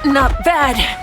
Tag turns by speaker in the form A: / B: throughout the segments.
A: Not bad.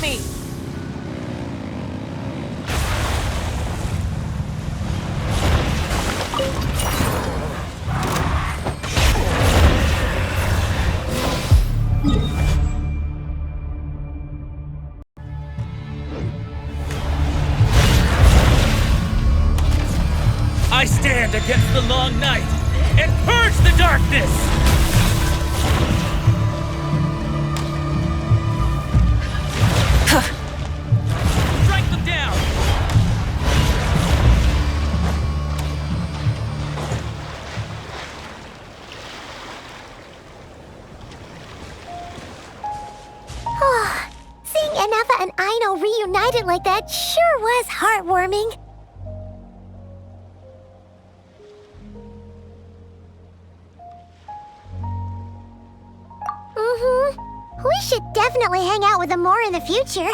A: Me!
B: I stand against the long night and purge the darkness! Strike them down!
C: Seeing Anafa and Aino reunited like that sure was heartwarming. We should definitely hang out with them more in the future.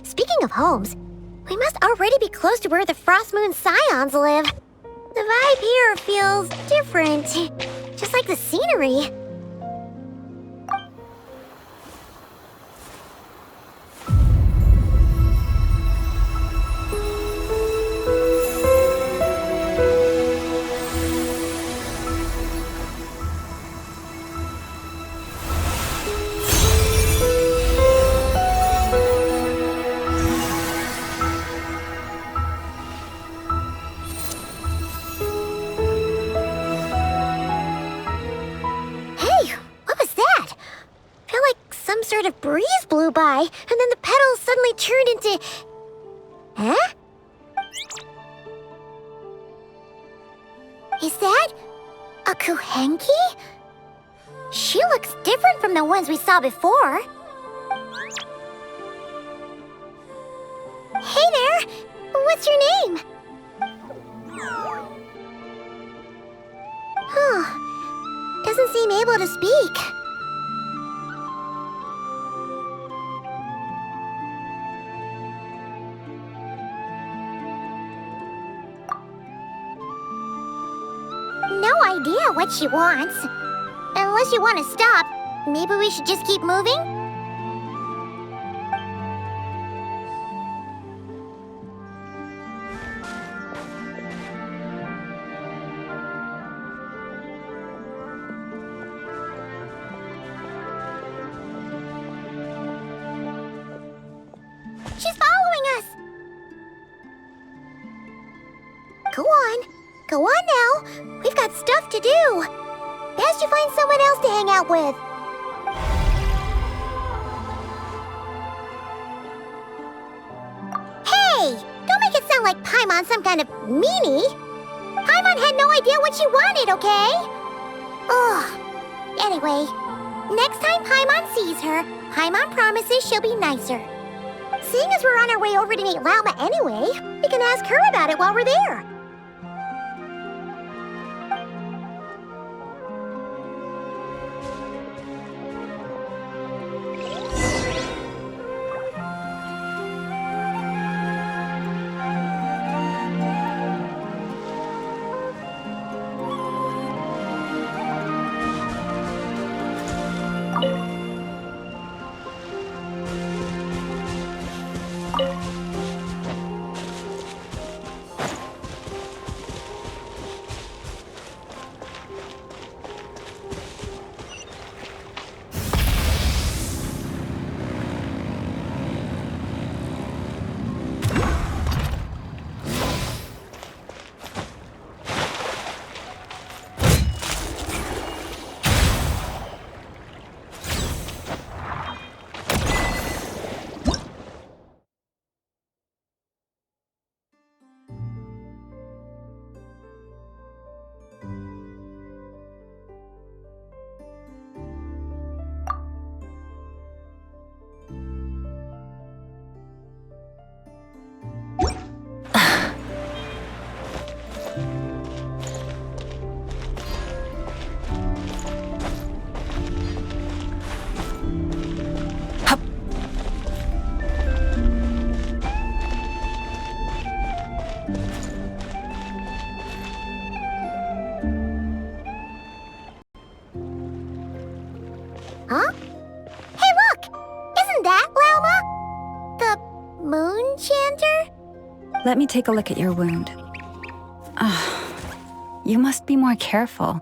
C: Speaking of homes, we must already be close to where the Frost Moon Scions live. The vibe here feels different, just like the scenery. Sort of breeze blew by, and then the petals suddenly turned into... Huh? Is that a Kuhenki? She looks different from the ones we saw before. Hey there! What's your name? Doesn't seem able to speak. No idea what she wants. Unless you want to stop, maybe we should just keep moving? She's following us! Go on. Go on now. We've got stuff to do. Best you find someone else to hang out with. Hey! Don't make it sound like Paimon's some kind of meanie. Paimon had no idea what she wanted, okay? Ugh. Anyway, next time Paimon sees her, Paimon promises she'll be nicer. Seeing as we're on our way over to meet Lauma anyway, we can ask her about it while we're there. Huh? Hey, look! Isn't that Lauma? The moon chanter?
D: Let me take a look at your wound. You must be more careful.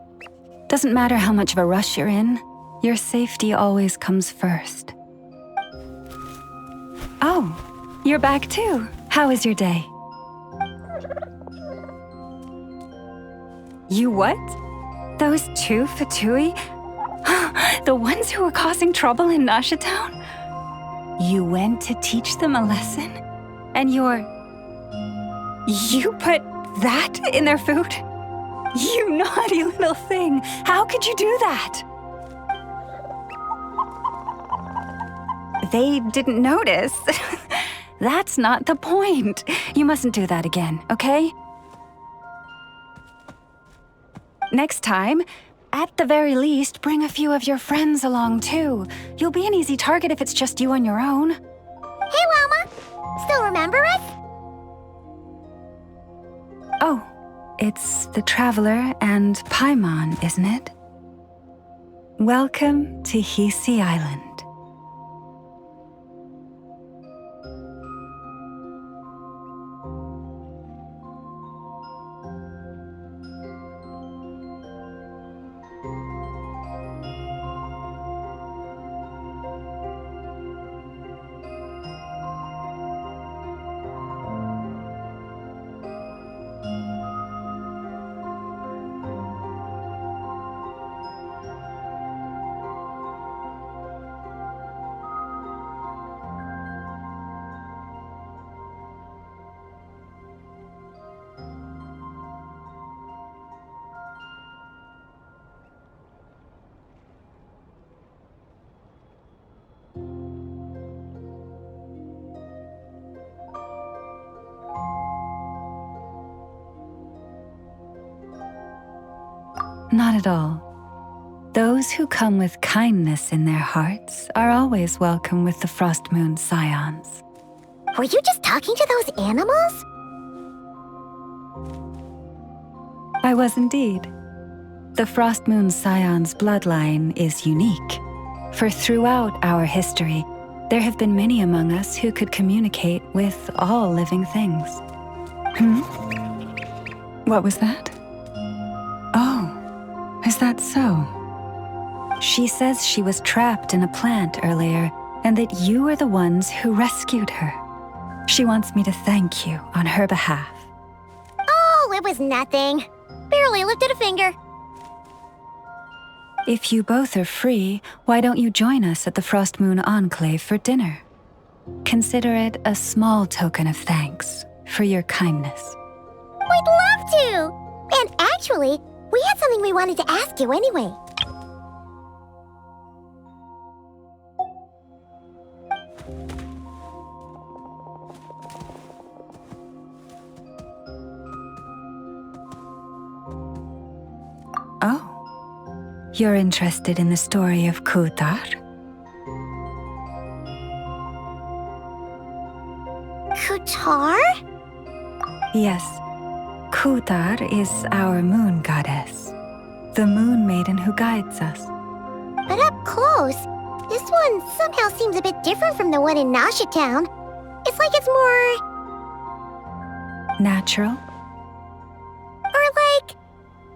D: Doesn't matter how much of a rush you're in, your safety always comes first. Oh, you're back too. How was your day? You what? Those two Fatui? The ones who were causing trouble in Nasha Town? You went to teach them a lesson? And you put that in their food? You naughty little thing! How could you do that? They didn't notice. That's not the point. You mustn't do that again, okay? Next time, at the very least, bring a few of your friends along too. You'll be an easy target if it's just you on your own.
C: Hey, Lauma! Still remember us?
D: Oh, it's the Traveler and Paimon, isn't it? Welcome to Hisi Island. Not at all. Those who come with kindness in their hearts are always welcome with the Frost Moon Scions.
C: Were you just talking to those animals?
D: I was indeed. The Frost Moon Scions bloodline is unique, for throughout our history, there have been many among us who could communicate with all living things. What was that? Oh, is that so? She says she was trapped in a plant earlier, and that you were the ones who rescued her. She wants me to thank you on her behalf.
C: Oh, it was nothing. Barely lifted a finger.
D: If you both are free, why don't you join us at the Frost Moon Enclave for dinner? Consider it a small token of thanks for your kindness.
C: We'd love to! And actually, We had something we wanted to ask you anyway.
D: Oh, you're interested in the story of Kutar?
C: Kutar?
D: Yes, Kutar is our moon goddess, the moon maiden who guides us.
C: But up close, this one somehow seems a bit different from the one in Nasha Town. It's like it's more...
D: Natural?
C: or like...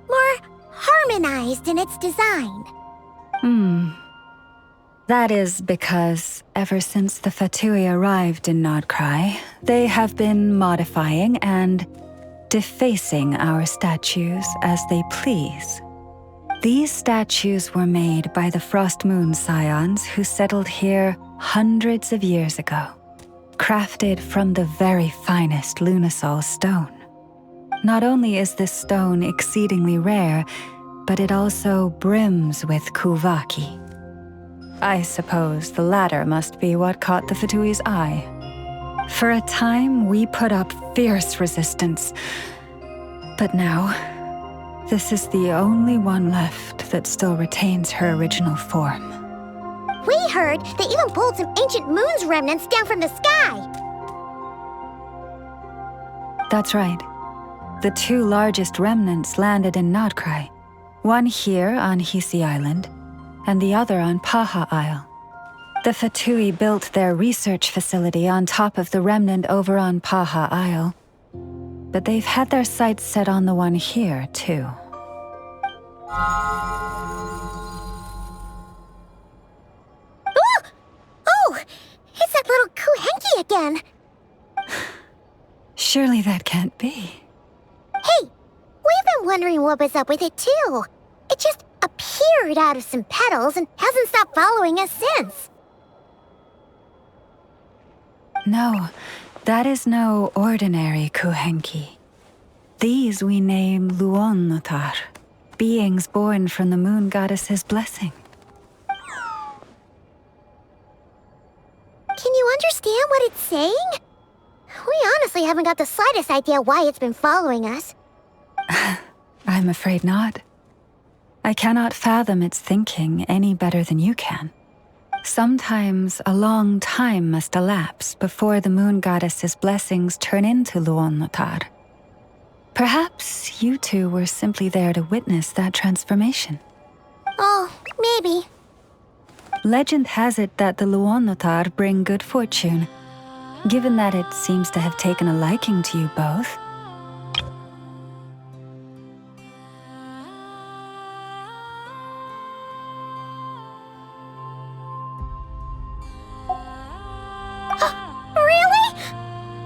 C: more harmonized in its design.
D: That is because ever since the Fatui arrived in Nodcry, they have been modifying and defacing our statues as they please. These statues were made by the Frost Moon Scions who settled here hundreds of years ago, crafted from the very finest Lunasol stone. Not only is this stone exceedingly rare, but it also brims with Kuvaki. I suppose the latter must be what caught the Fatui's eye. For a time, we put up fierce resistance. But now, this is the only one left that still retains her original form.
C: We heard they even pulled some ancient moon's remnants down from the sky.
D: That's right. The two largest remnants landed in Nodcry, one here on Hisi Island, and the other on Paha Isle. The Fatui built their research facility on top of the remnant over on Paha Isle, but they've had their sights set on the one here, too.
C: Oh! It's that little Kuhenki again!
D: Surely that can't be.
C: Hey! We've been wondering what was up with it, too. It just appeared out of some petals and hasn't stopped following us since.
D: No, that is no ordinary Kuhenki. These we name Luonnotar, beings born from the moon goddess's blessing.
C: Can you understand what it's saying? We honestly haven't got the slightest idea why it's been following us.
D: I'm afraid not. I cannot fathom its thinking any better than you can. Sometimes a long time must elapse before the moon goddess's blessings turn into Luonnotar. Perhaps you two were simply there to witness that transformation.
C: Oh, maybe.
D: Legend has it that the Luonnotar bring good fortune. Given that it seems to have taken a liking to you both,
C: Really?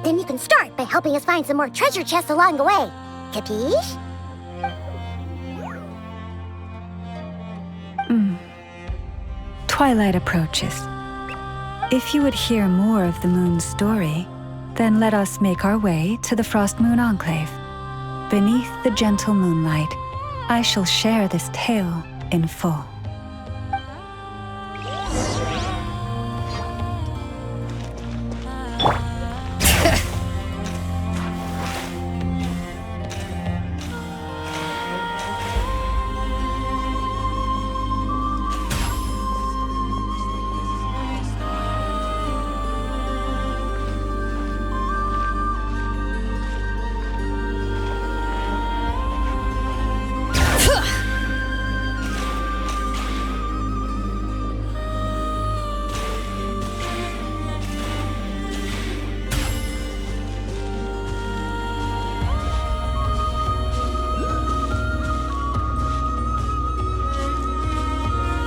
C: Then you can start by helping us find some more treasure chests along the way. Capiche?
D: twilight approaches. If you would hear more of the moon's story, then let us make our way to the Frost Moon Enclave. Beneath the gentle moonlight, I shall share this tale in full.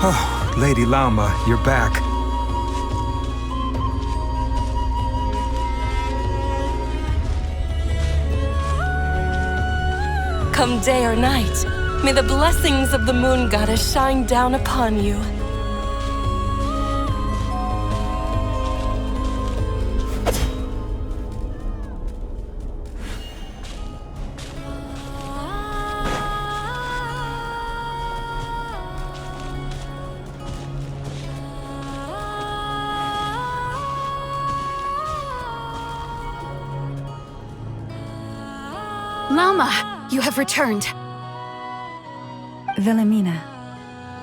E: Oh, Lady Lama, you're back.
A: Come day or night, may the blessings of the moon goddess shine down upon you.
F: Lauma, you have returned.
D: Wilhelmina,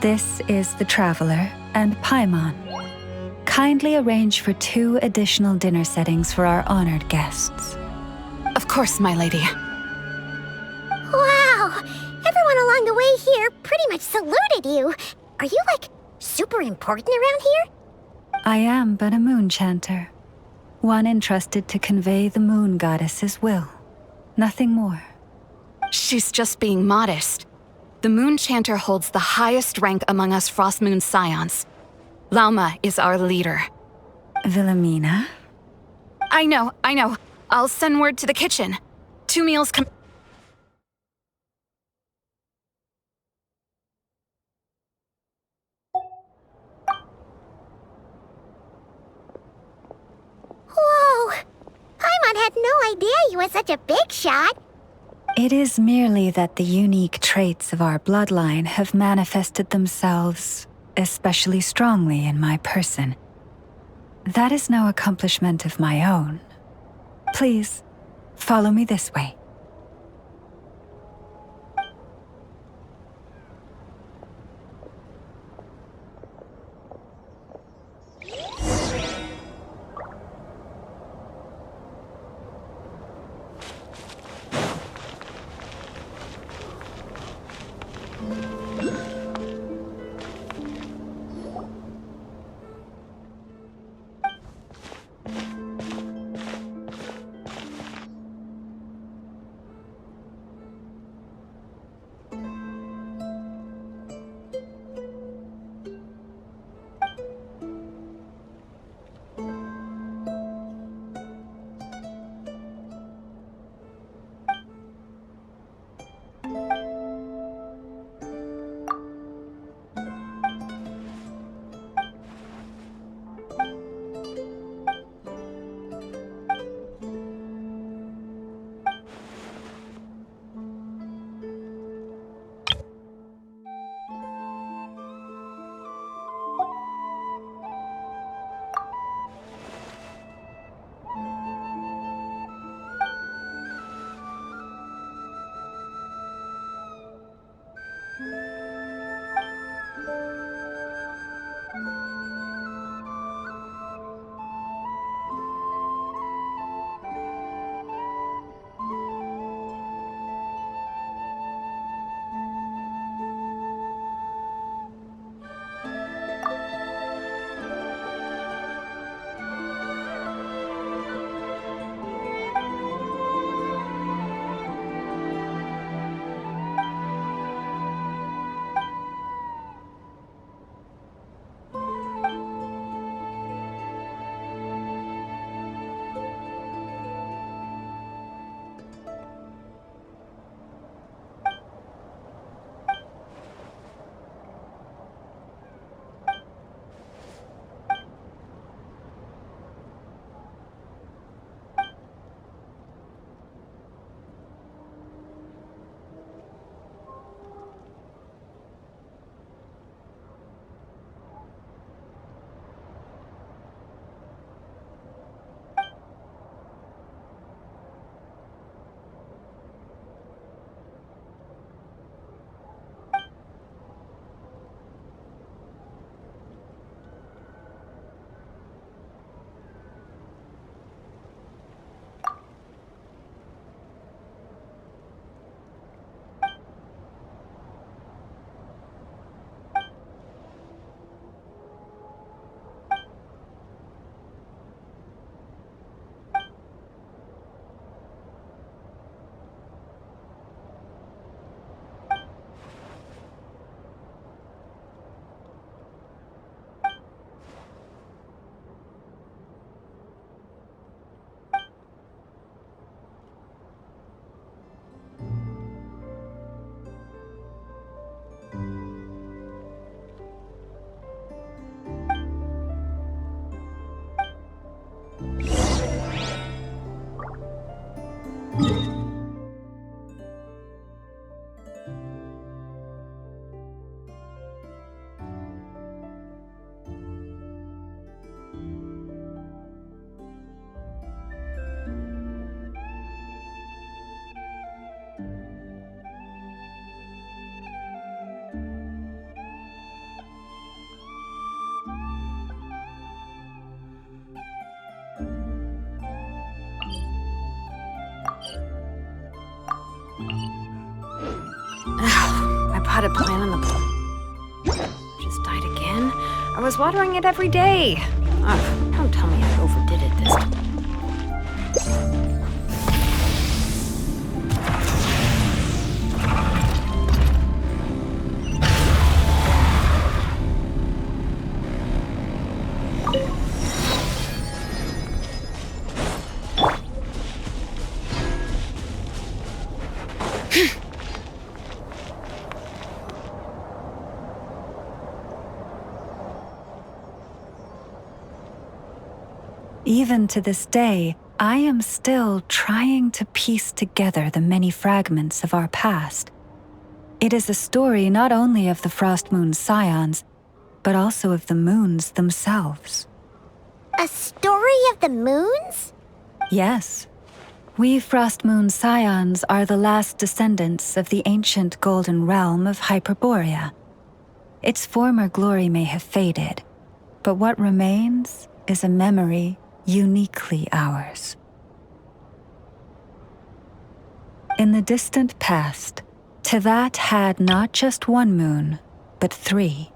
D: this is the Traveler and Paimon. Kindly arrange for 2 additional dinner settings for our honored guests.
F: Of course, my lady.
C: Wow! Everyone along the way here pretty much saluted you. Are you, like, super important around here?
D: I am but a moon chanter, one entrusted to convey the moon goddess's will. Nothing more.
F: She's just being modest. The Moon Chanter holds the highest rank among us Frost Moon Scions. Lauma is our leader.
D: Wilhelmina?
F: I know. I'll send word to the kitchen. 2 meals come.
C: Whoa! Paimon had no idea you were such a big shot.
D: It is merely that the unique traits of our bloodline have manifested themselves especially strongly in my person. That is no accomplishment of my own. Please, follow me this way. My potted plant on the just died again. I was watering it every day. Ugh, don't tell me I overdid it this time. Even to this day, I am still trying to piece together the many fragments of our past. It is a story not only of the Frost Moon Scions, but also of the moons themselves.
C: A story of the moons?
D: Yes. We Frost Moon Scions are the last descendants of the ancient golden realm of Hyperborea. Its former glory may have faded, but what remains is a memory uniquely ours. In the distant past, Teyvat had not just one moon, but 3.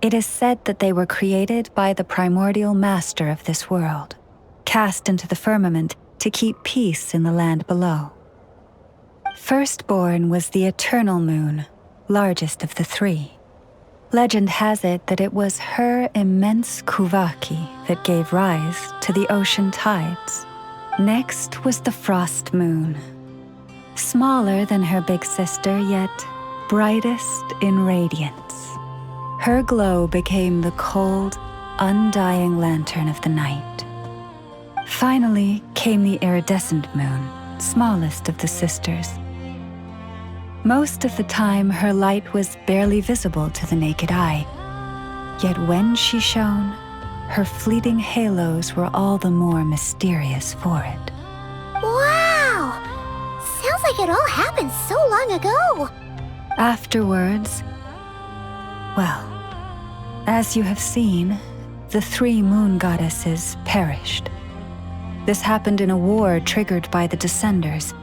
D: It is said that they were created by the primordial master of this world, cast into the firmament to keep peace in the land below. Firstborn was the eternal moon, largest of the 3. Legend has it that it was her immense kuvaki that gave rise to the ocean tides. Next was the frost moon. Smaller than her big sister, yet brightest in radiance. Her glow became the cold, undying lantern of the night. Finally came the iridescent moon, smallest of the sisters. Most of the time, her light was barely visible to the naked eye. Yet when she shone, her fleeting halos were all the more mysterious for it.
C: Wow! Sounds like it all happened so long ago.
D: Afterwards, well, as you have seen, the 3 moon goddesses perished. This happened in a war triggered by the Descenders.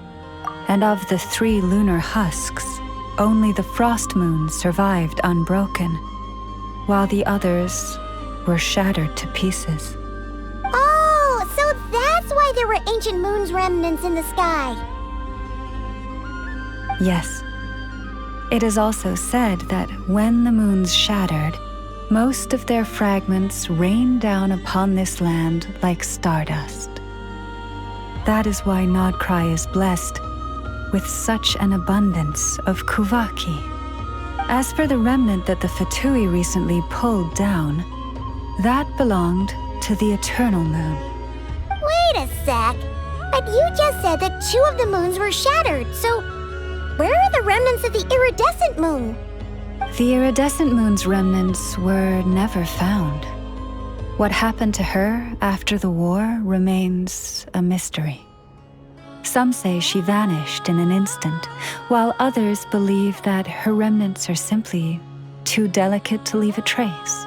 D: And of the 3 lunar husks, only the frost moon survived unbroken, while the others were shattered to pieces.
C: Oh, so that's why there were ancient moon's remnants in the sky.
D: Yes. It is also said that when the moons shattered, most of their fragments rained down upon this land like stardust. That is why Nodcry is blessed with such an abundance of kuvaki. As for the remnant that the Fatui recently pulled down, that belonged to the eternal moon.
C: Wait a sec. But you just said that 2 of the moons were shattered, so where are the remnants of the iridescent moon?
D: The iridescent moon's remnants were never found. What happened to her after the war remains a mystery. Some say she vanished in an instant, while others believe that her remnants are simply too delicate to leave a trace.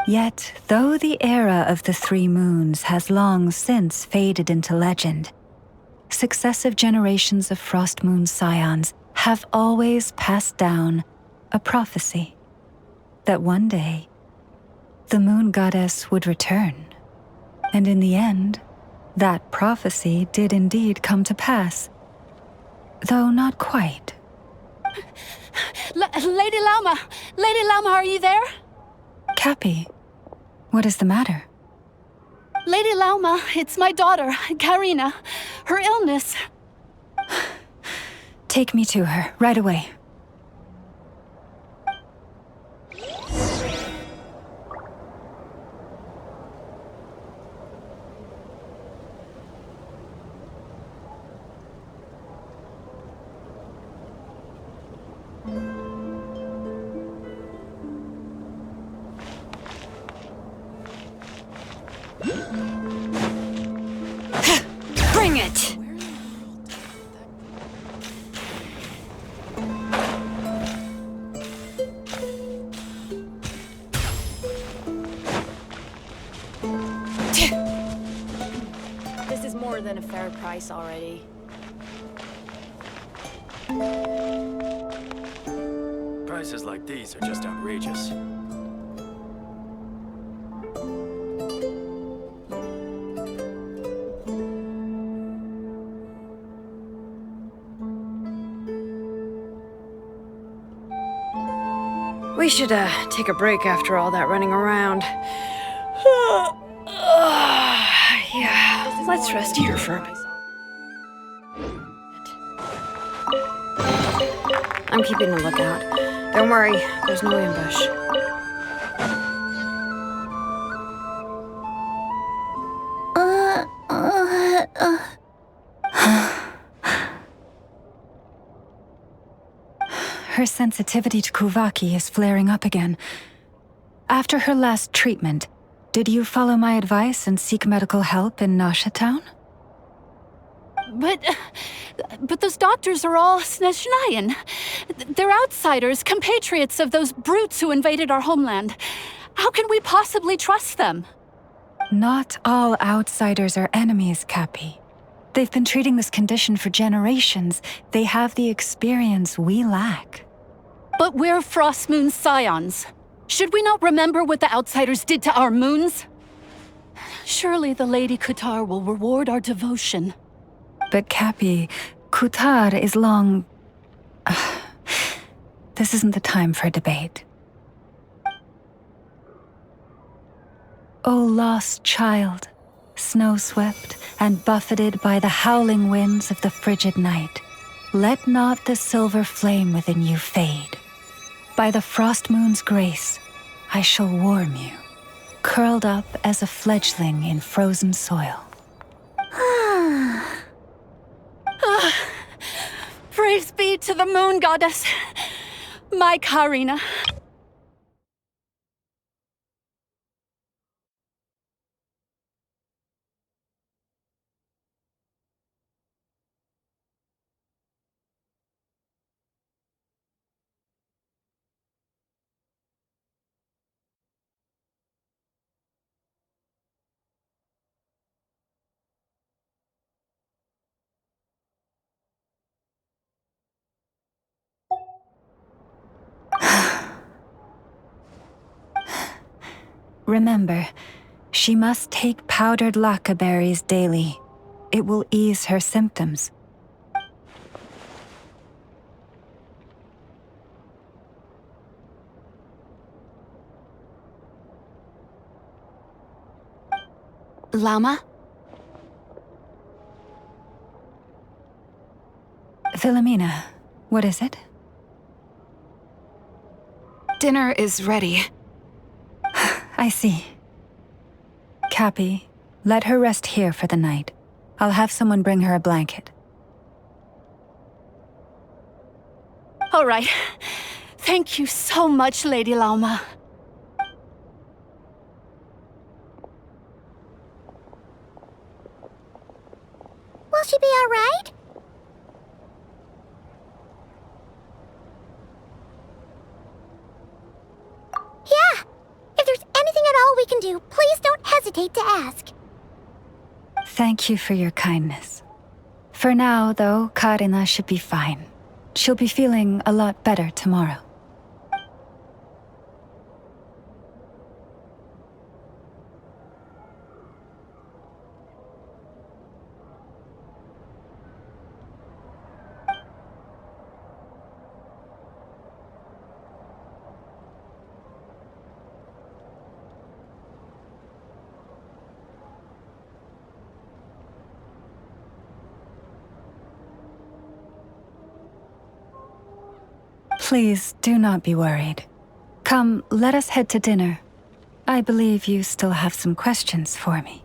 D: Yet, though the era of the 3 moons has long since faded into legend, successive generations of Frost Moon Scions have always passed down a prophecy that one day the moon goddess would return. And in the end, that prophecy did indeed come to pass, though not quite.
F: Lady Lauma! Lady Lauma, are you there?
D: Cappy, what is the matter?
F: Lady Lauma, it's my daughter, Karina. Her illness.
D: Take me to her, right away.
F: Bring it!
G: This is more than a fair price already.
H: Prices like these are just outrageous.
G: We should, take a break after all that running around. Yeah, let's rest here for a bit. I'm keeping a lookout. Don't worry, there's no ambush.
D: Her sensitivity to Kuvaki is flaring up again. After her last treatment, did you follow my advice and seek medical help in Nasha Town?
F: But those doctors are all Snezhnayan. They're outsiders, compatriots of those brutes who invaded our homeland. How can we possibly trust them?
D: Not all outsiders are enemies, Cappy. They've been treating this condition for generations. They have the experience we lack.
F: But we're Frostmoon Scions. Should we not remember what the outsiders did to our moons? Surely the Lady Kutar will reward our devotion.
D: But Cappy, Kutar is long... This isn't the time for a debate. O lost child, snow-swept and buffeted by the howling winds of the frigid night, let not the silver flame within you fade. By the frost moon's grace, I shall warm you, curled up as a fledgling in frozen soil.
F: Praise be to the moon goddess, my Karina.
D: Remember, she must take powdered laka berries daily. It will ease her symptoms.
F: Lama?
D: Philomena, what is it?
F: Dinner is ready.
D: I see. Cappy, let her rest here for the night. I'll have someone bring her a blanket.
F: All right. Thank you so much, Lady Lauma.
C: Will she be all right? Yeah. If there's anything at all we can do, please don't hesitate to ask.
D: Thank you for your kindness. For now, though, Karina should be fine. She'll be feeling a lot better tomorrow. Please, do not be worried. Come, let us head to dinner. I believe you still have some questions for me.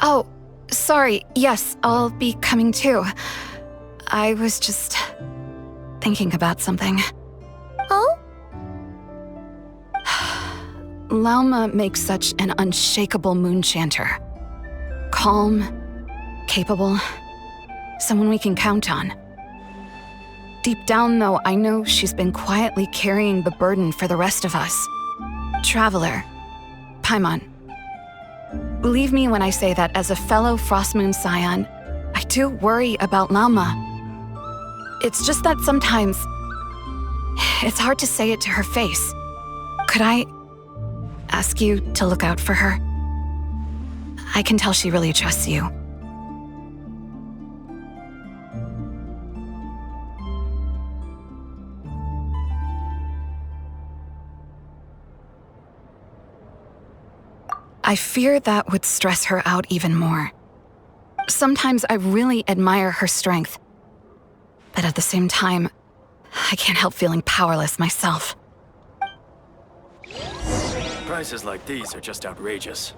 I: Oh, sorry. Yes, I'll be coming too. I was just thinking about something.
C: Oh?
I: Lauma makes such an unshakable moon chanter. Calm, capable, someone we can count on. Deep down, though, I know she's been quietly carrying the burden for the rest of us. Traveler, Paimon. Believe me when I say that as a fellow Frostmoon Scion, I do worry about Lauma. It's just that sometimes it's hard to say it to her face. Could I ask you to look out for her? I can tell she really trusts you. I fear that would stress her out even more. Sometimes I really admire her strength, but at the same time, I can't help feeling powerless myself.
H: Prices like these are just outrageous.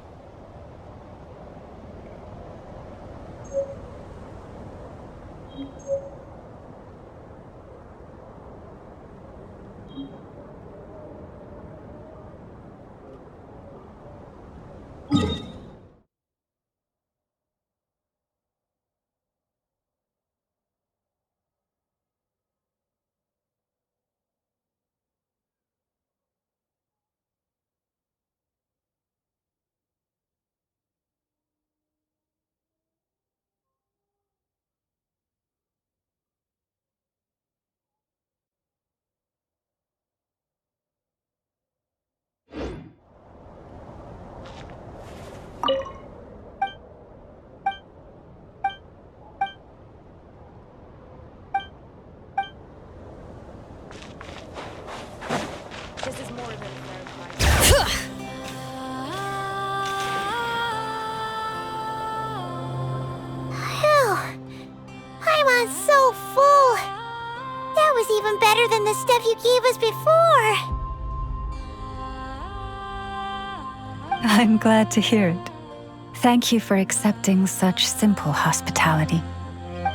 C: Even better than the stuff you gave us before.
D: I'm glad to hear it. Thank you for accepting such simple hospitality.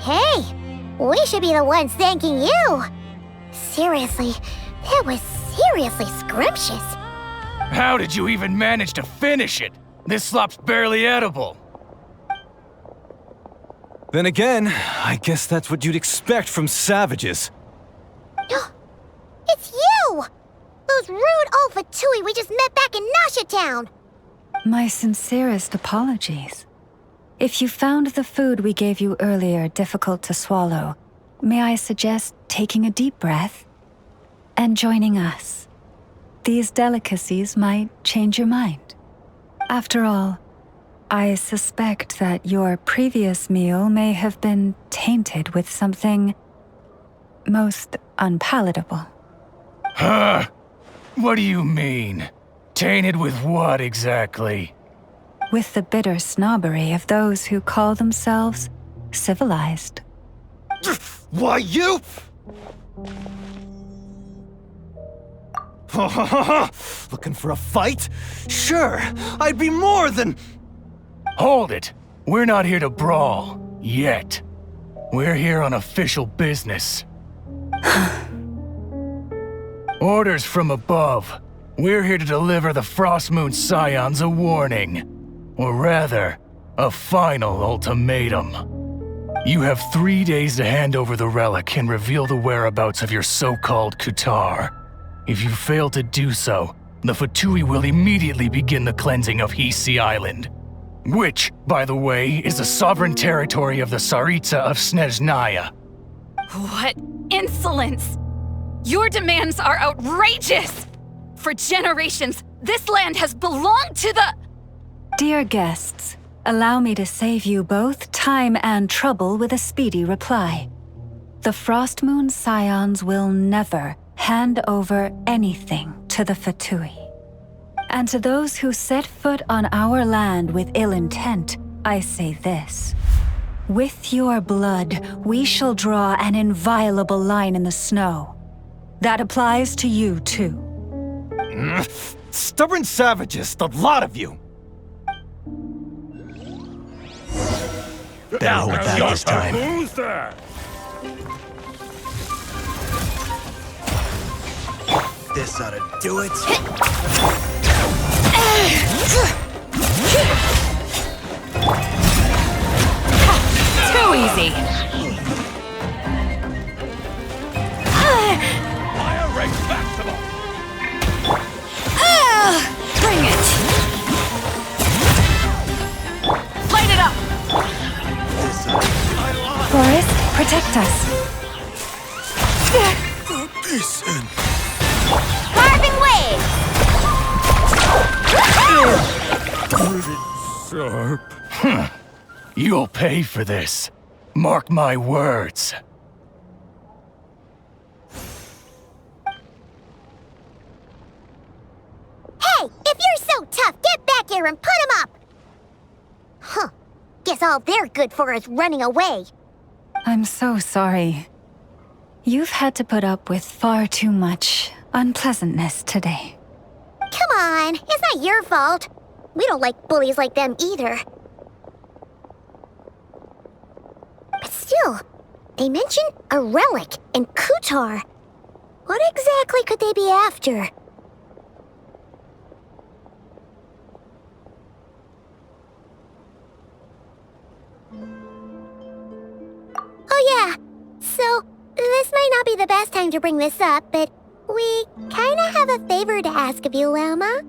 C: Hey, we should be the ones thanking you. Seriously, that was seriously scrumptious.
B: How did you even manage to finish it? This slop's barely edible.
E: Then again, I guess that's what you'd expect from savages.
C: It's you! Those rude old Fatui we just met back in Nasha Town!
D: My sincerest apologies. If you found the food we gave you earlier difficult to swallow, may I suggest taking a deep breath and joining us? These delicacies might change your mind. After all, I suspect that your previous meal may have been tainted with something most unpalatable.
B: Huh? What do you mean? Tainted with what exactly?
D: With the bitter snobbery of those who call themselves civilized.
E: Why, you? Looking for a fight? Sure, I'd be more than...
B: Hold it! We're not here to brawl. Yet. We're here on official business. Orders from above. We're here to deliver the Frostmoon Scions a warning. Or rather, a final ultimatum. You have 3 days to hand over the relic and reveal the whereabouts of your so-called Kutar. If you fail to do so, the Fatui will immediately begin the cleansing of Hisi Island. Which, by the way, is the sovereign territory of the Tsaritsa of Snezhnaya.
F: What insolence! Your demands are outrageous! For generations, this land has belonged to the...
D: Dear guests, allow me to save you both time and trouble with a speedy reply. The Frostmoon Scions will never hand over anything to the Fatui. And to those who set foot on our land with ill intent, I say this. With your blood, we shall draw an inviolable line in the snow. That applies to you, too.
E: Stubborn savages, the lot of you! Better hold back this time.
J: Who's there?
E: This ought to do it.
D: Too easy.
J: Fire ring maximum.
D: Bring it. Light it up. Forest, protect us.
E: Listen.
C: Carving waves!
J: Sharp.
B: You'll pay for this. Mark my words.
C: Hey, if you're so tough, get back here and put him up! Huh. Guess all they're good for is running away.
D: I'm so sorry. You've had to put up with far too much unpleasantness today.
C: Come on, it's not your fault. We don't like bullies like them either. But still, they mentioned a relic and Kutar. What exactly could they be after? Oh yeah, so this might not be the best time to bring this up, but we kinda have a favor to ask of you, Lama.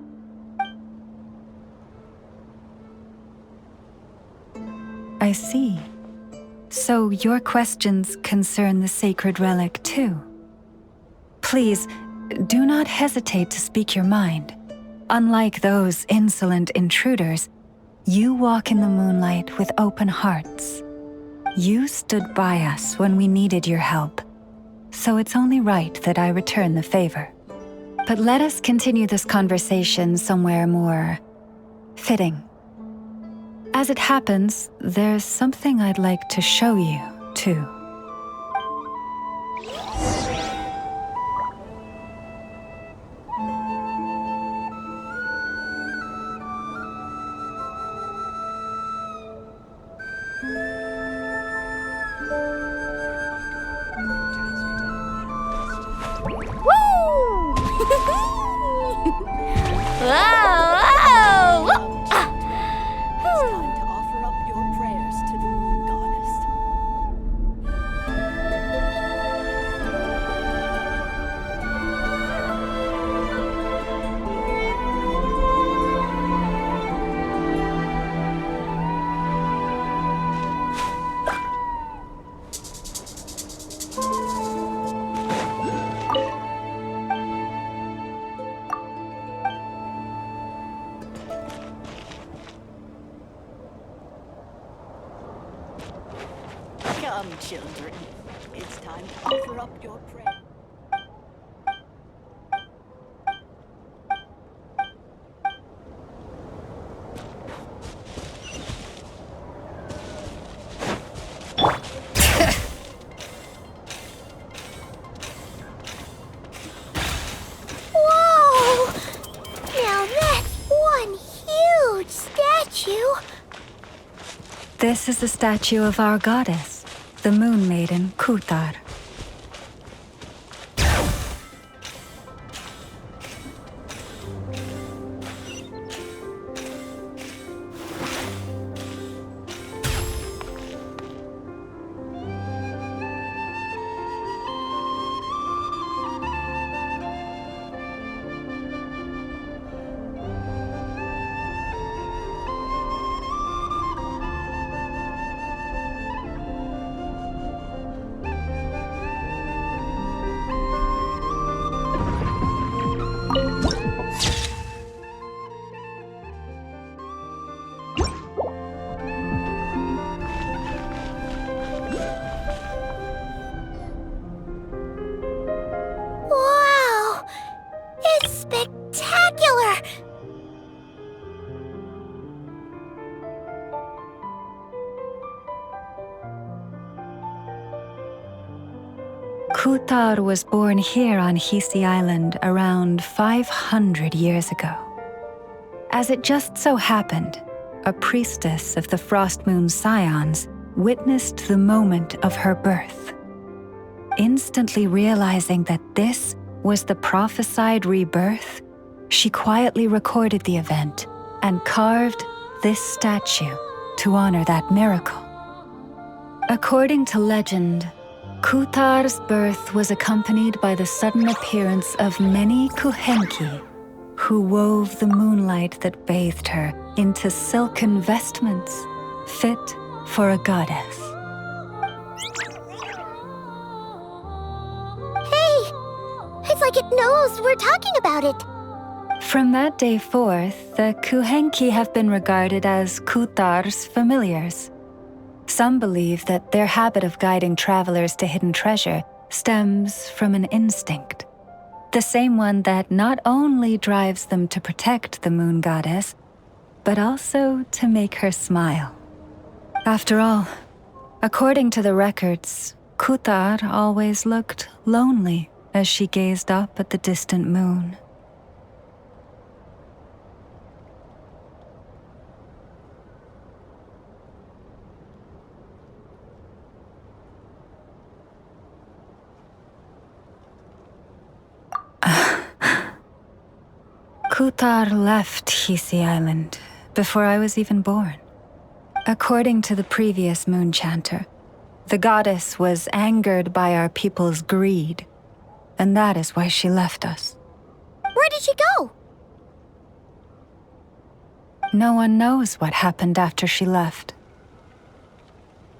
D: I see. So your questions concern the sacred relic too. Please, do not hesitate to speak your mind. Unlike those insolent intruders, you walk in the moonlight with open hearts. You stood by us when we needed your help, so it's only right that I return the favor. But let us continue this conversation somewhere more fitting. As it happens, there's something I'd like to show you, too.
K: Come, children. It's time to offer up your prayer.
C: Whoa! Now that's one huge statue.
D: This is the statue of our goddess, the Moon Maiden Kutar.
C: Wow! It's spectacular!
D: Kutar was born here on Hisi Island around 500 years ago. As it just so happened, a priestess of the Frost Moon Scions witnessed the moment of her birth. Instantly realizing that this was the prophesied rebirth, she quietly recorded the event and carved this statue to honor that miracle. According to legend, Kutar's birth was accompanied by the sudden appearance of many Kuhenki, who wove the moonlight that bathed her into silken vestments fit for a goddess.
C: Hey! It's like it knows we're talking about it.
D: From that day forth, the Kuhenki have been regarded as Kutar's familiars. Some believe that their habit of guiding travelers to hidden treasure stems from an instinct. The same one that not only drives them to protect the moon goddess, but also to make her smile. After all, according to the records, Kutar always looked lonely as she gazed up at the distant moon. Kutar left Hisi Island before I was even born. According to the previous moon chanter, the goddess was angered by our people's greed, and that is why she left us.
C: Where did she go?
D: No one knows what happened after she left.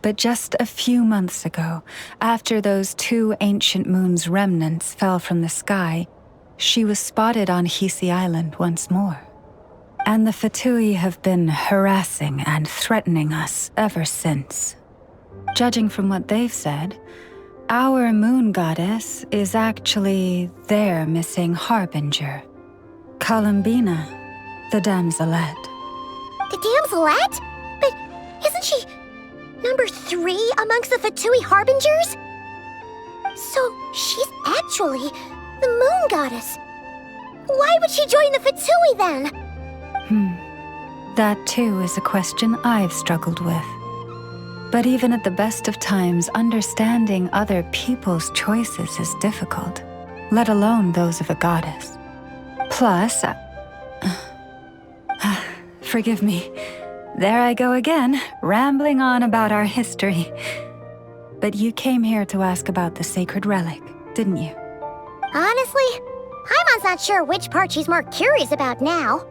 D: But just a few months ago, after those 2 ancient moon's remnants fell from the sky, she was spotted on Hisi Island once more. And the Fatui have been harassing and threatening us ever since. Judging from what they've said, our moon goddess is actually their missing harbinger, Columbina, the damselette.
C: The damselette? But isn't she number 3 amongst the Fatui harbingers? So she's actually the moon goddess. Why would she join the Fatui then?
D: That too is a question I've struggled with. But even at the best of times, understanding other people's choices is difficult, let alone those of a goddess. Plus, forgive me, there I go again, rambling on about our history. But you came here to ask about the sacred relic, didn't you?
C: Honestly, Paimon's not sure which part she's more curious about now.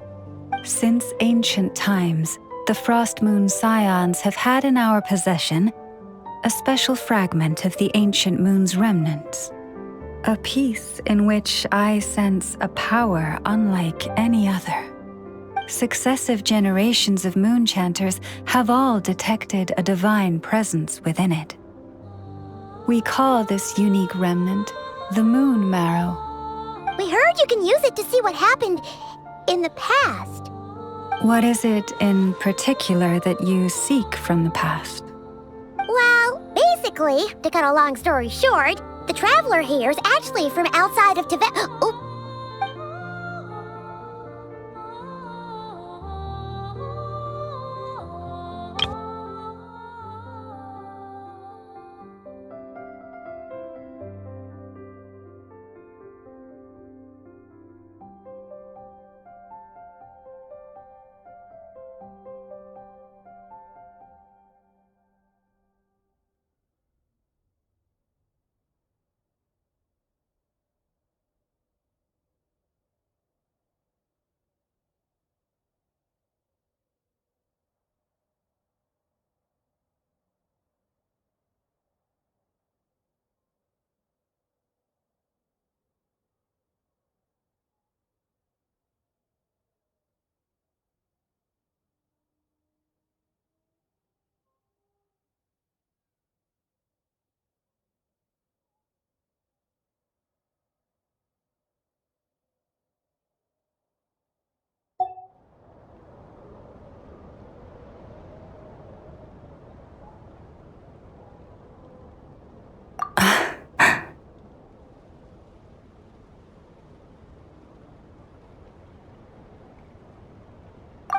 D: Since ancient times, the Frost Moon Scions have had in our possession a special fragment of the ancient moon's remnants. A piece in which I sense a power unlike any other. Successive generations of moon chanters have all detected a divine presence within it. We call this unique remnant the Moon Marrow.
C: We heard you can use it to see what happened in the past.
D: What is it in particular that you seek from the past?
C: Well, basically, to cut a long story short, the traveler here is actually from outside of Tibet. Oh.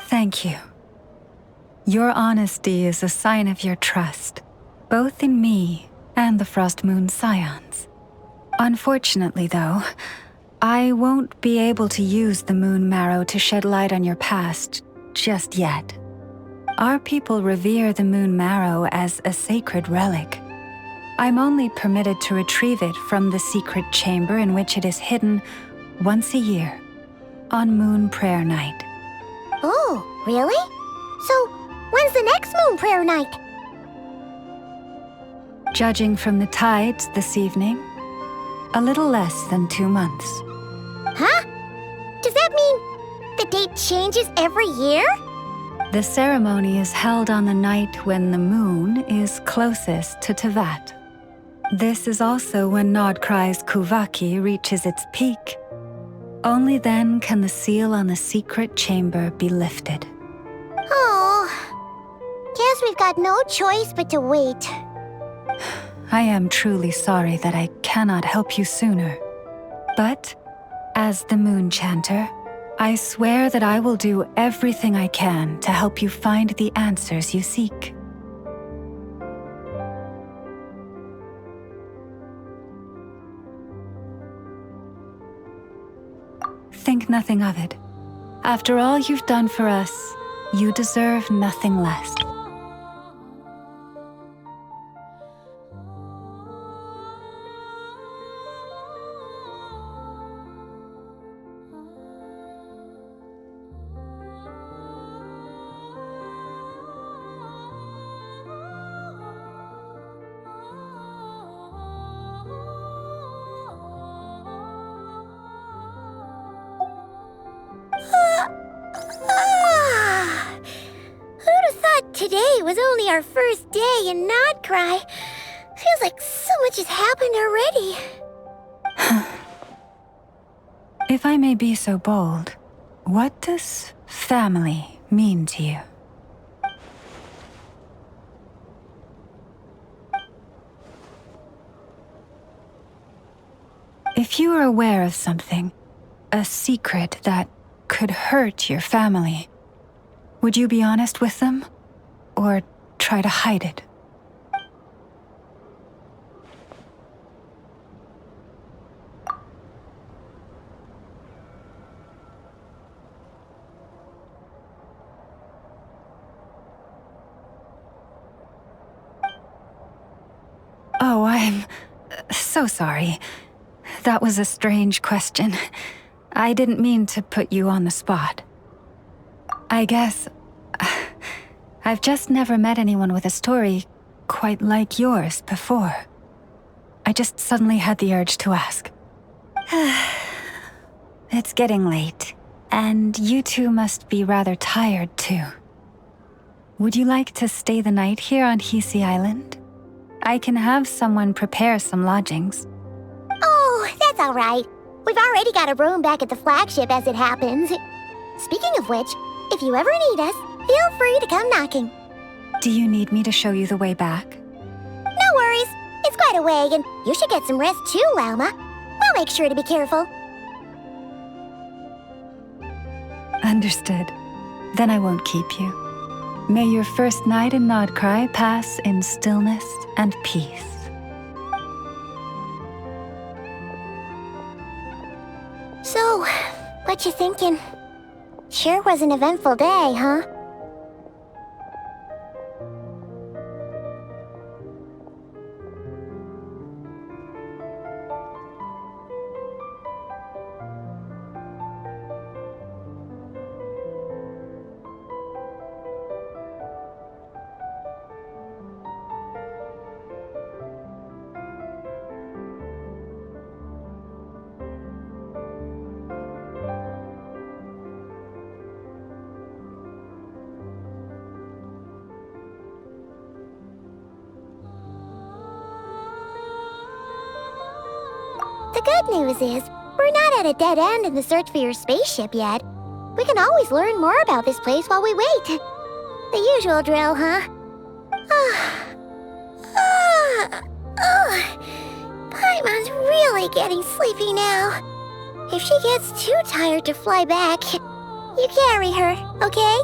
D: Thank you. Your honesty is a sign of your trust, both in me and the Frost Moon Scions. Unfortunately, though, I won't be able to use the Moon Marrow to shed light on your past just yet. Our people revere the Moon Marrow as a sacred relic. I'm only permitted to retrieve it from the secret chamber in which it is hidden once a year, on Moon Prayer Night.
C: Oh, really? So, when's the next Moon Prayer Night?
D: Judging from the tides this evening, a little less than 2 months.
C: Huh? Does that mean the date changes every year?
D: The ceremony is held on the night when the moon is closest to Tevat. This is also when Nodcry's Kuvaki reaches its peak. Only then can the seal on the secret chamber be lifted.
C: Oh, guess we've got no choice but to wait.
D: I am truly sorry that I cannot help you sooner. But, as the Moon Chanter, I swear that I will do everything I can to help you find the answers you seek. Think nothing of it. After all you've done for us, you deserve nothing less.
C: Who'd have thought today was only our first day in Nodcry? Feels like so much has happened already.
D: If I may be so bold, what does family mean to you? If you are aware of something, a secret that could hurt your family, would you be honest with them? Or try to hide it? Oh, I'm so sorry. That was a strange question. I didn't mean to put you on the spot. I guess I've just never met anyone with a story quite like yours before. I just suddenly had the urge to ask. It's getting late, and you two must be rather tired too. Would you like to stay the night here on Hisi Island? I can have someone prepare some lodgings.
C: Oh, that's all right. We've already got a room back at the flagship as it happens. Speaking of which, if you ever need us, feel free to come knocking.
D: Do you need me to show you the way back?
C: No worries. It's quite a way, and you should get some rest too, Lauma. We'll make sure to be careful.
D: Understood. Then I won't keep you. May your first night in Nodcry pass in stillness and peace.
C: So, what you thinking? Sure was an eventful day, huh? The good news is, we're not at a dead end in the search for your spaceship yet. We can always learn more about this place while we wait. The usual drill, huh? Paimon's really getting sleepy now. If she gets too tired to fly back, you carry her, okay?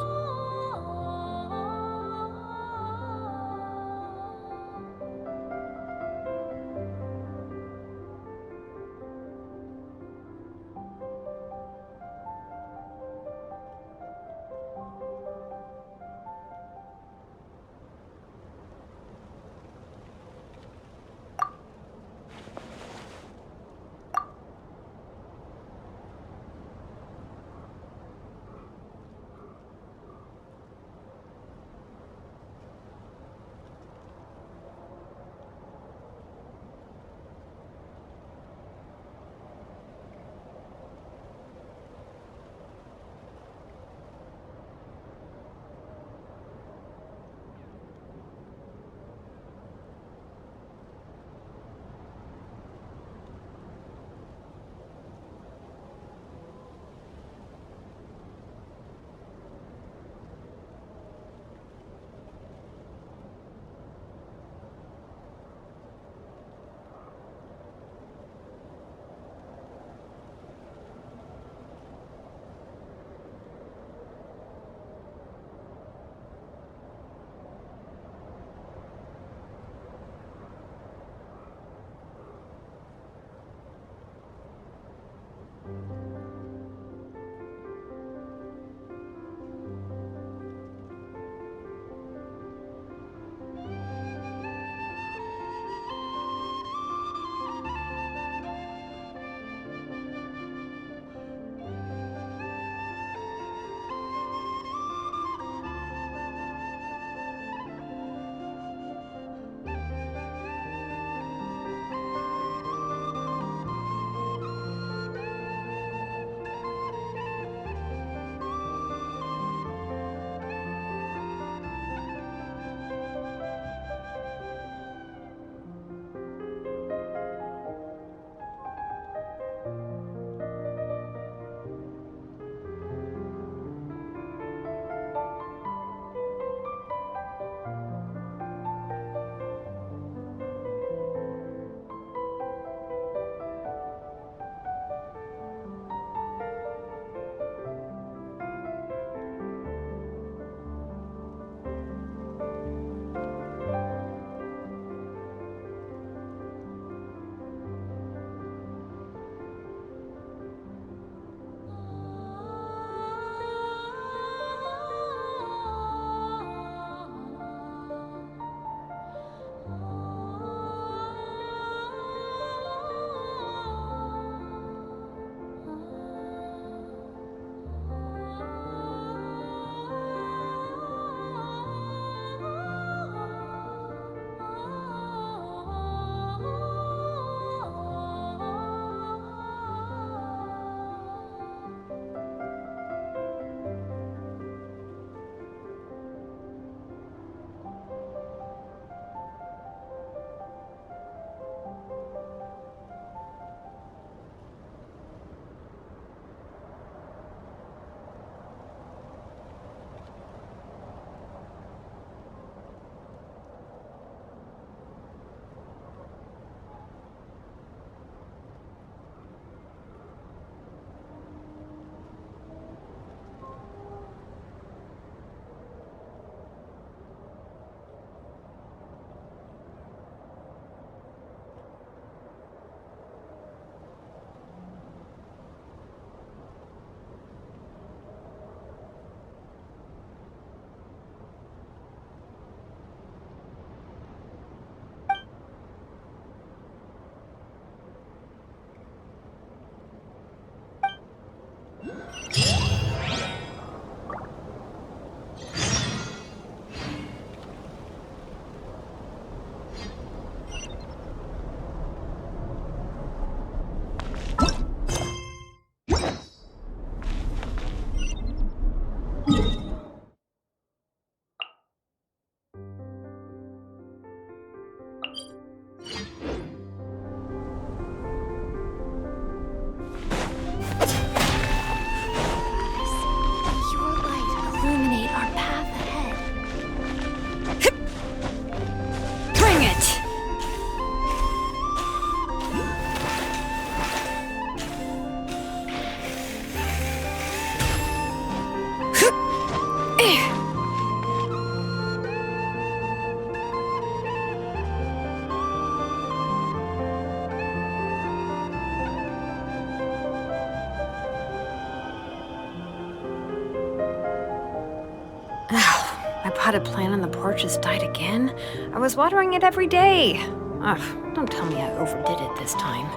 G: potted plant on the porch has died again. I was watering it every day. Ugh, don't tell me I overdid it this time.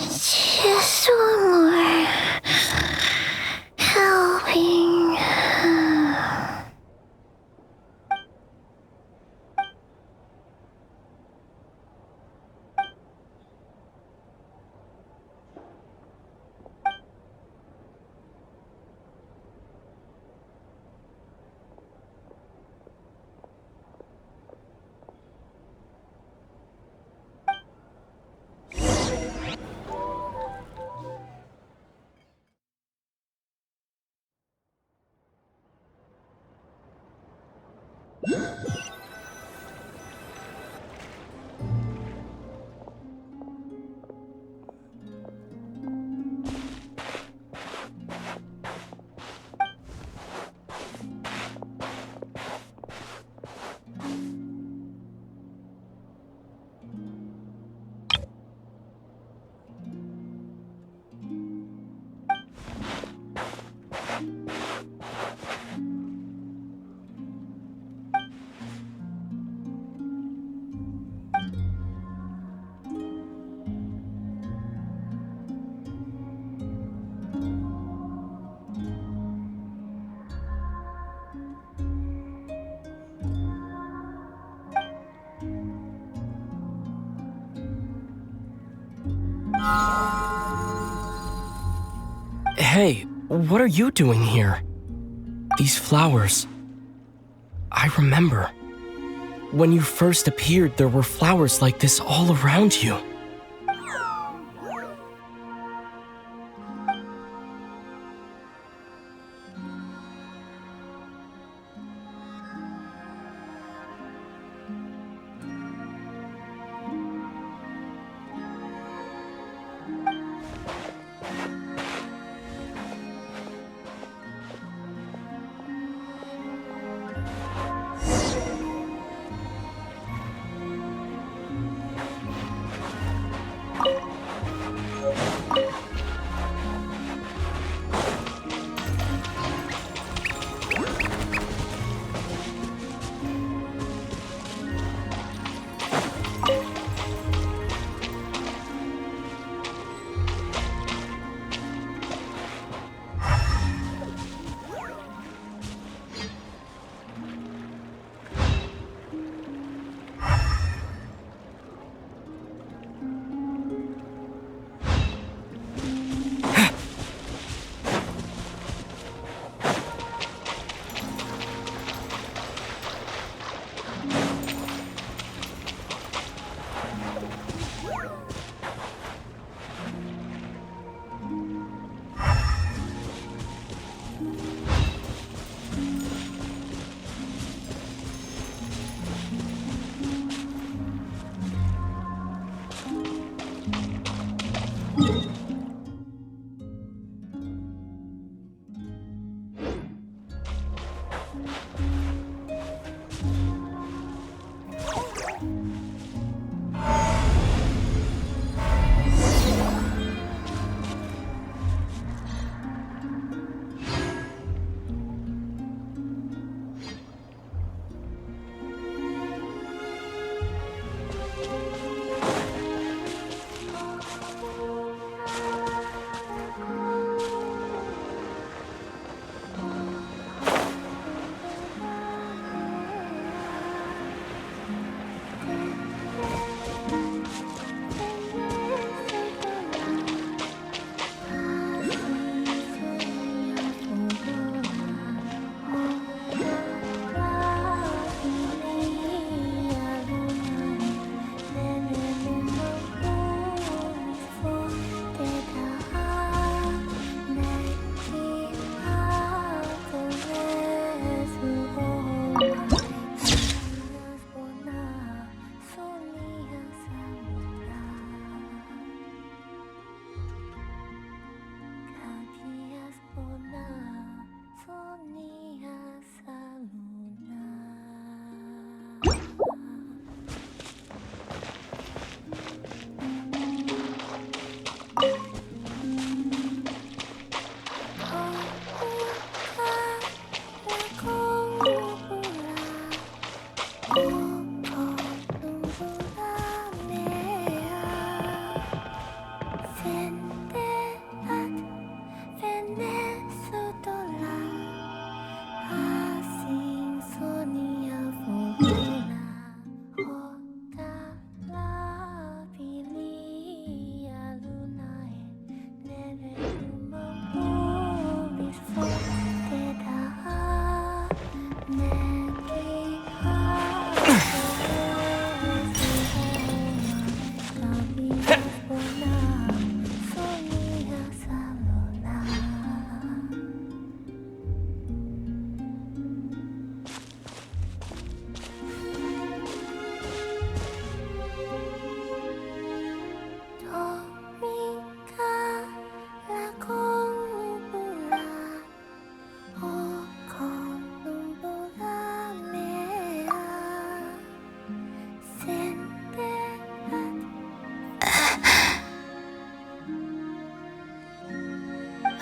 C: Just one more helping.
L: Hey, what are you doing here? These flowers. I remember. When you first appeared, there were flowers like this all around you.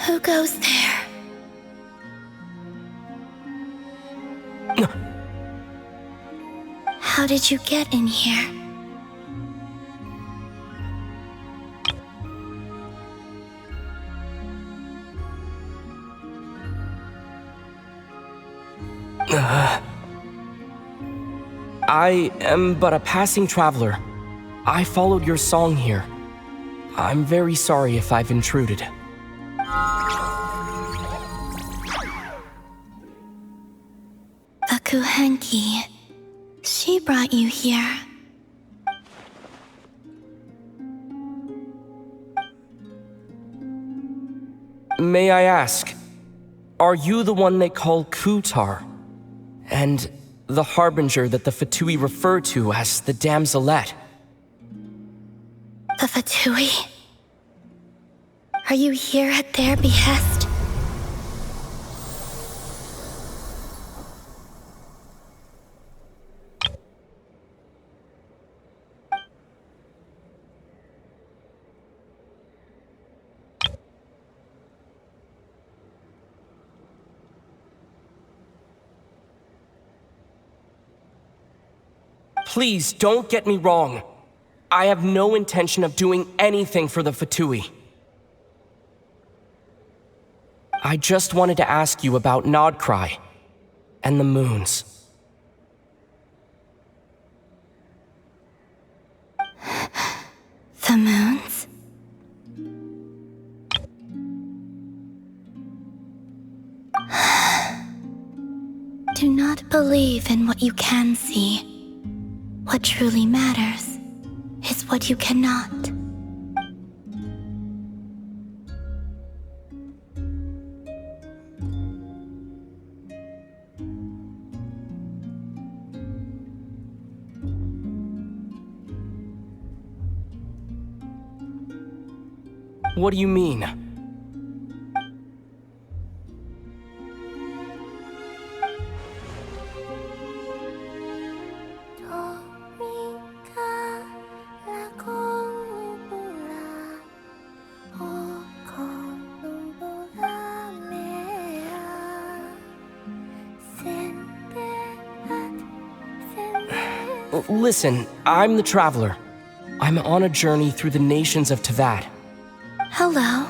C: Who goes there? How did you get in here?
L: I am but a passing traveler. I followed your song here. I'm very sorry if I've intruded.
C: The Kuhenki. She brought you here.
L: May I ask, are you the one they call Kutar? And the harbinger that the Fatui refer to as the Damselette?
C: The Fatui? Are you here at their behest?
L: Please, don't get me wrong. I have no intention of doing anything for the Fatui. I just wanted to ask you about Nodcry and the moons.
C: The moons? Do not believe in what you can see. What truly matters is what you cannot.
L: What do you mean? Listen, I'm the Traveler. I'm on a journey through the nations of Tavad.
C: Hello.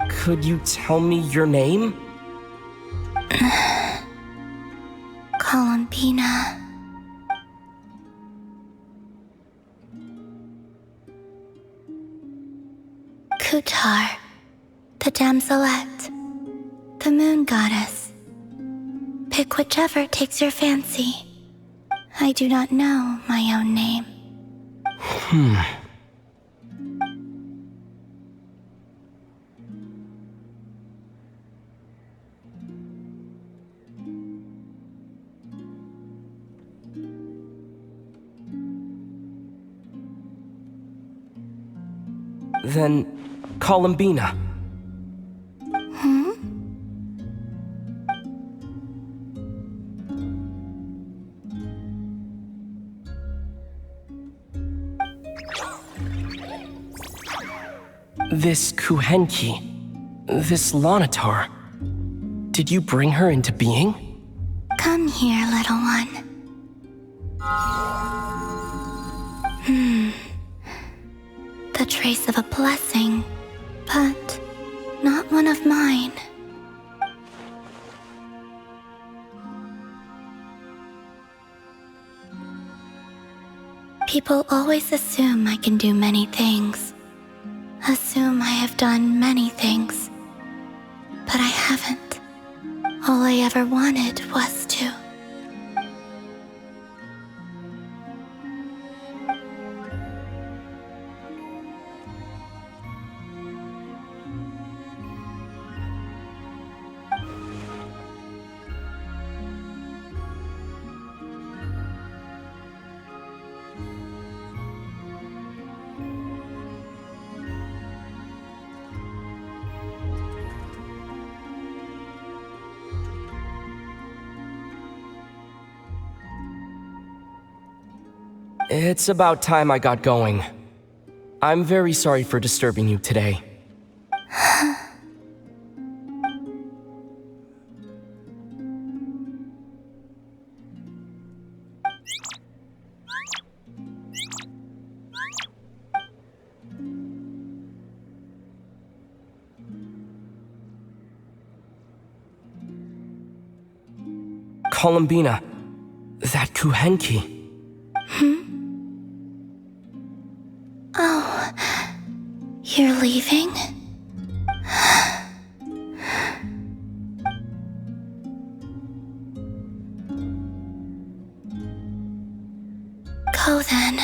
L: Could you tell me your name?
C: Columbina. Kutar, the Damselette, the moon goddess. Pick whichever takes your fancy. I do not know my own name.
L: Then, Columbina. This Kuhenki, this Lanatar, did you bring her into being?
C: Come here, little one. The trace of a blessing, but not one of mine. People always assume I can do many things. Assume I have done many things. But I haven't. All I ever wanted was to.
L: It's about time I got going. I'm very sorry for disturbing you today. Columbina, that Kuhenki.
C: Oh, you're leaving? Go then.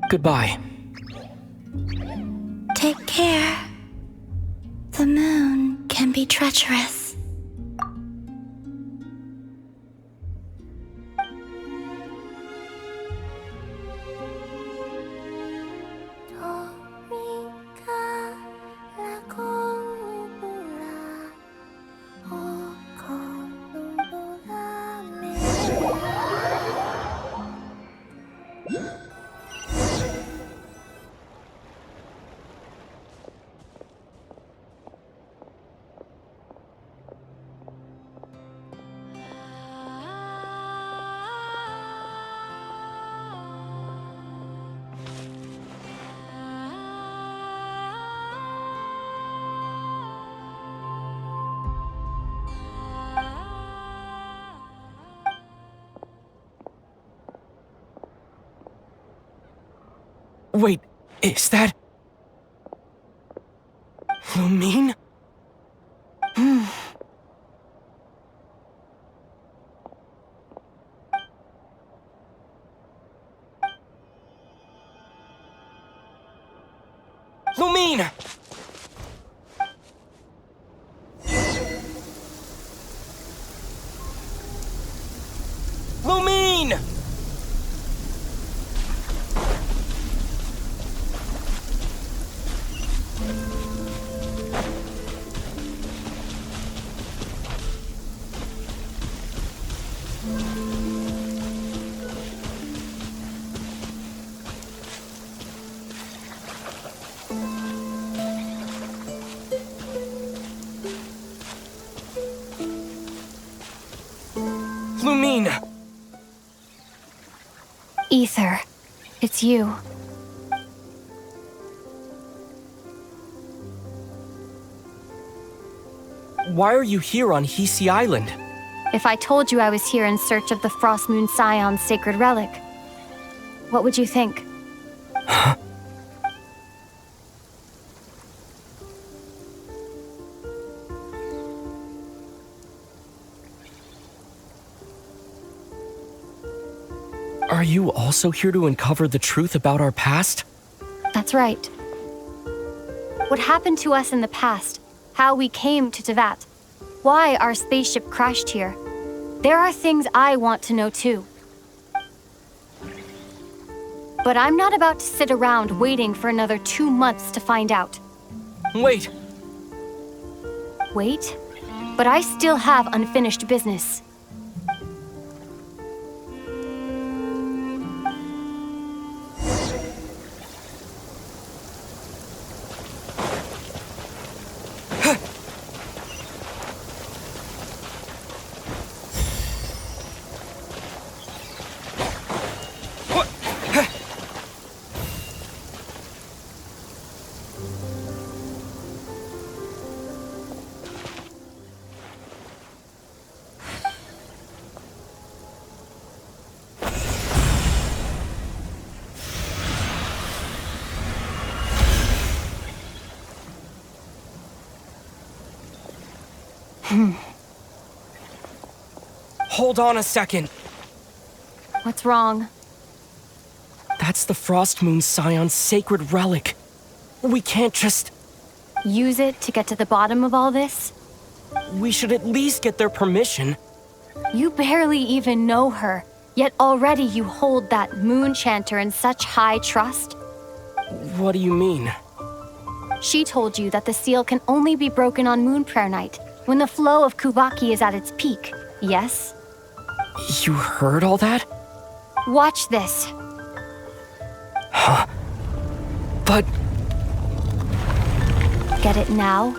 L: Goodbye.
C: Take care. The moon can be treacherous.
L: Wait, is that... Lumine? Lumine! Lumine! Lumine!
C: Ether, it's you.
L: Why are you here on Hisi Island?
C: If I told you I was here in search of the Frost Moon Scion's sacred relic, what would you think?
L: Huh? Are you also here to uncover the truth about our past?
C: That's right. What happened to us in the past, how we came to Tevat, why our spaceship crashed here. There are things I want to know too. But I'm not about to sit around waiting for another 2 months to find out.
L: Wait!
C: Wait? But I still have unfinished business.
L: Hold on a second.
C: What's wrong?
L: That's the Frost Moon Scion's sacred relic. We can't just...
C: Use it to get to the bottom of all this?
L: We should at least get their permission.
C: You barely even know her, yet already you hold that moon chanter in such high trust.
L: What do you mean?
C: She told you that the seal can only be broken on Moon Prayer Night,
M: when the flow of Kubaki is at its peak, yes?
L: You heard all that?
M: Watch this.
L: Huh? But...
M: Get it now?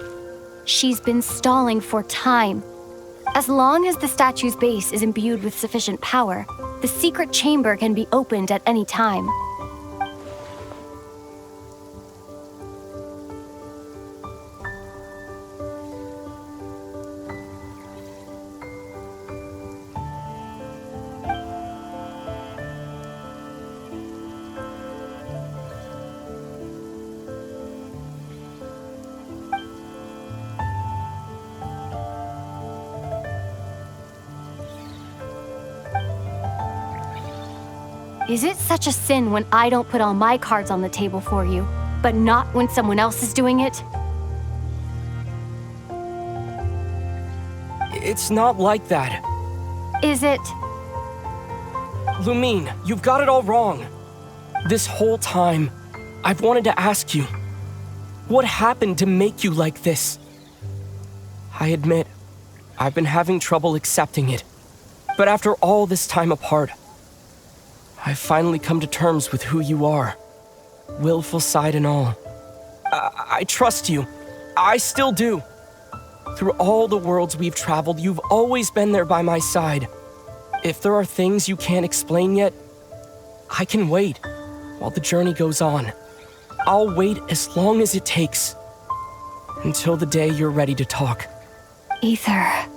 M: She's been stalling for time. As long as the statue's base is imbued with sufficient power, the secret chamber can be opened at any time. Is it such a sin when I don't put all my cards on the table for you, but not when someone else is doing it?
L: It's not like that.
M: Is it?
L: Lumine, you've got it all wrong. This whole time, I've wanted to ask you, what happened to make you like this? I admit, I've been having trouble accepting it. But after all this time apart, I've finally come to terms with who you are. Willful side and all. I trust you. I still do. Through all the worlds we've traveled, you've always been there by my side. If there are things you can't explain yet, I can wait while the journey goes on. I'll wait as long as it takes. Until the day you're ready to talk.
M: Ether.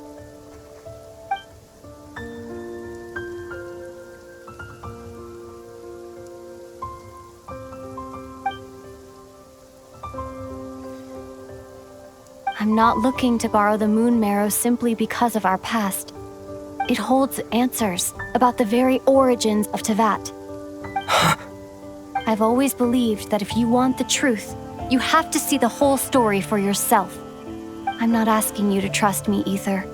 M: I'm not looking to borrow the moon marrow simply because of our past. It holds answers about the very origins of Tevat. I've always believed that if you want the truth, you have to see the whole story for yourself. I'm not asking you to trust me, Ether.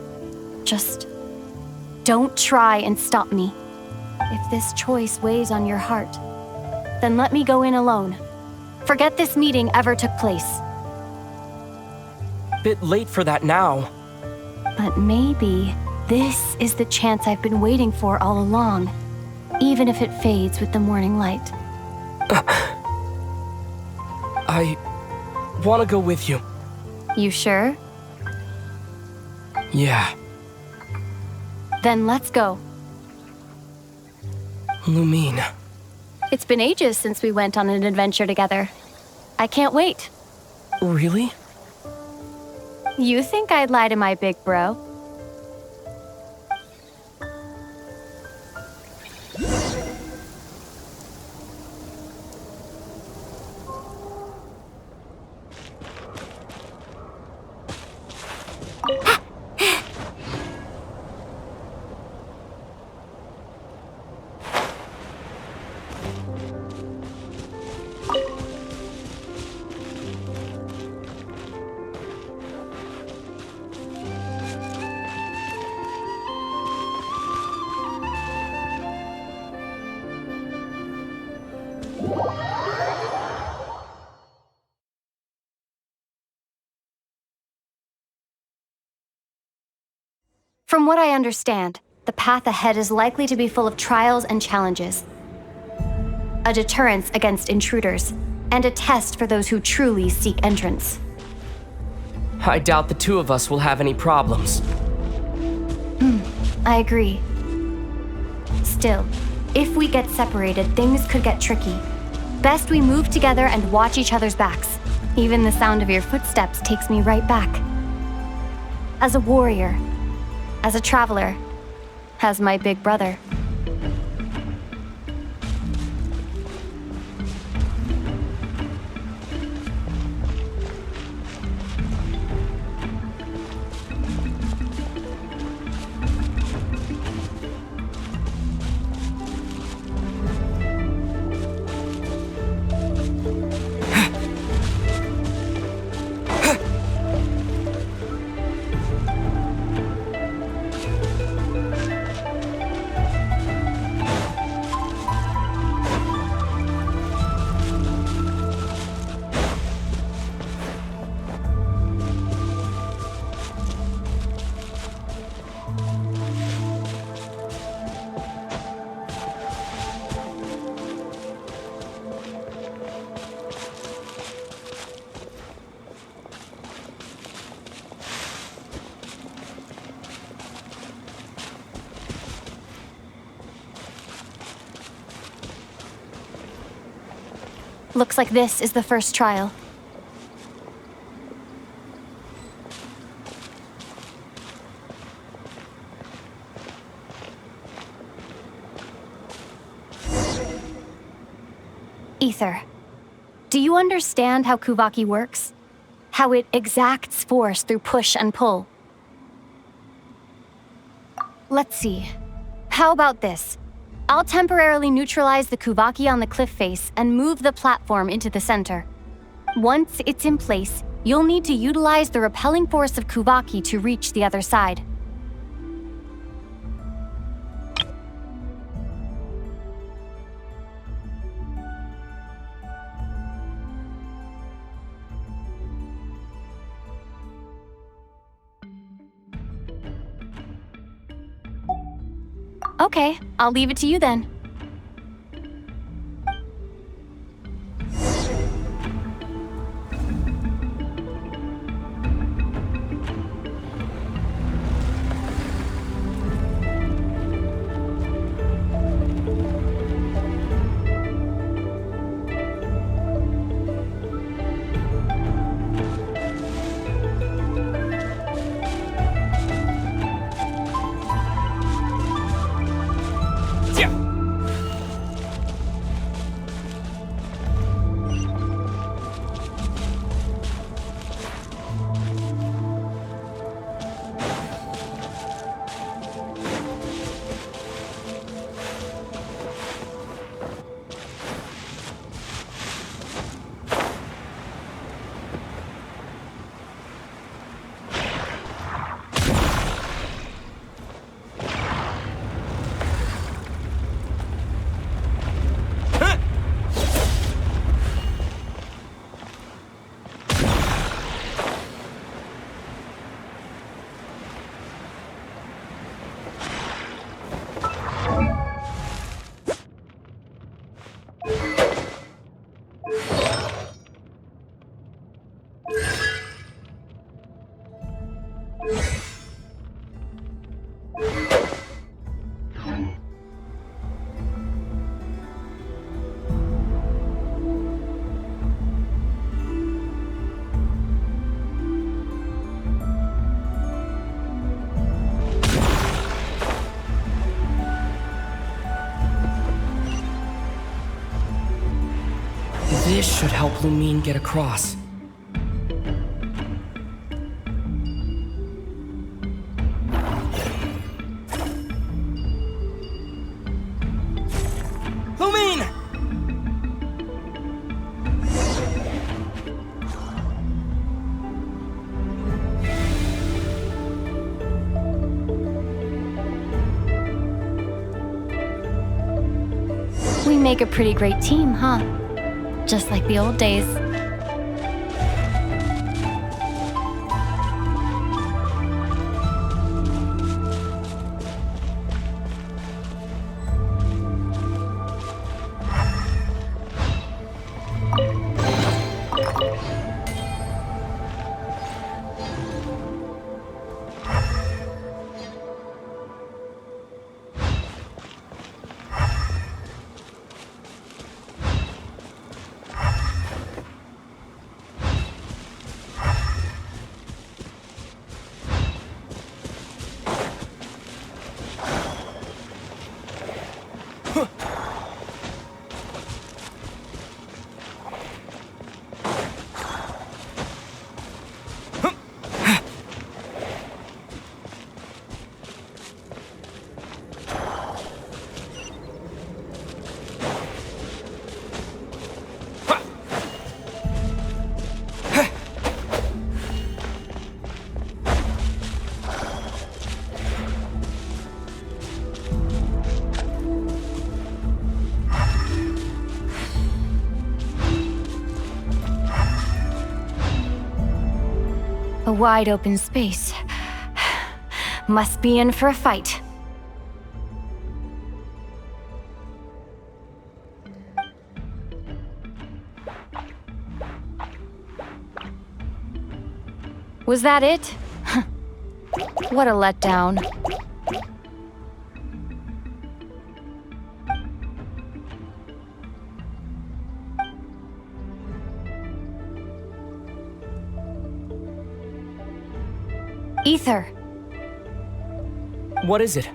M: Just don't try and stop me. If this choice weighs on your heart, then let me go in alone. Forget this meeting ever took place.
L: Bit late for that now.
M: But maybe this is the chance I've been waiting for all along, even if it fades with the morning light.
L: I want to go with you.
M: You sure?
L: Yeah.
M: Then let's go.
L: Lumine.
M: It's been ages since we went on an adventure together. I can't wait.
L: Really?
M: You think I'd lie to my big bro? From what I understand, the path ahead is likely to be full of trials and challenges. A deterrence against intruders, and a test for those who truly seek entrance.
L: I doubt the two of us will have any problems.
M: I agree. Still, if we get separated, things could get tricky. Best we move together and watch each other's backs. Even the sound of your footsteps takes me right back. As a warrior, as a traveler, as my big brother. Looks like this is the first trial. Ether, do you understand how Kuvaki works? How it exacts force through push and pull? Let's see. How about this? I'll temporarily neutralize the Kuvaki on the cliff face and move the platform into the center. Once it's in place, you'll need to utilize the repelling force of Kuvaki to reach the other side. Okay, I'll leave it to you then.
L: This should help Lumine get across. Lumine!
M: We make a pretty great team, huh? Just like the old days. A wide open space. Must be in for a fight. Was that it? What a letdown. Ether,
L: What is it?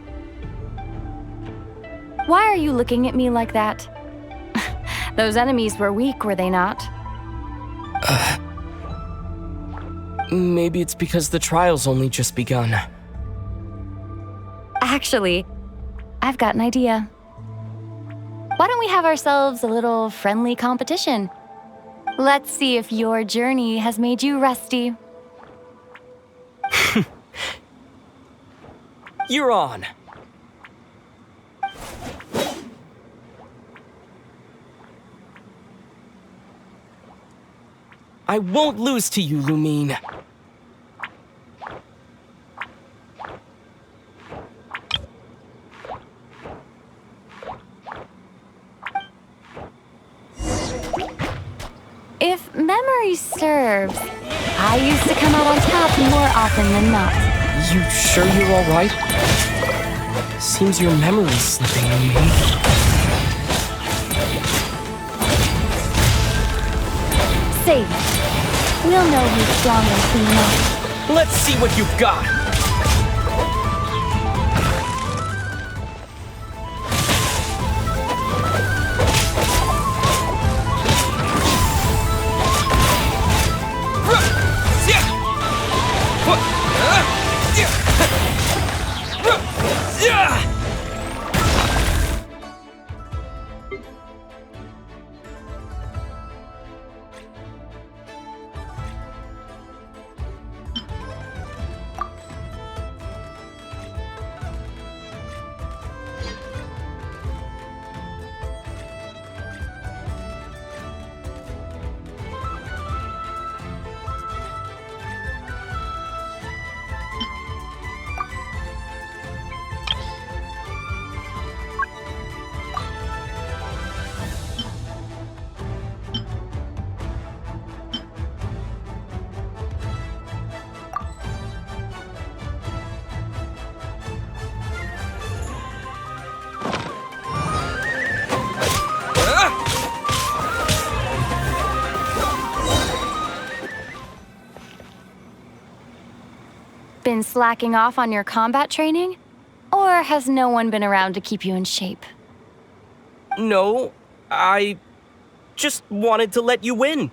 M: why are you looking at me like that? Those enemies were weak, were they not?
L: Maybe it's because the trial's only just begun.
M: Actually, I've got an idea. Why don't we have ourselves a little friendly competition? Let's see if your journey has made you rusty.
L: You're on. I won't lose to you, Lumine.
M: If memory serves, I used to come out on top more often than not.
L: You sure you're all right? Seems your memory's slipping, Lumine.
M: Save it. We'll know who's strong and clean up.
L: Let's see what you've got.
M: Been slacking off on your combat training? Or has no one been around to keep you in shape?
L: No, I just wanted to let you win.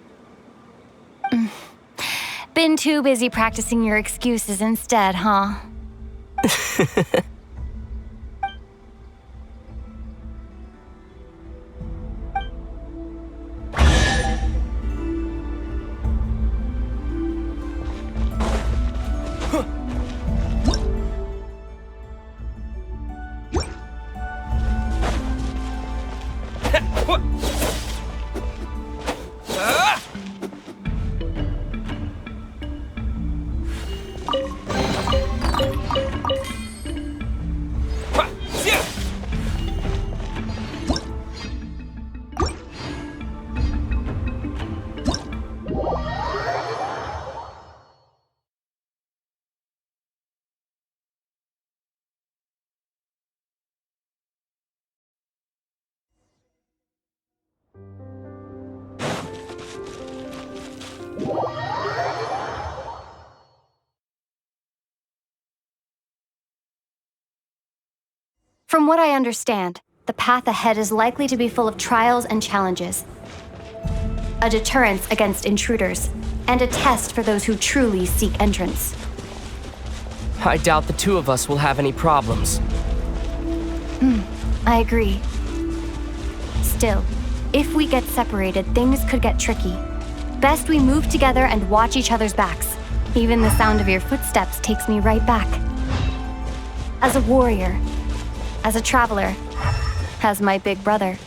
M: Been too busy practicing your excuses instead, huh? From what I understand, the path ahead is likely to be full of trials and challenges. A deterrence against intruders, and a test for those who truly seek entrance.
L: I doubt the two of us will have any problems.
M: I agree. Still, if we get separated, things could get tricky. Best we move together and watch each other's backs. Even the sound of your footsteps takes me right back. As a warrior, as a traveler, as my big brother.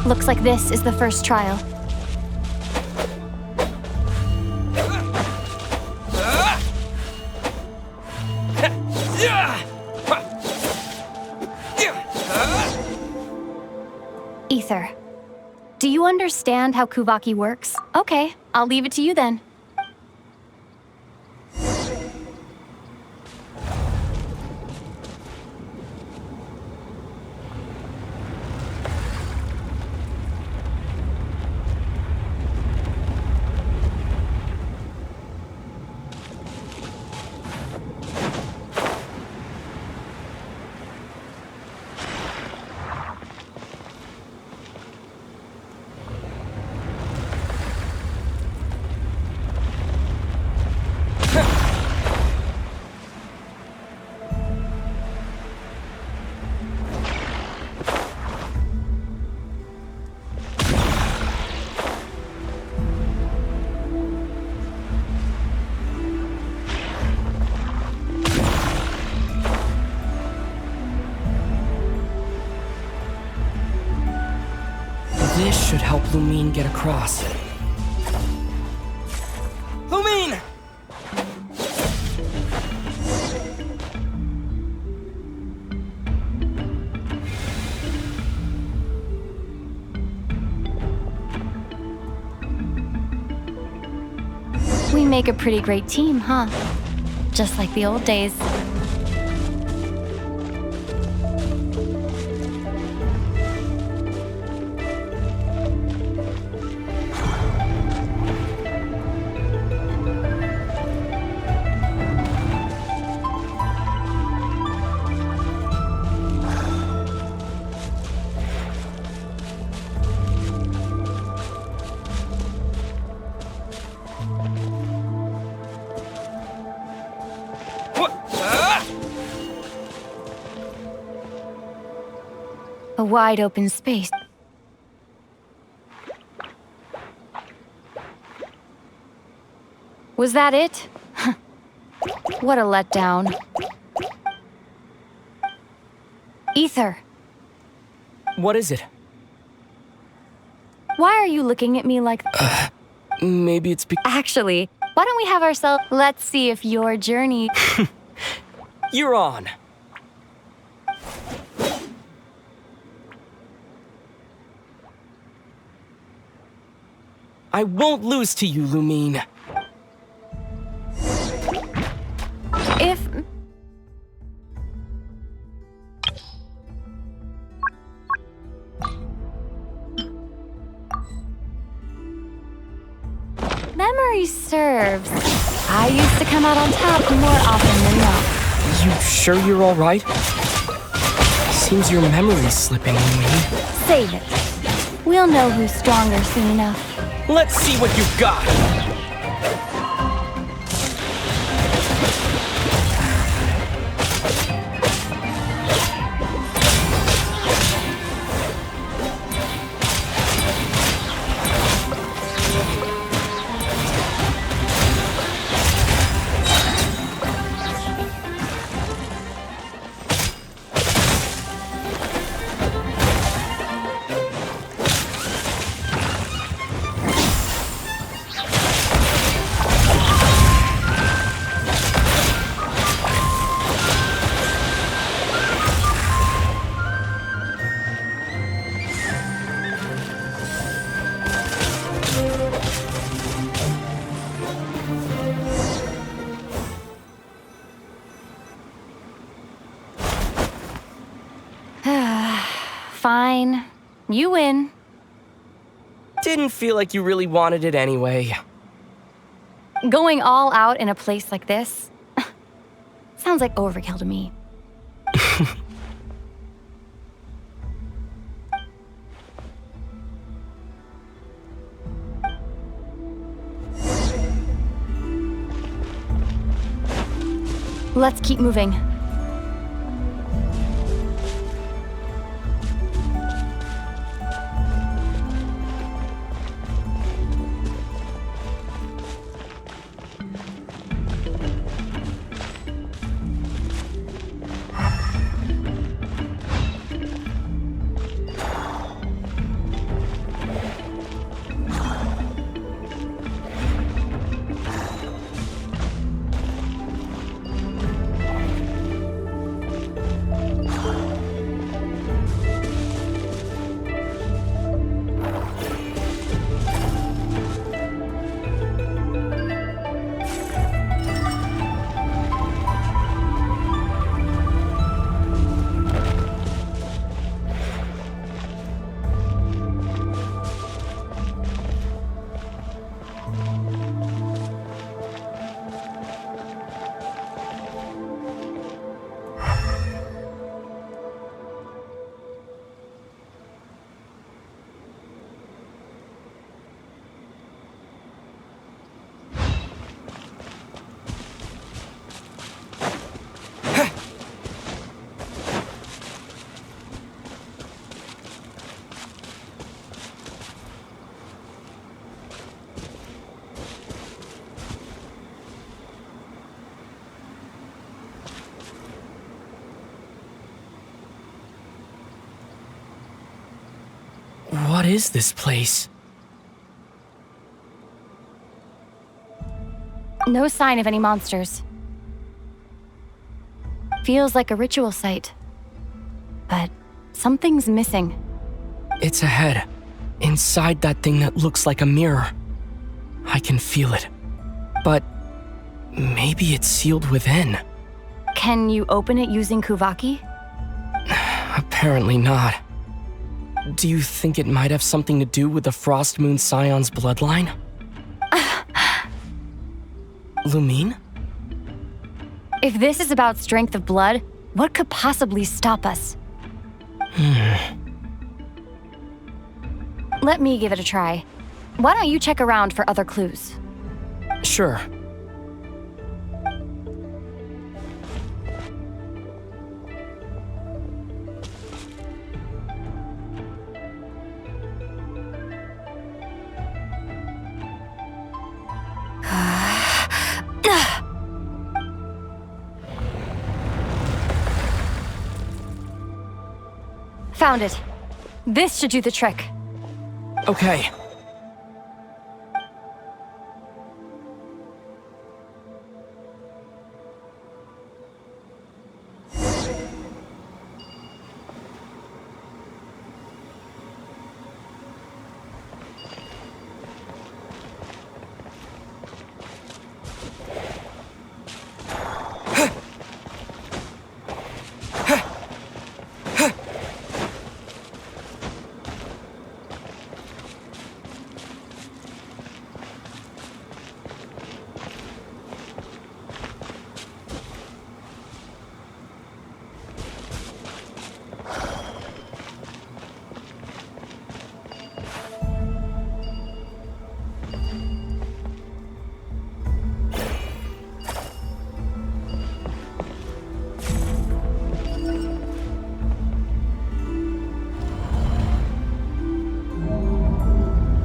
M: Looks like this is the first trial. Ether. Do you understand how Kuvaki works? Okay, I'll leave it to you then.
L: This should help Lumine get across. Lumine!
M: We make a pretty great team, huh? Just like the old days. A wide open space. Was that it? What a letdown. Ether.
L: What is it?
M: Why are you looking at me like...
L: Maybe it's
M: Actually, why don't we have ourselves... Let's see if your journey...
L: You're on. I won't lose to you, Lumine.
M: If... Memory serves. I used to come out on top more often than not.
L: You sure you're all right? Seems your memory's slipping, Lumine.
M: Save it. We'll know who's stronger soon enough.
L: Let's see what you've got!
M: Fine. You win.
L: Didn't feel like you really wanted it anyway.
M: Going all out in a place like this? Sounds like overkill to me. Let's keep moving.
L: What is this place?
M: No sign of any monsters. Feels like a ritual site. But something's missing.
L: It's ahead, inside that thing that looks like a mirror. I can feel it. But maybe it's sealed within.
M: Can you open it using Kuvaki?
L: Apparently not. Do you think it might have something to do with the Frost Moon Scion's bloodline? Lumine?
M: If this is about strength of blood, what could possibly stop us? Let me give it a try. Why don't you check around for other clues?
L: Sure.
M: Found it. This should do the trick.
L: Okay.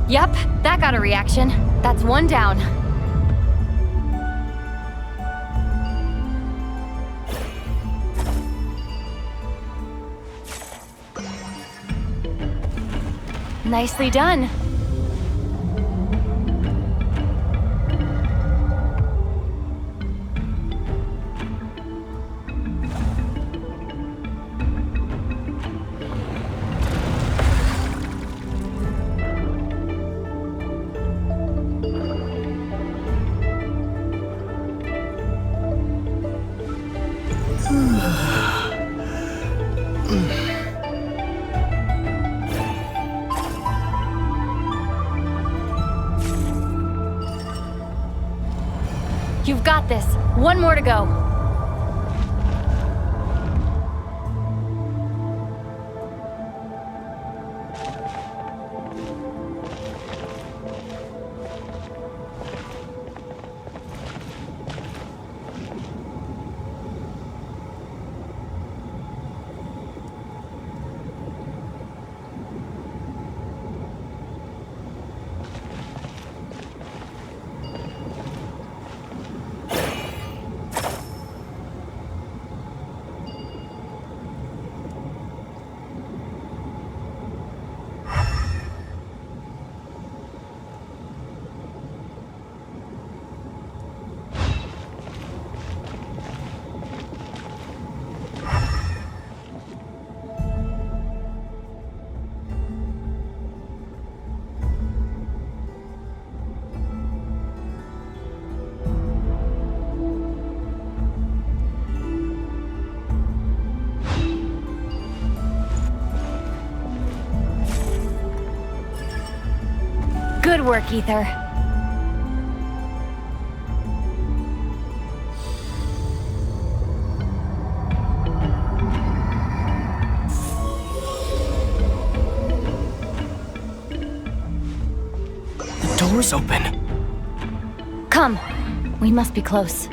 M: Yep, that got a reaction. That's one down. Nicely done. You've got this. One more to go. Good work, Ether.
L: The door's open.
M: Come. We must be close.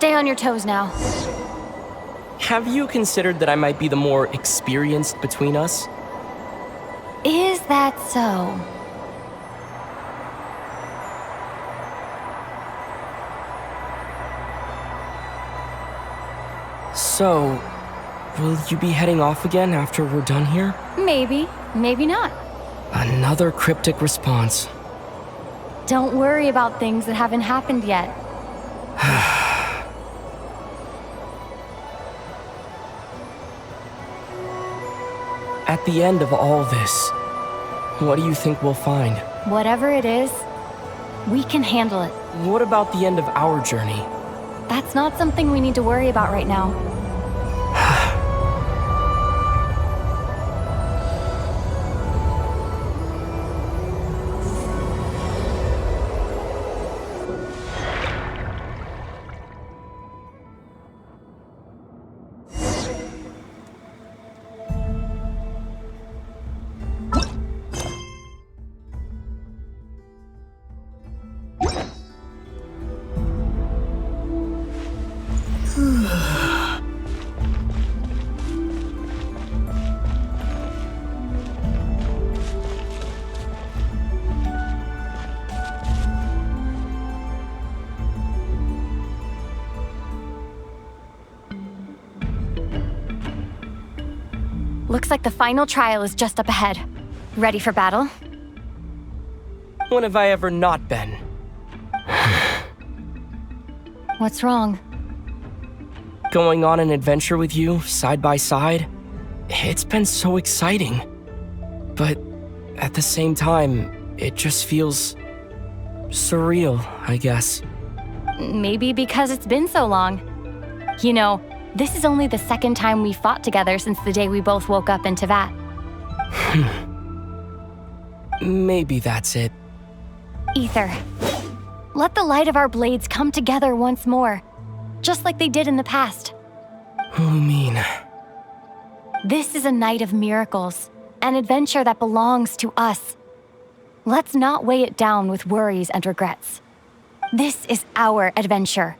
M: Stay on your toes now.
L: Have you considered that I might be the more experienced between us?
M: Is that so?
L: So, will you be heading off again after we're done here?
M: Maybe, maybe not.
L: Another cryptic response.
M: Don't worry about things that haven't happened yet.
L: At the end of all this, what do you think we'll find?
M: Whatever it is, we can handle it.
L: What about the end of our journey?
M: That's not something we need to worry about right now. Looks like the final trial is just up ahead. Ready for battle?
L: When have I ever not been?
M: What's wrong?
L: Going on an adventure with you, side by side, it's been so exciting. But at the same time, it just feels surreal, I guess.
M: Maybe because it's been so long. You know, this is only the second time we fought together since the day we both woke up in Teyvat.
L: Maybe that's it.
M: Ether, let the light of our blades come together once more, just like they did in the past.
L: What do you mean?
M: This is a night of miracles, an adventure that belongs to us. Let's not weigh it down with worries and regrets. This is our adventure.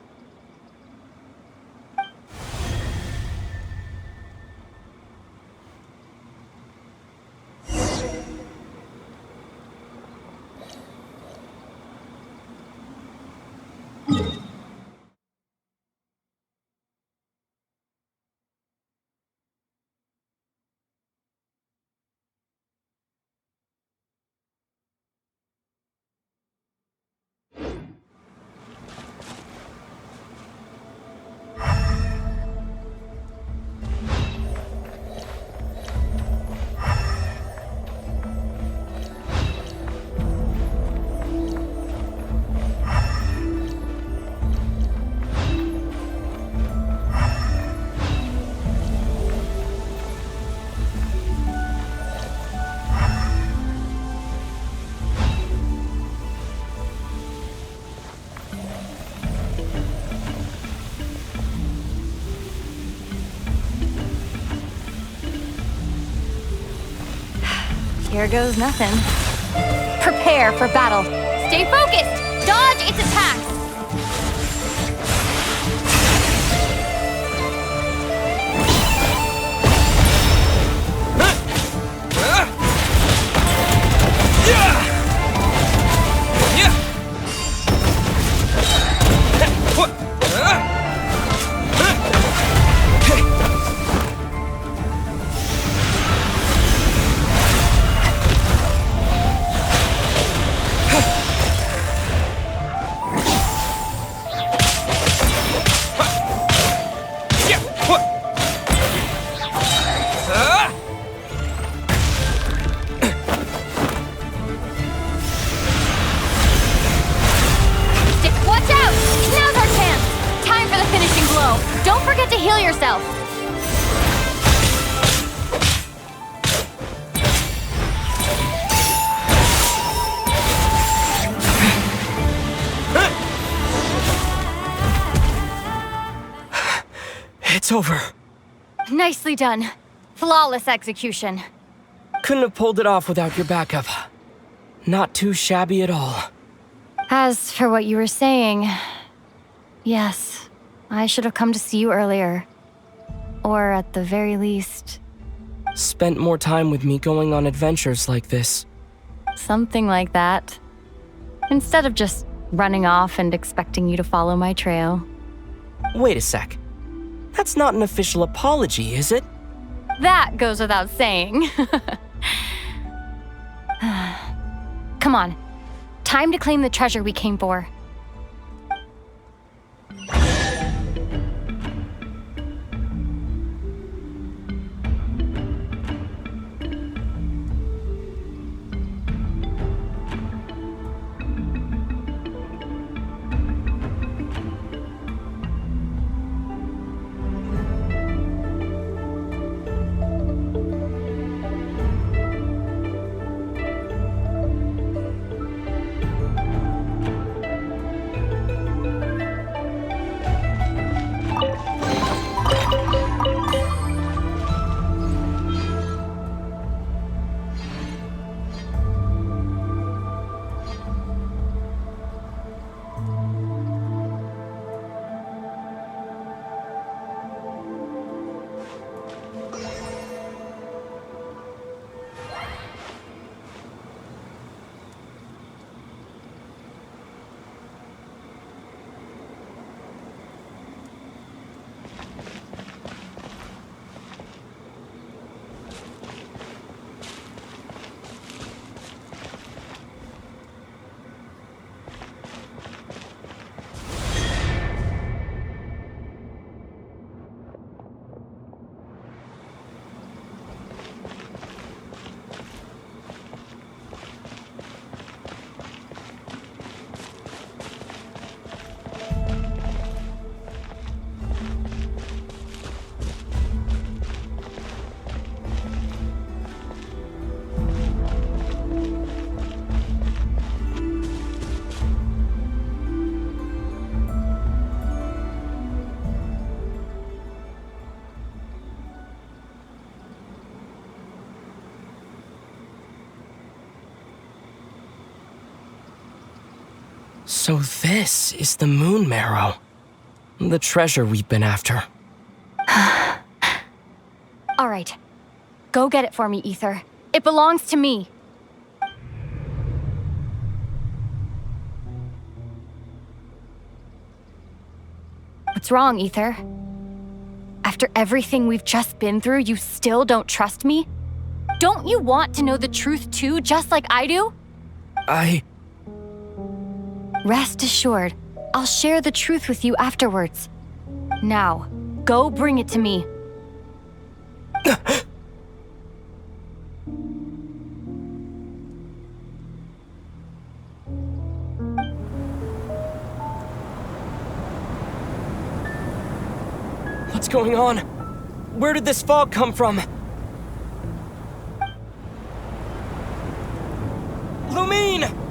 M: Here goes nothing. Prepare for battle. Stay focused! Dodge its attacks! Don't forget to heal yourself!
L: It's over.
M: Nicely done. Flawless execution.
L: Couldn't have pulled it off without your backup. Not too shabby at all.
M: As for what you were saying, yes, I should have come to see you earlier. Or at the very least...
L: Spent more time with me going on adventures like this.
M: Something like that. Instead of just running off and expecting you to follow my trail.
L: Wait a sec. That's not an official apology, is it?
M: That goes without saying. Come on. Time to claim the treasure we came for.
L: So this is the Moon Marrow. The treasure we've been after.
M: All right. Go get it for me, Ether. It belongs to me. What's wrong, Ether? After everything we've just been through, you still don't trust me? Don't you want to know the truth too, just like I do? Rest assured, I'll share the truth with you afterwards. Now, go bring it to me.
L: What's going on? Where did this fog come from? Lumine!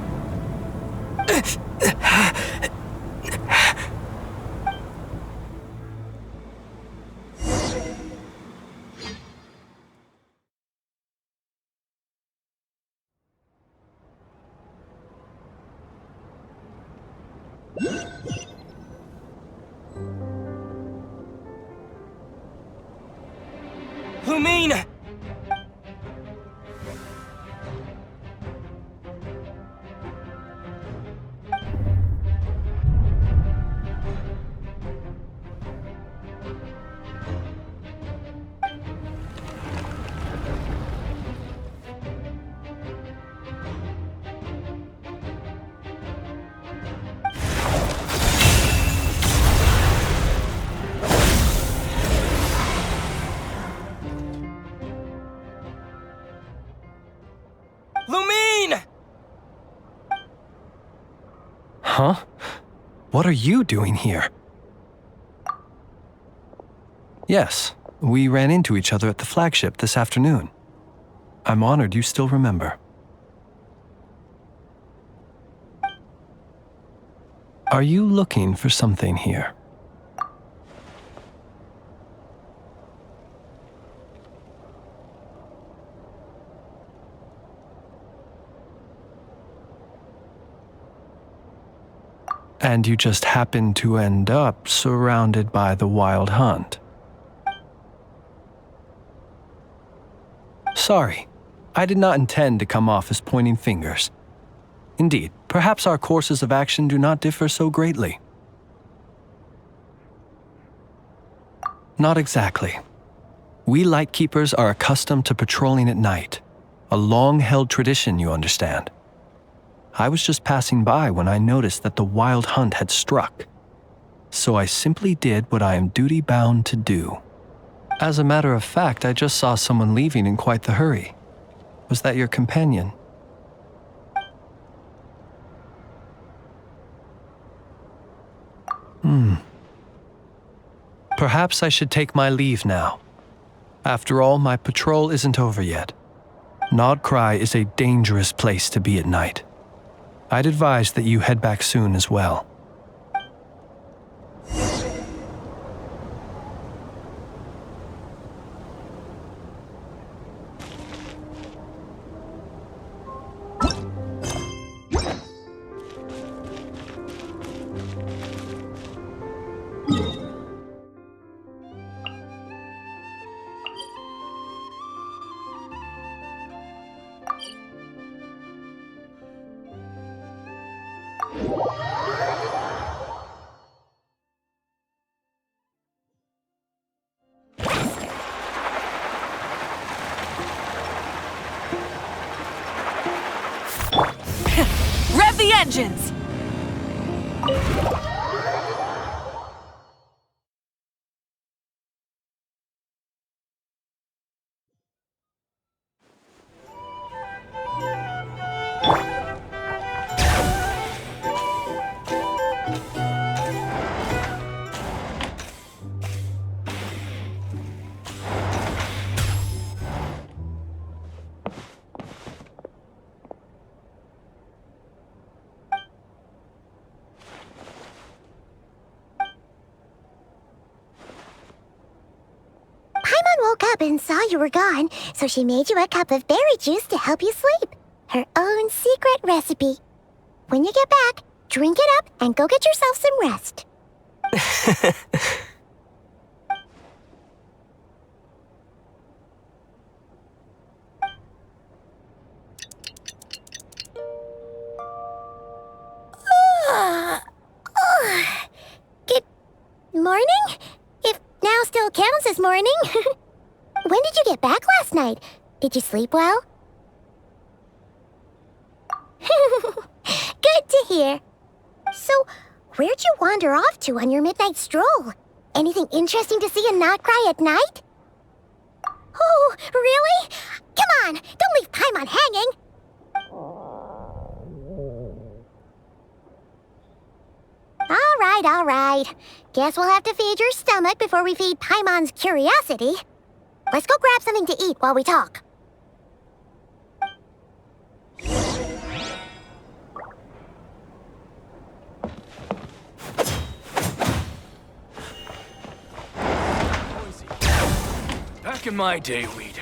L: Lumine! Lumine!
E: Huh? What are you doing here? Yes, we ran into each other at the flagship this afternoon. I'm honored you still remember. Are you looking for something here? And you just happened to end up surrounded by the Wild Hunt. Sorry, I did not intend to come off as pointing fingers. Indeed, perhaps our courses of action do not differ so greatly. Not exactly. We Lightkeepers are accustomed to patrolling at night. A long-held tradition, you understand. I was just passing by when I noticed that the Wild Hunt had struck. So I simply did what I am duty-bound to do. As a matter of fact, I just saw someone leaving in quite the hurry. Was that your companion? Perhaps I should take my leave now. After all, my patrol isn't over yet. Nodcry is a dangerous place to be at night. I'd advise that you head back soon as well.
A: Rev the engines!
C: Woke up and saw you were gone, so she made you a cup of berry juice to help you sleep. Her own secret recipe. When you get back, drink it up and go get yourself some rest. Good morning? If now still counts as morning. When did you get back last night? Did you sleep well? Good to hear. So, where'd you wander off to on your midnight stroll? Anything interesting to see in Nodcry at night? Oh, really? Come on, don't leave Paimon hanging. All right. Guess we'll have to feed your stomach before we feed Paimon's curiosity. Let's go grab something to eat while we talk.
H: Back in my day, we'd...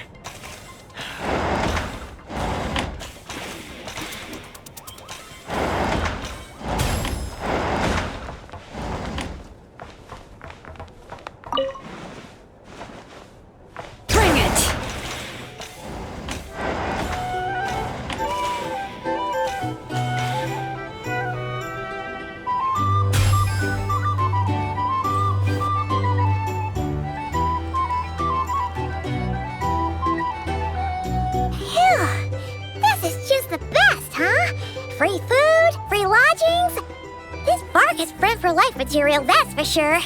C: Free food, free lodgings. This bark is bred for life material, that's for sure.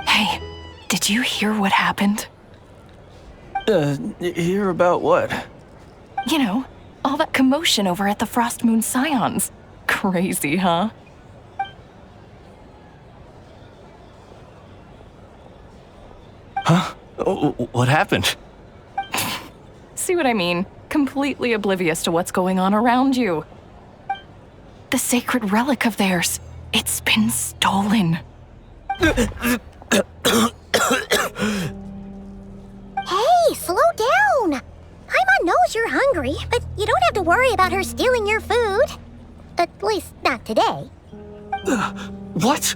A: Hey, did you hear what happened?
L: Hear about what?
A: You know, all that commotion over at the Frost Moon Scions. Crazy, huh?
L: Huh? What happened?
A: See what I mean? Completely oblivious to what's going on around you. The sacred relic of theirs. It's been stolen.
C: Hey, slow down. Paimon knows you're hungry, but you don't have to worry about her stealing your food. At least, not today.
L: What?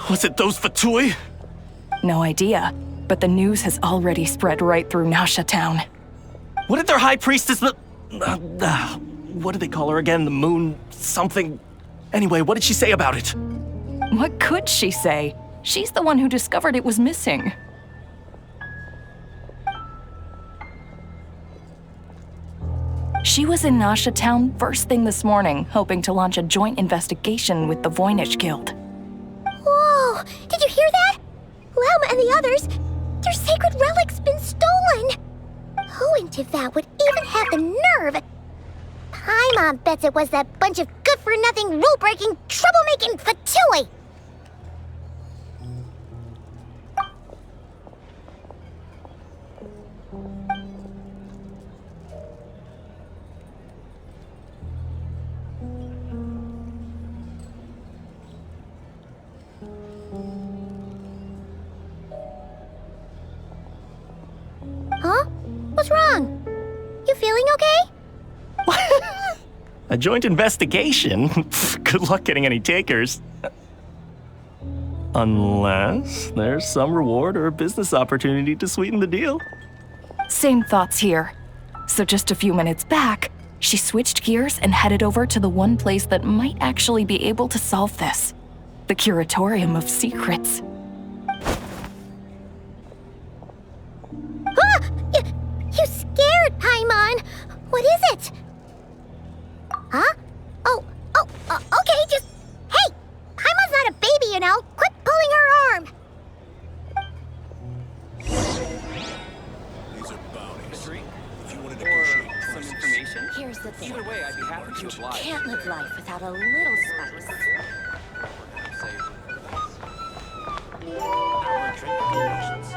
L: Was it those Fatui?
A: No idea, but the news has already spread right through Nasha town.
L: What did their high priestess, what did they call her again? The moon something? Anyway, what did she say about it?
A: What could she say? She's the one who discovered it was missing. She was in Nasha town first thing this morning, hoping to launch a joint investigation with the Voynich Guild.
C: Whoa! Did you hear that? Lauma and the others, their sacred relic's been stolen! Who in Tivau would even have the nerve? Paimon bets it was that bunch of good-for-nothing, rule-breaking, troublemaking Fatui! Huh? What's wrong? You feeling okay?
L: A joint investigation? Good luck getting any takers. Unless there's some reward or a business opportunity to sweeten the deal.
A: Same thoughts here. So just a few minutes back, she switched gears and headed over to the one place that might actually be able to solve this. The Curatorium of Secrets.
C: Ah! You scared, Paimon! What is it? Huh? Okay, just... Hey! Paimon's not a baby, you know! Quit pulling her arm!
J: These are bounties. If you want to negotiate
K: Some information?
N: Here's the thing.
K: Either way, I'd be happy to oblige.
N: Can't live life without a little spice.
J: our drink donations.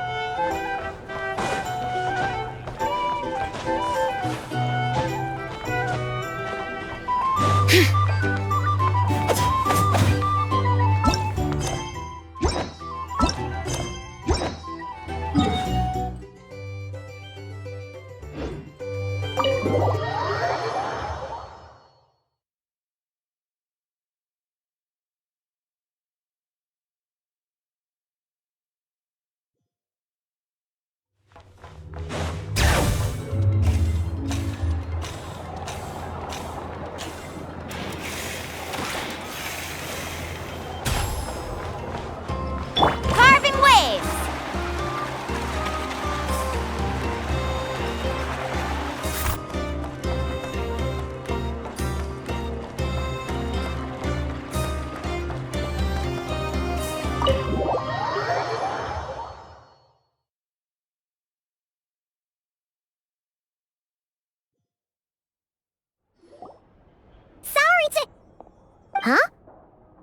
C: Carving waves! Huh?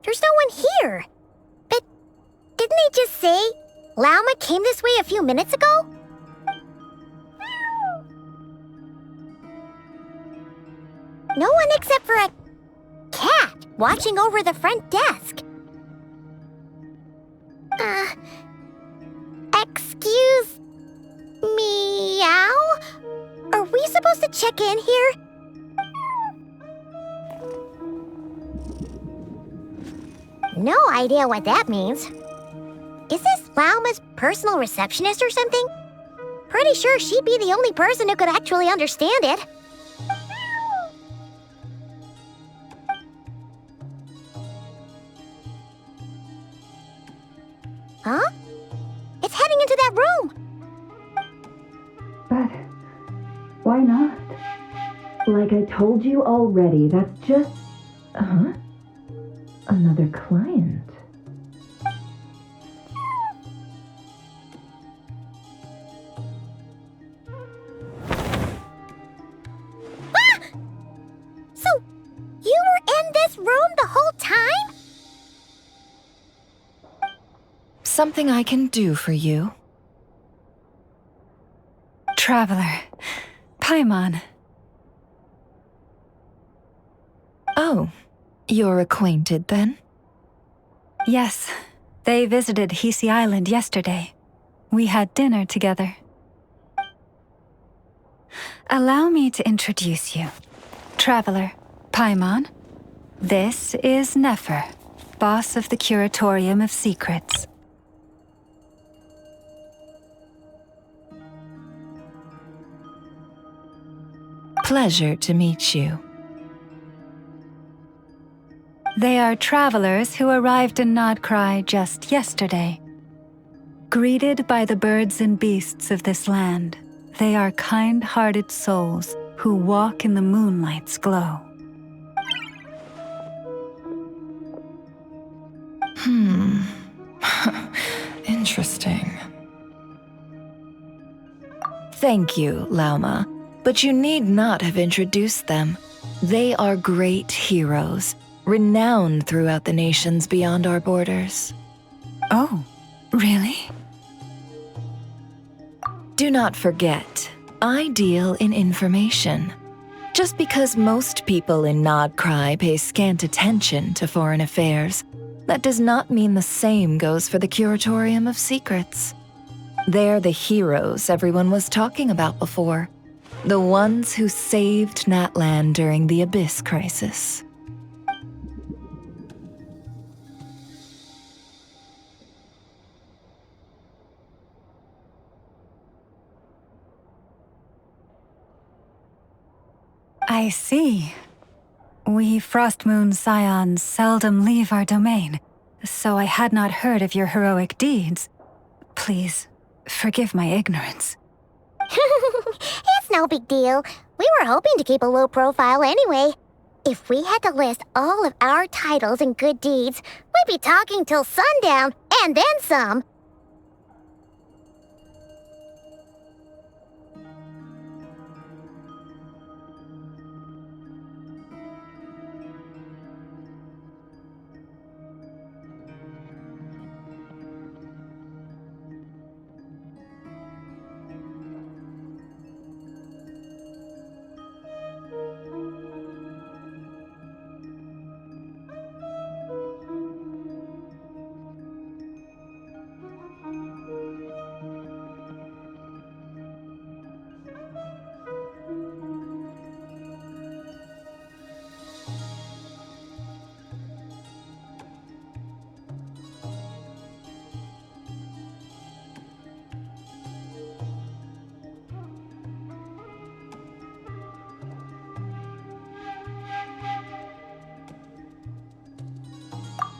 C: There's no one here. But didn't they just say Lauma came this way a few minutes ago? No one except for a cat watching over the front desk. Excuse meow? Are we supposed to check in here? No idea what that means. Is this Lauma's personal receptionist or something? Pretty sure she'd be the only person who could actually understand it. Huh? It's heading into that room!
D: But why not? Like I told you already, that's just... Huh? Another client.
C: Ah! So, you were in this room the whole time?
D: Something I can do for you. Traveler. Paimon. Oh. You're acquainted, then? Yes. They visited Hisi Island yesterday. We had dinner together. Allow me to introduce you. Traveler, Paimon. This is Nefer, boss of the Curatorium of Secrets.
O: Pleasure to meet you.
D: They are travelers who arrived in Nodcry just yesterday. Greeted by the birds and beasts of this land, they are kind-hearted souls who walk in the moonlight's glow.
O: Interesting. Thank you, Lauma, but you need not have introduced them. They are great heroes, renowned throughout the nations beyond our borders.
D: Oh, really?
O: Do not forget, I deal in information. Just because most people in Nodcry pay scant attention to foreign affairs, that does not mean the same goes for the Curatorium of Secrets. They're the heroes everyone was talking about before. The ones who saved Natlan during the Abyss crisis.
D: I see. We Frostmoon Scions seldom leave our domain, so I had not heard of your heroic deeds. Please, forgive my ignorance.
C: It's no big deal. We were hoping to keep a low profile anyway. If we had to list all of our titles and good deeds, we'd be talking till sundown, and then some.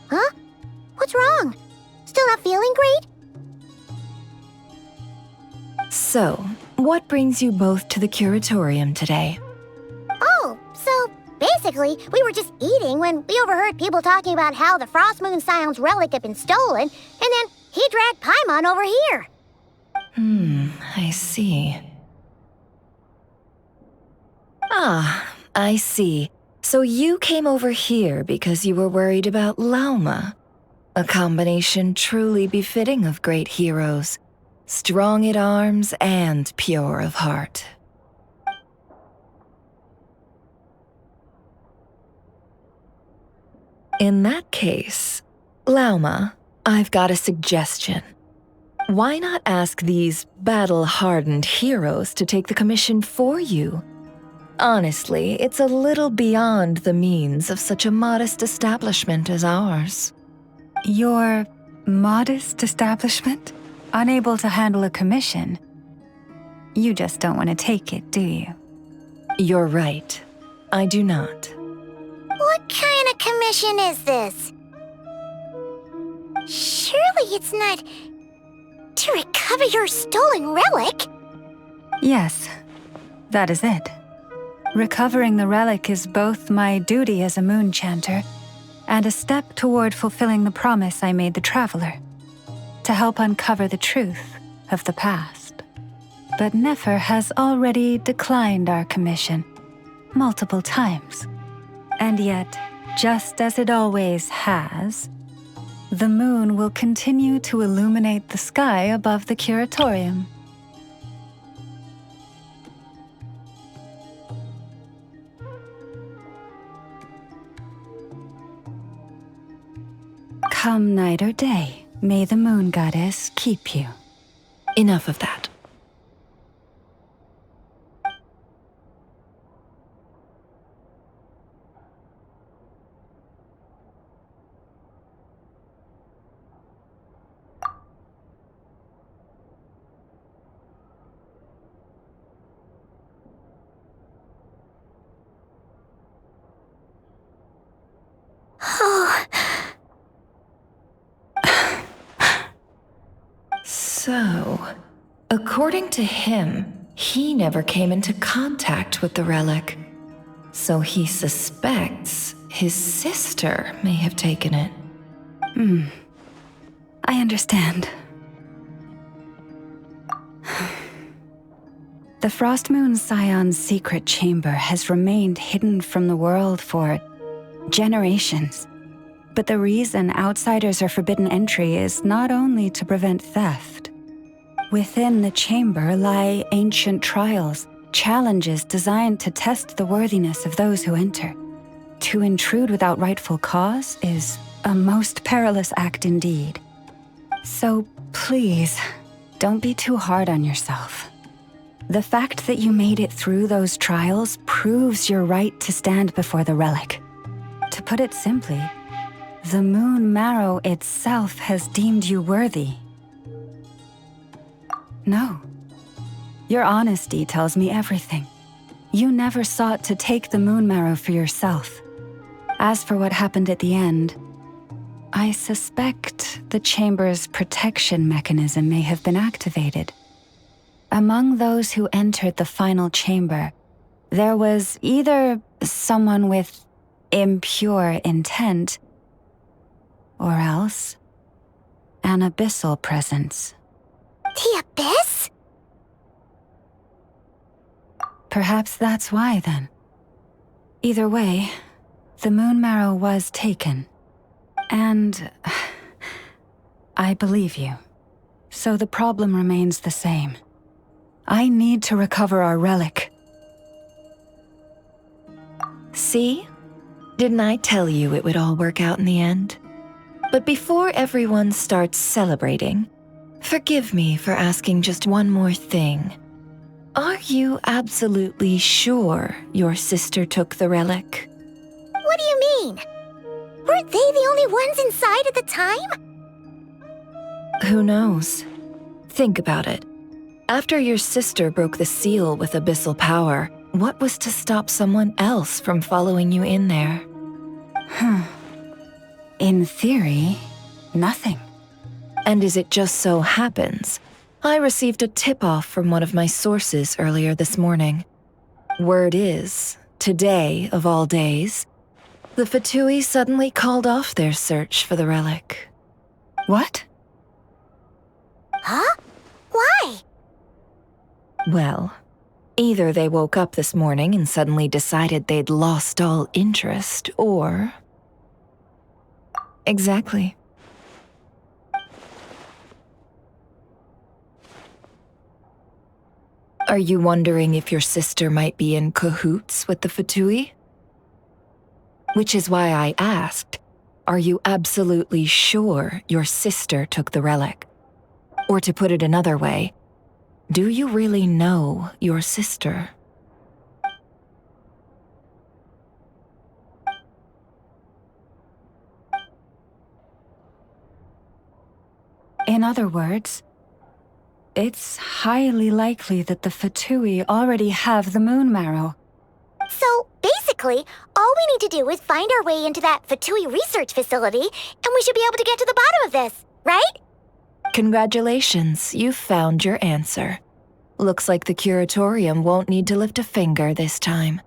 C: Huh? What's wrong? Still not feeling great?
O: So, what brings you both to the Curatorium today?
C: Oh, so basically, we were just eating when we overheard people talking about how the Frostmoon Scion's relic had been stolen, and then he dragged Paimon over here.
O: I see. Ah, I see. So you came over here because you were worried about Lauma. A combination truly befitting of great heroes. Strong at arms and pure of heart. In that case, Lauma, I've got a suggestion. Why not ask these battle-hardened heroes to take the commission for you? Honestly, it's a little beyond the means of such a modest establishment as ours.
D: Your modest establishment? Unable to handle a commission? You just don't want to take it, do you?
O: You're right. I do not.
C: What kind of commission is this? Surely it's not to recover your stolen relic?
D: Yes, that is it. Recovering the relic is both my duty as a moon chanter and a step toward fulfilling the promise I made the traveler, to help uncover the truth of the past. But Nefer has already declined our commission multiple times. And yet, just as it always has, the moon will continue to illuminate the sky above the Curatorium. Come night or day, may the moon goddess keep you.
O: Enough of that. So, according to him, he never came into contact with the relic. So he suspects his sister may have taken it.
D: I understand. The Frost Moon Scion's secret chamber has remained hidden from the world for generations. But the reason outsiders are forbidden entry is not only to prevent theft. Within the chamber lie ancient trials, challenges designed to test the worthiness of those who enter. To intrude without rightful cause is a most perilous act indeed. So please, don't be too hard on yourself. The fact that you made it through those trials proves your right to stand before the relic. To put it simply, the Moon Marrow itself has deemed you worthy. No. Your honesty tells me everything. You never sought to take the Moon Marrow for yourself. As for what happened at the end, I suspect the chamber's protection mechanism may have been activated. Among those who entered the final chamber, there was either someone with impure intent, or else an abyssal presence.
C: The Abyss?
D: Perhaps that's why, then. Either way, the Moon Marrow was taken. And I believe you. So the problem remains the same. I need to recover our relic.
O: See? Didn't I tell you it would all work out in the end? But before everyone starts celebrating, forgive me for asking just one more thing. Are you absolutely sure your sister took the relic?
C: What do you mean? Weren't they the only ones inside at the time?
O: Who knows? Think about it. After your sister broke the seal with abyssal power, what was to stop someone else from following you in there?
D: In theory, nothing.
O: And as it just so happens, I received a tip-off from one of my sources earlier this morning. Word is, today of all days, the Fatui suddenly called off their search for the relic.
D: What?
C: Huh? Why?
O: Well, either they woke up this morning and suddenly decided they'd lost all interest, or... Exactly. Are you wondering if your sister might be in cahoots with the Fatui? Which is why I asked, are you absolutely sure your sister took the relic? Or to put it another way, do you really know your sister?
D: In other words, it's highly likely that the Fatui already have the Moon Marrow.
C: So, basically, all we need to do is find our way into that Fatui research facility, and we should be able to get to the bottom of this, right?
O: Congratulations, you've found your answer. Looks like the curatorium won't need to lift a finger this time.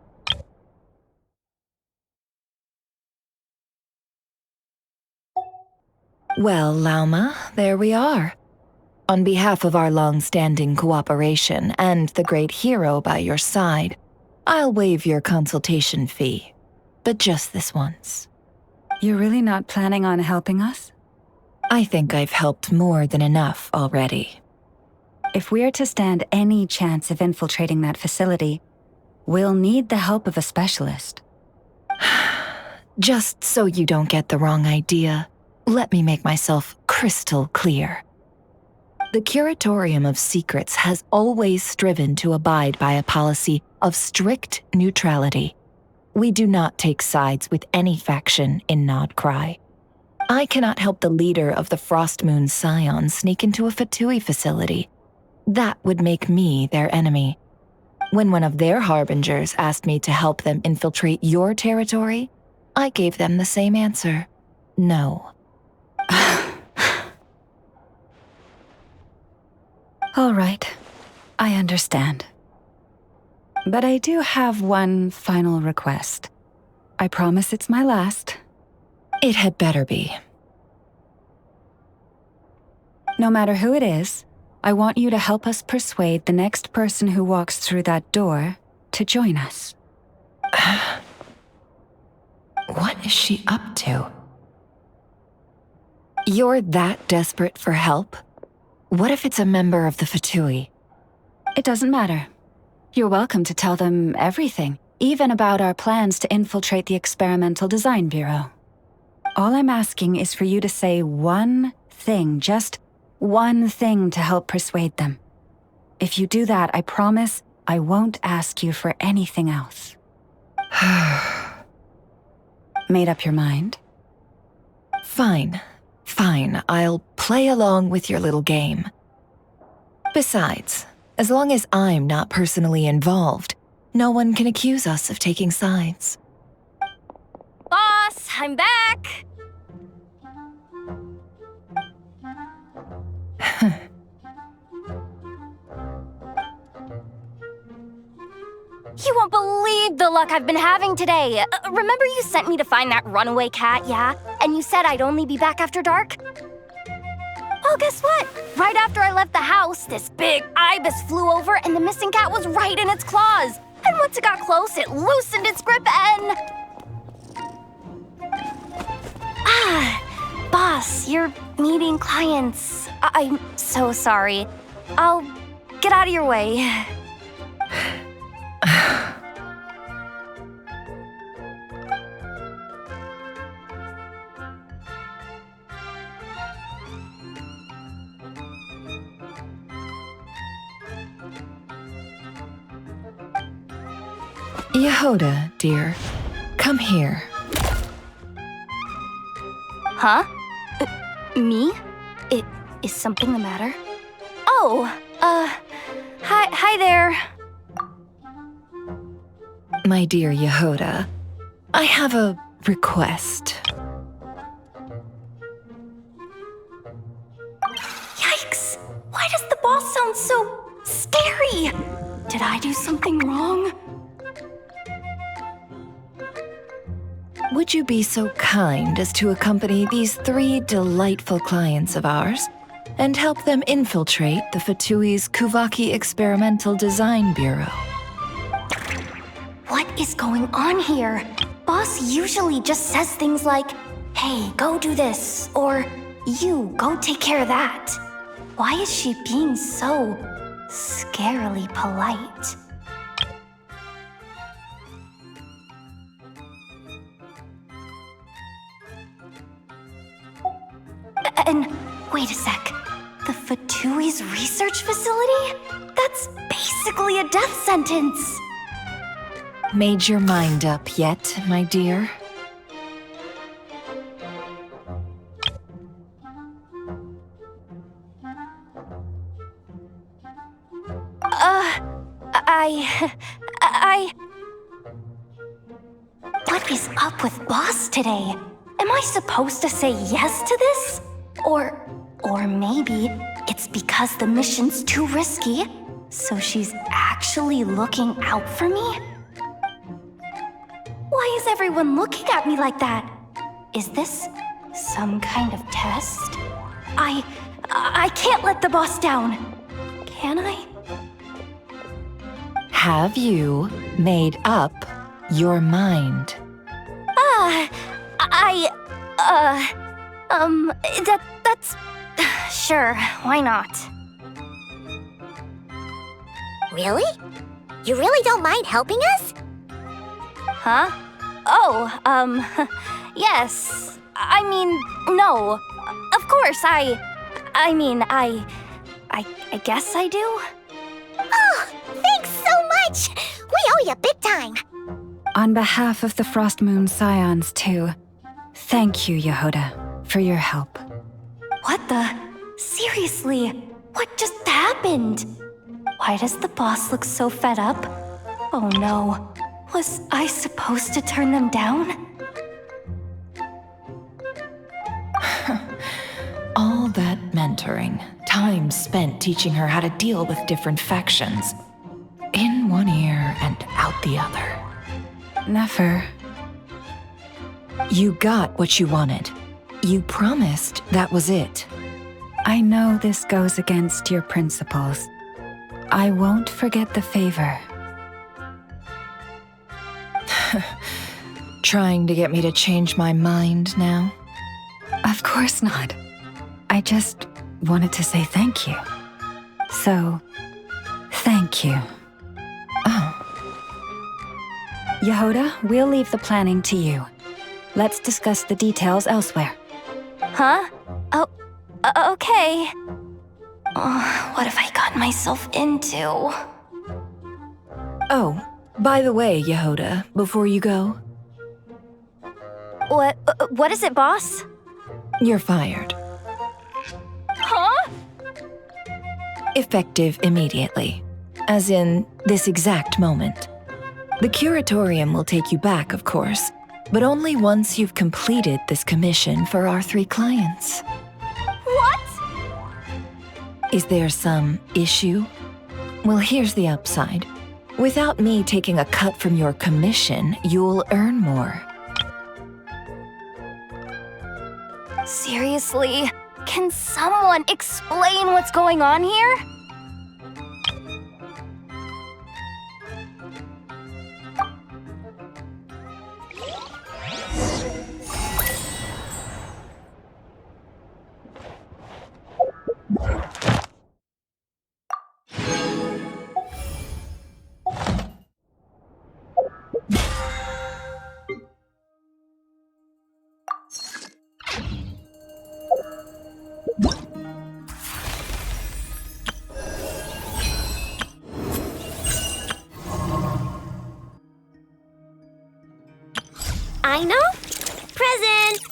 O: Well, Lauma, there we are. On behalf of our long-standing cooperation and the great hero by your side, I'll waive your consultation fee, but just this once.
D: You're really not planning on helping us?
O: I think I've helped more than enough already.
D: If we're to stand any chance of infiltrating that facility, we'll need the help of a specialist.
O: Just so you don't get the wrong idea, let me make myself crystal clear. The Curatorium of Secrets has always striven to abide by a policy of strict neutrality. We do not take sides with any faction in Nodcry. I cannot help the leader of the Frost Moon Scion sneak into a Fatui facility. That would make me their enemy. When one of their harbingers asked me to help them infiltrate your territory, I gave them the same answer. No.
D: All right, I understand. But I do have one final request. I promise it's my last.
O: It had better be.
D: No matter who it is, I want you to help us persuade the next person who walks through that door to join us.
O: What is she up to? You're that desperate for help? What if it's a member of the Fatui?
D: It doesn't matter. You're welcome to tell them everything, even about our plans to infiltrate the Experimental Design Bureau. All I'm asking is for you to say one thing, just one thing to help persuade them. If you do that, I promise I won't ask you for anything else. Made up your mind?
O: Fine. Fine, I'll play along with your little game. Besides, as long as I'm not personally involved, no one can accuse us of taking sides.
M: Boss, I'm back! You won't believe the luck I've been having today. Remember you sent me to find that runaway cat, yeah? And you said I'd only be back after dark? Well, guess what? Right after I left the house, this big ibis flew over and the missing cat was right in its claws. And once it got close, it loosened its grip and... Boss, you're meeting clients. I'm so sorry. I'll get out of your way.
O: Yehoda, dear, come here.
M: Huh? Me? Is something the matter? Oh, hi there.
O: My dear Yehoda, I have a request.
M: Yikes! Why does the boss sound so scary? Did I do something wrong?
O: Would you be so kind as to accompany these 3 delightful clients of ours and help them infiltrate the Fatui's Kuvaki Experimental Design Bureau?
M: What is going on here? Boss usually just says things like, hey, go do this, or you, go take care of that. Why is she being so scarily polite? And wait a sec. The Fatui's research facility? That's basically a death sentence.
O: Made your mind up yet, my dear?
M: What is up with Boss today? Am I supposed to say yes to this? Or maybe it's because the mission's too risky, so she's actually looking out for me? Why is everyone looking at me like that? Is this some kind of test? I can't let the boss down. Can I?
O: Have you made up your mind?
M: That's... Sure, why not?
C: Really? You really don't mind helping us?
M: Huh? Oh, yes. I mean, no. Of course, I guess I do.
C: Oh, thanks so much! We owe you big time!
D: On behalf of the Frost Moon Scions, too, thank you, Yehoda, for your help.
M: What the? Seriously, what just happened? Why does the boss look so fed up? Oh no, was I supposed to turn them down?
O: All that mentoring Time spent teaching her how to deal with different factions. In one ear and out the other.
D: Never.
O: You got what you wanted. You promised that was it.
D: I know this goes against your principles. I won't forget the favor.
O: Trying to get me to change my mind now?
D: Of course not. I just wanted to say thank you. So, thank you.
O: Oh.
D: Yehoda, we'll leave the planning to you. Let's discuss the details elsewhere.
M: Huh? Oh, okay. Oh, what have I gotten myself into?
O: Oh, by the way, Yehoda, before you go...
M: What is it, boss?
O: You're fired.
M: Huh?
O: Effective immediately. As in, this exact moment. The curatorium will take you back, of course, but only once you've completed this commission for our 3 clients.
M: What?
O: Is there some issue? Well, here's the upside. Without me taking a cut from your commission, you'll earn more.
M: Seriously? Can someone explain what's going on here?
C: I know. Present!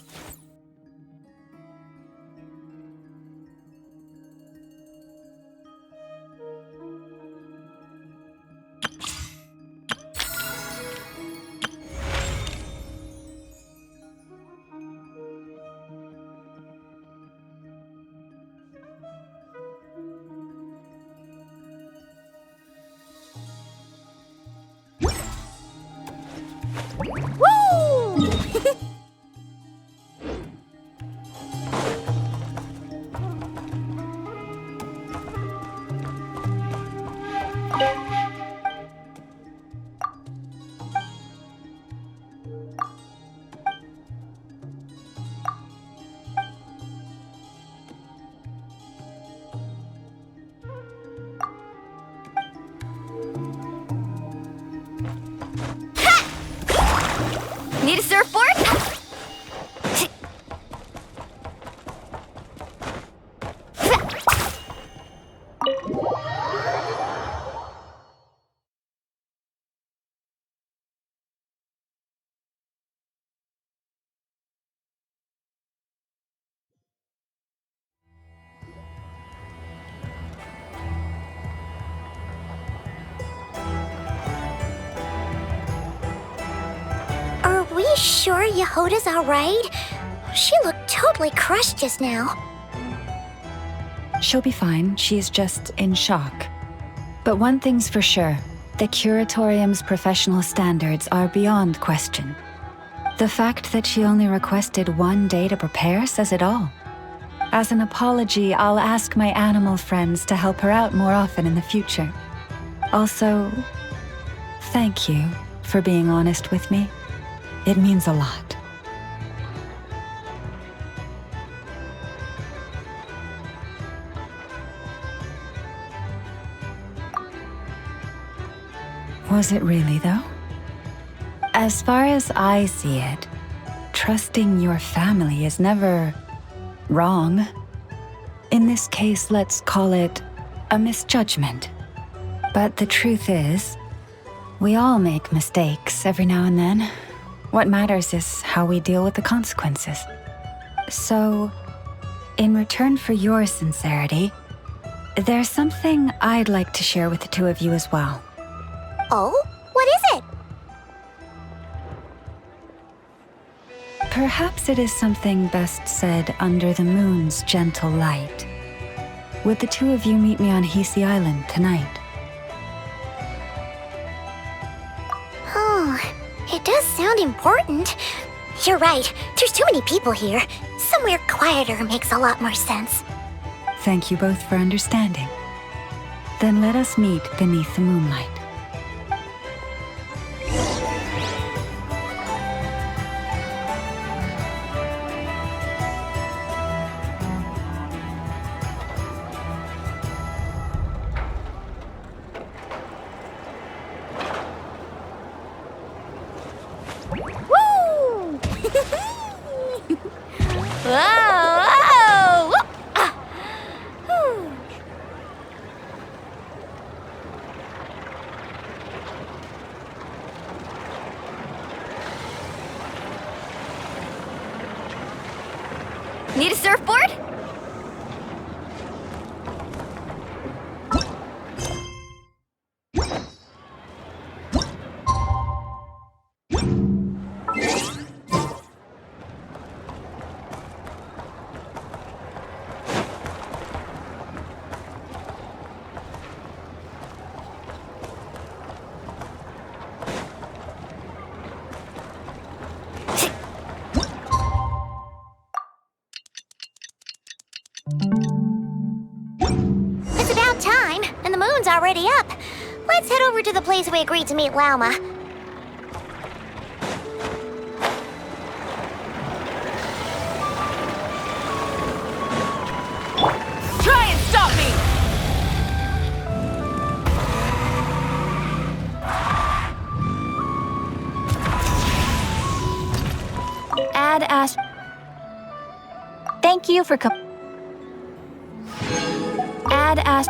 M: Need a surfboard?
C: Are we sure Yehoda's alright? She looked totally crushed just now.
D: She'll be fine. She's just in shock. But one thing's for sure. The Curatorium's professional standards are beyond question. The fact that she only requested 1 day to prepare says it all. As an apology, I'll ask my animal friends to help her out more often in the future. Also, thank you for being honest with me. It means a lot. Was it really, though? As far as I see it, trusting your family is never wrong. In this case, let's call it a misjudgment. But the truth is, we all make mistakes every now and then. What matters is how we deal with the consequences. So, in return for your sincerity, there's something I'd like to share with the 2 of you as well.
C: Oh? What is it?
D: Perhaps it is something best said under the moon's gentle light. Would the two of you meet me on Hisi Island tonight?
C: Oh, it does sound important. You're right, there's too many people here. Somewhere quieter makes a lot more sense.
D: Thank you both for understanding. Then let us meet beneath the moonlight.
C: Woo! Whoa!
M: Need a surfboard?
C: It's about time, and the moon's already up. Let's head over to the place we agreed to meet Lauma.
A: Try and stop me!
M: Add Ash. Thank you for Add Ash.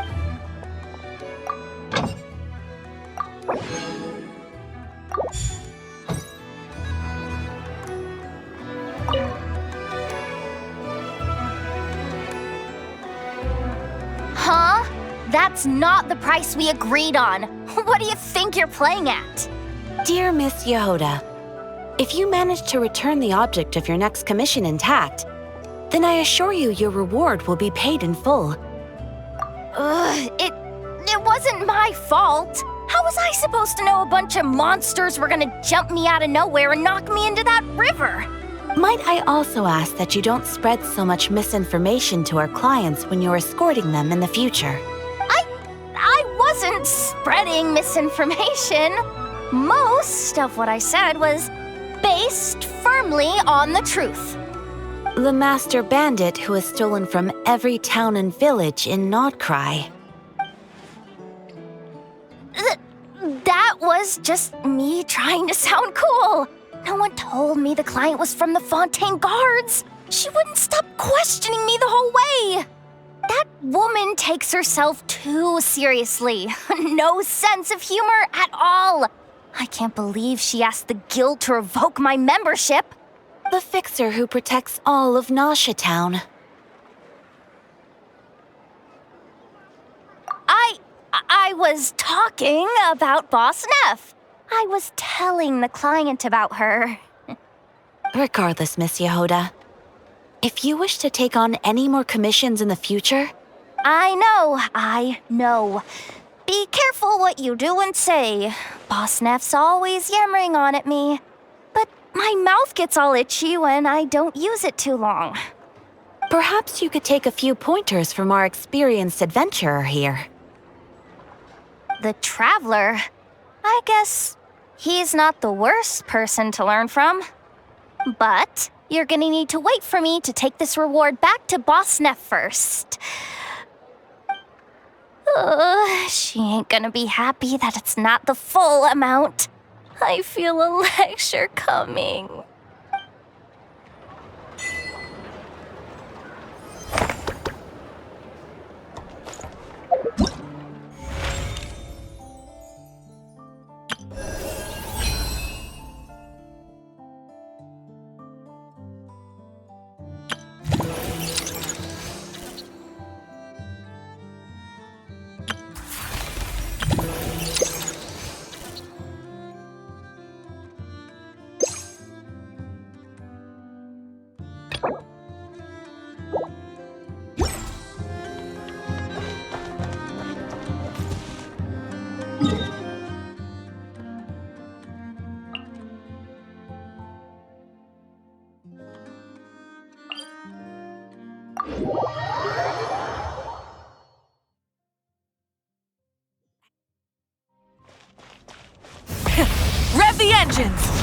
C: Huh? That's not the price we agreed on. What do you think you're playing at?
P: Dear Miss Yehoda, if you manage to return the object of your next commission intact, then I assure you your reward will be paid in full.
C: It wasn't my fault. How was I supposed to know a bunch of monsters were gonna jump me out of nowhere and knock me into that river?
P: Might I also ask that you don't spread so much misinformation to our clients when you're escorting them in the future?
C: I wasn't spreading misinformation. Most of what I said was based firmly on the truth.
P: The master bandit who has stolen from every town and village in Nodcry.
C: That was just me trying to sound cool. No one told me the client was from the Fontaine Guards. She wouldn't stop questioning me the whole way. That woman takes herself too seriously. No sense of humor at all. I can't believe she asked the guild to revoke my membership.
P: The fixer who protects all of Nasha Town.
C: I was talking about Boss Neve. I was telling the client about her.
P: Regardless, Miss Yehoda, if you wish to take on any more commissions in the future...
C: I know. Be careful what you do and say. Boss Neve's always yammering on at me. But my mouth gets all itchy when I don't use it too long.
P: Perhaps you could take a few pointers from our experienced adventurer here.
C: The Traveler? I guess he's not the worst person to learn from. But you're gonna need to wait for me to take this reward back to Boss Neve first. She ain't gonna be happy that it's not the full amount. I feel a lecture coming.
O: Rev the engines!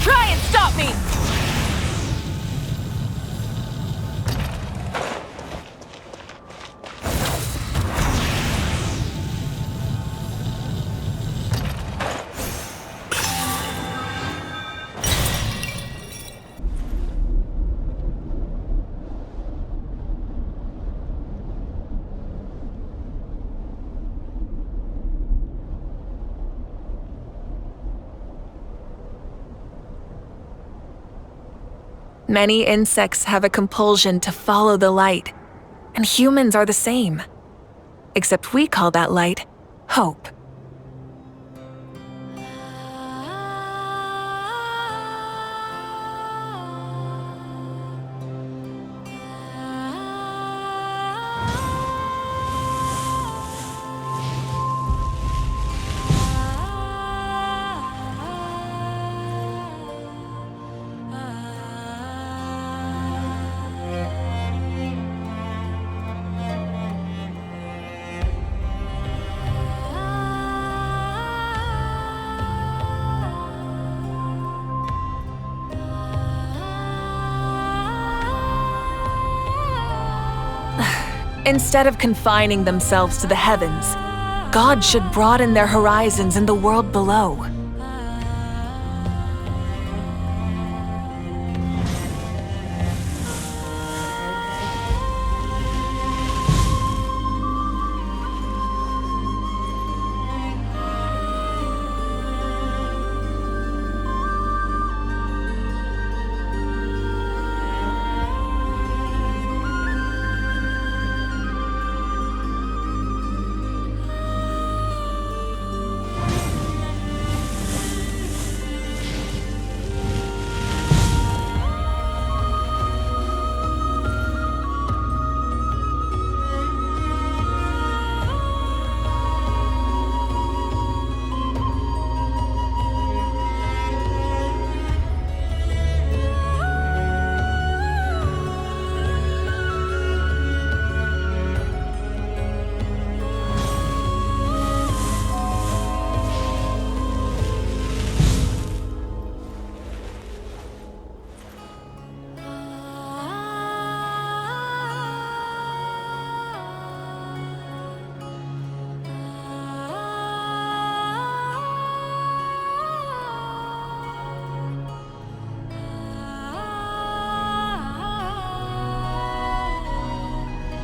O: Try and stop me! Many insects have a compulsion to follow the light, and humans are the same. Except we call that light hope. Instead of confining themselves to the heavens, God should broaden their horizons in the world below.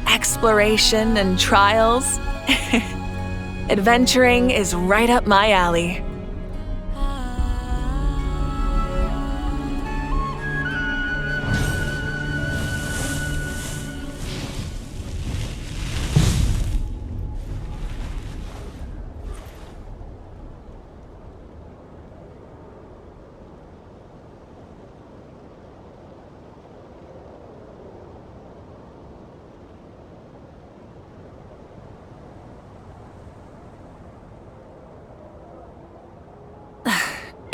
O: Exploration and trials. Adventuring is right up my alley.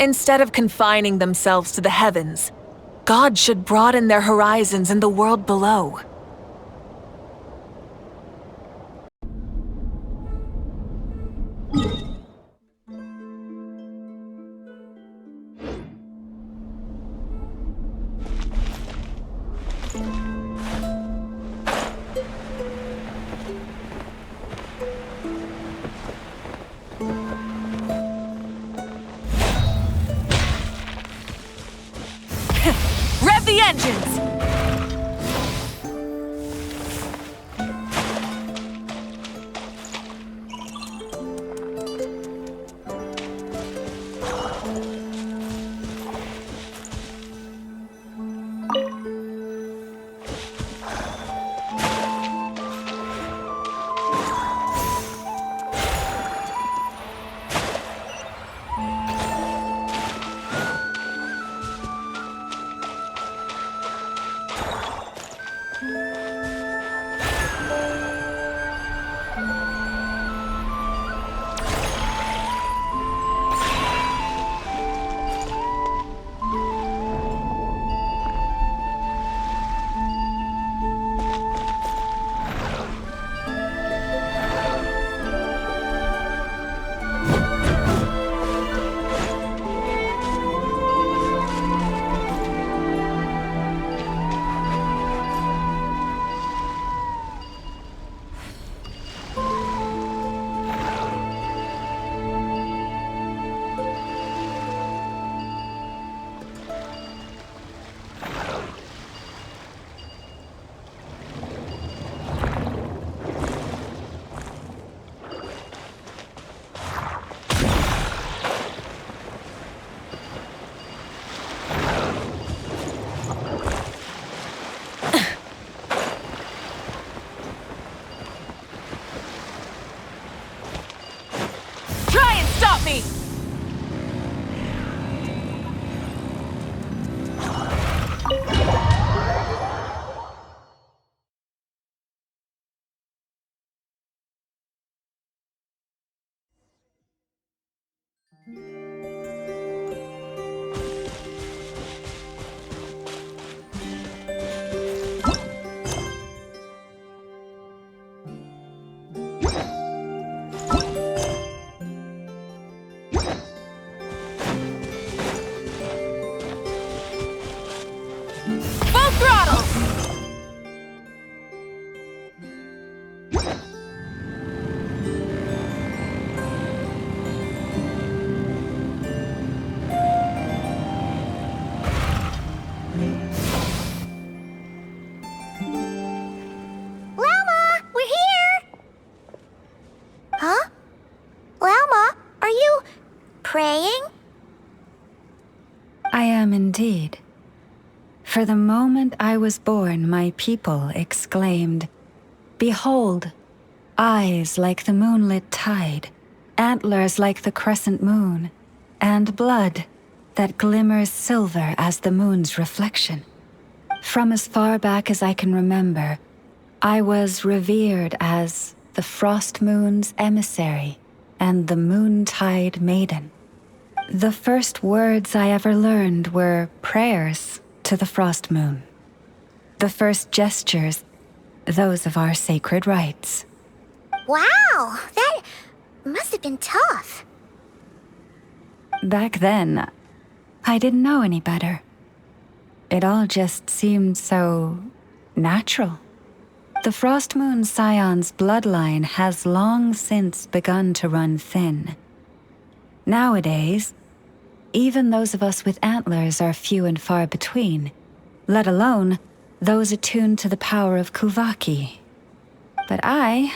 O: Instead of confining themselves to the heavens, God should broaden their horizons in the world below. Rev the engines!
C: Llama, we're here! Huh? Llama, are you praying?
D: I am indeed. For the moment I was born, my people exclaimed, "Behold, eyes like the moonlit tide, antlers like the crescent moon, and blood that glimmers silver as the moon's reflection." From as far back as I can remember, I was revered as the Frost Moon's emissary and the Moontide Maiden. The first words I ever learned were prayers to the Frost Moon. The first gestures, those of our sacred rites.
C: Wow, that must have been tough.
D: Back then, I didn't know any better. It all just seemed so natural. The Frost Moon Scion's bloodline has long since begun to run thin. Nowadays, even those of us with antlers are few and far between, let alone those attuned to the power of Kuvaki. But I...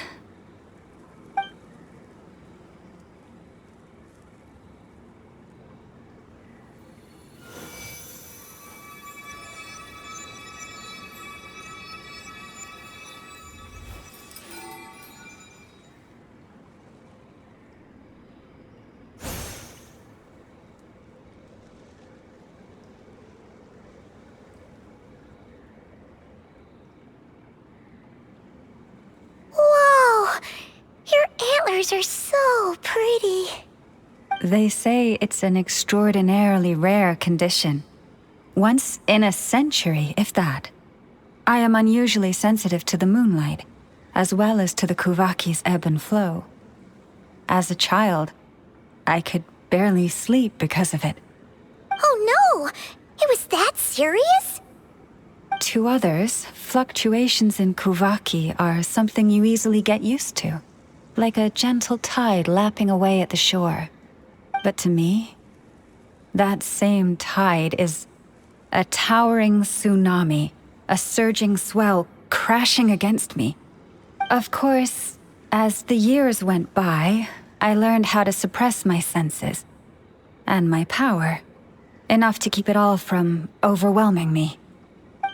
C: Whoa! Your antlers are so pretty.
D: They say it's an extraordinarily rare condition. Once in a century, if that. I am unusually sensitive to the moonlight, as well as to the Kuvaki's ebb and flow. As a child, I could barely sleep because of it.
C: Oh no! It was that serious?
D: To others, fluctuations in Kuvaki are something you easily get used to, like a gentle tide lapping away at the shore. But to me, that same tide is a towering tsunami, a surging swell crashing against me. Of course, as the years went by, I learned how to suppress my senses and my power, enough to keep it all from overwhelming me.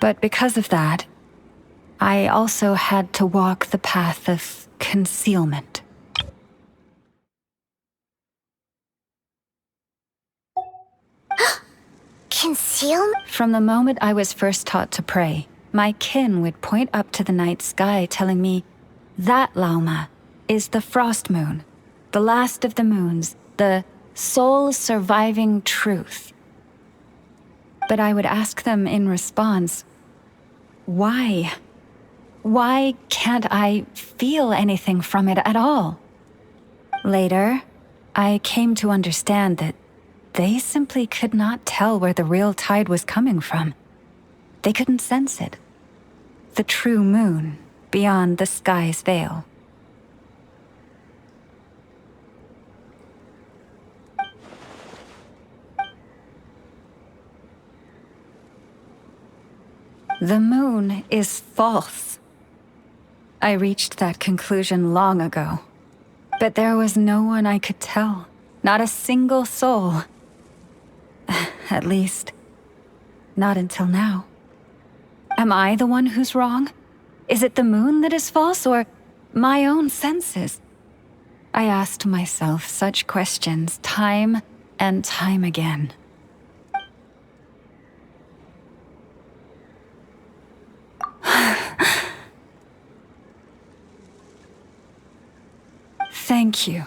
D: But because of that, I also had to walk the path of concealment.
C: Concealment?
D: From the moment I was first taught to pray, my kin would point up to the night sky telling me, "That, Lauma, is the Frost Moon, the last of the moons, the sole surviving truth." But I would ask them in response, why? Why can't I feel anything from it at all? Later, I came to understand that they simply could not tell where the real tide was coming from. They couldn't sense it. The true moon beyond the sky's veil. The moon is false. I reached that conclusion long ago. But there was no one I could tell. Not a single soul. At least, not until now. Am I the one who's wrong? Is it the moon that is false, or my own senses? I asked myself such questions time and time again. Thank you.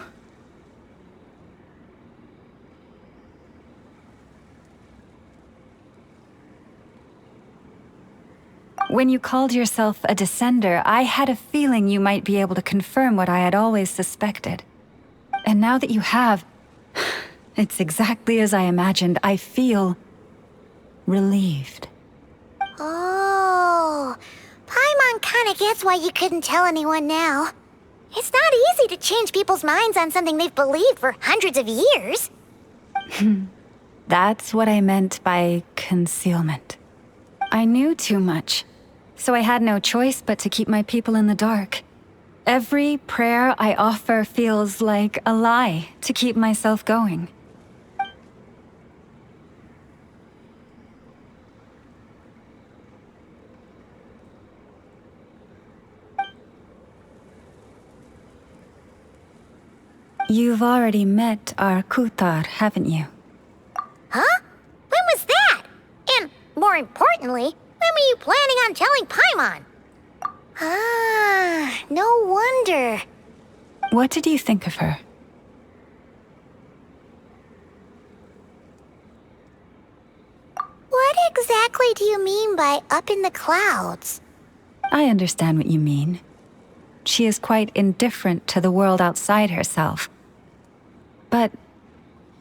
D: When you called yourself a descender, I had a feeling you might be able to confirm what I had always suspected. And now that you have, it's exactly as I imagined. I feel relieved.
C: Oh. Oh, Paimon kinda gets why you couldn't tell anyone now. It's not easy to change people's minds on something they've believed for hundreds of years.
D: That's what I meant by concealment. I knew too much, so I had no choice but to keep my people in the dark. Every prayer I offer feels like a lie to keep myself going. You've already met our Kutar, haven't you?
C: Huh? When was that? And, more importantly, when were you planning on telling Paimon? Ah, no wonder.
D: What did you think of her?
C: What exactly do you mean by up in the clouds?
D: I understand what you mean. She is quite indifferent to the world outside herself. But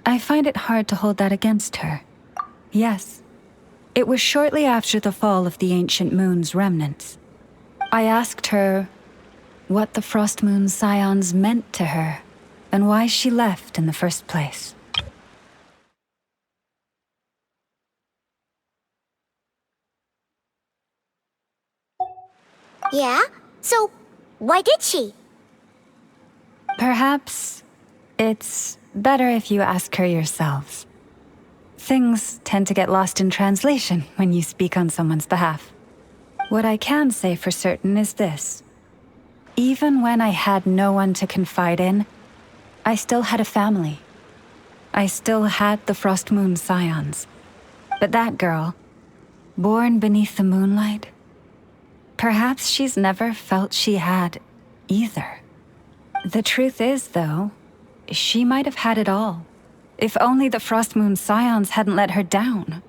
D: I find it hard to hold that against her. Yes, it was shortly after the fall of the ancient moon's remnants. I asked her what the Frost Moon Scions meant to her and why she left in the first place.
C: Yeah? So, why did she?
D: Perhaps it's better if you ask her yourselves. Things tend to get lost in translation when you speak on someone's behalf. What I can say for certain is this. Even when I had no one to confide in, I still had a family. I still had the Frost Moon Scions. But that girl, born beneath the moonlight, perhaps she's never felt she had either. The truth is, though, she might have had it all, if only the Frost Moon Scions hadn't let her down.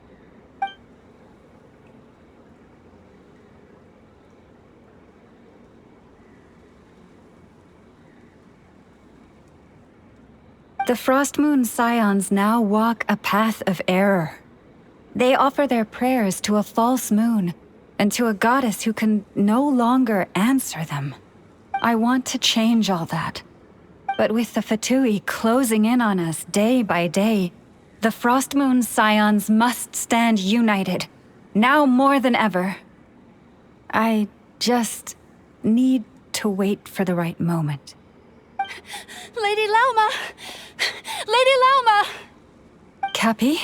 D: The Frost Moon Scions now walk a path of error. They offer their prayers to a false moon and to a goddess who can no longer answer them. I want to change all that. But with the Fatui closing in on us day by day, the Frost Moon Scions must stand united, now more than ever. I just need to wait for the right moment.
F: Lady Lauma! Lady Lauma!
D: Cappy?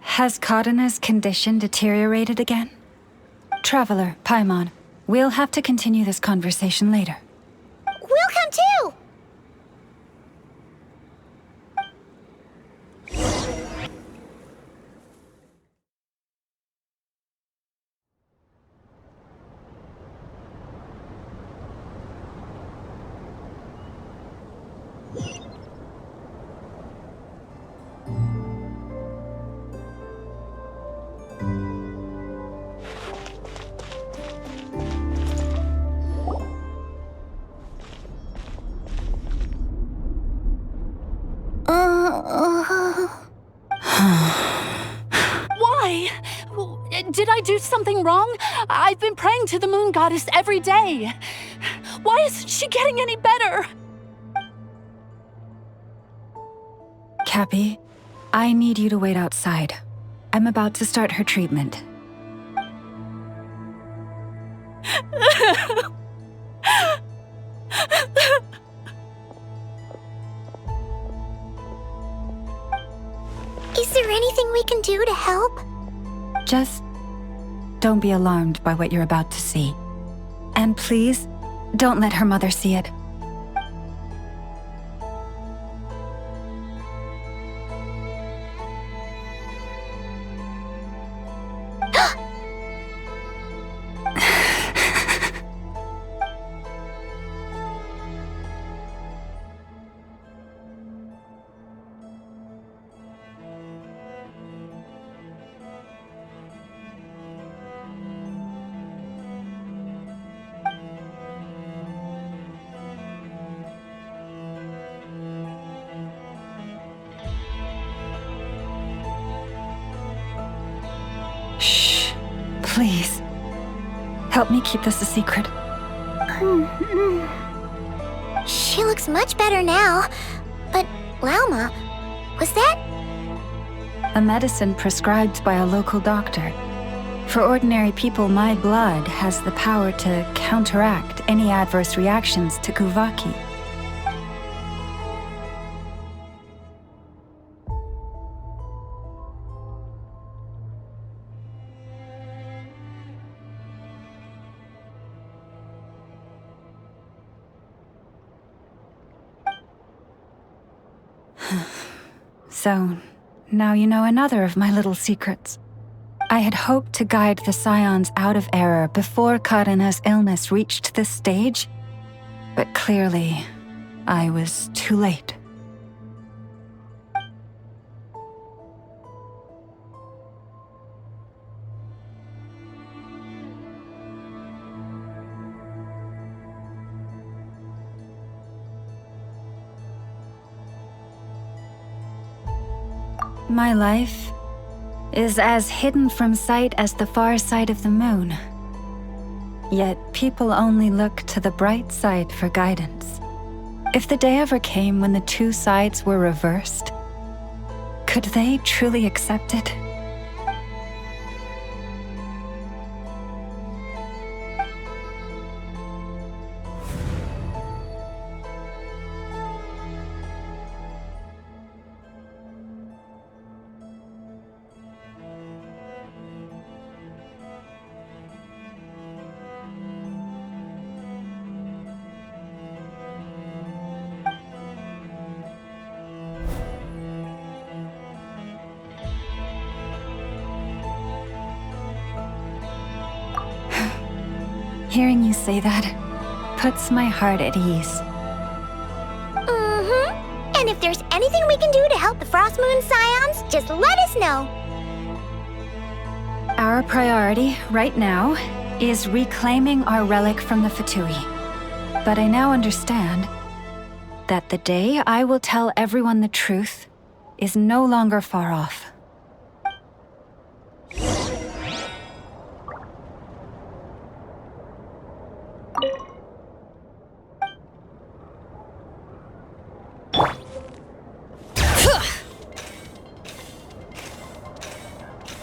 D: Has Kadana's condition deteriorated again? Traveler, Paimon, we'll have to continue this conversation later.
C: We'll come too!
F: Why? Did I do something wrong? I've been praying to the moon goddess every day. Why isn't she getting any better?
D: Cappy, I need you to wait outside. I'm about to start her treatment.
C: Is there anything we can do to help?
D: Just don't be alarmed by what you're about to see. And please, don't let her mother see it. Please, Help me keep this a secret.
C: She looks much better now. But, Lauma, was that?
D: A medicine prescribed by a local doctor. For ordinary people, my blood has the power to counteract any adverse reactions to Kuvaki. So, now you know another of my little secrets. I had hoped to guide the Scions out of error before Karina's illness reached this stage, but clearly, I was too late. My life is as hidden from sight as the far side of the moon. Yet people only look to the bright side for guidance. If the day ever came when the two sides were reversed, could they truly accept it? Hearing you say that puts my heart at ease.
C: And if there's anything we can do to help the Frost Moon Scions, just let us know.
D: Our priority right now is reclaiming our relic from the Fatui. But I now understand that the day I will tell everyone the truth is no longer far off.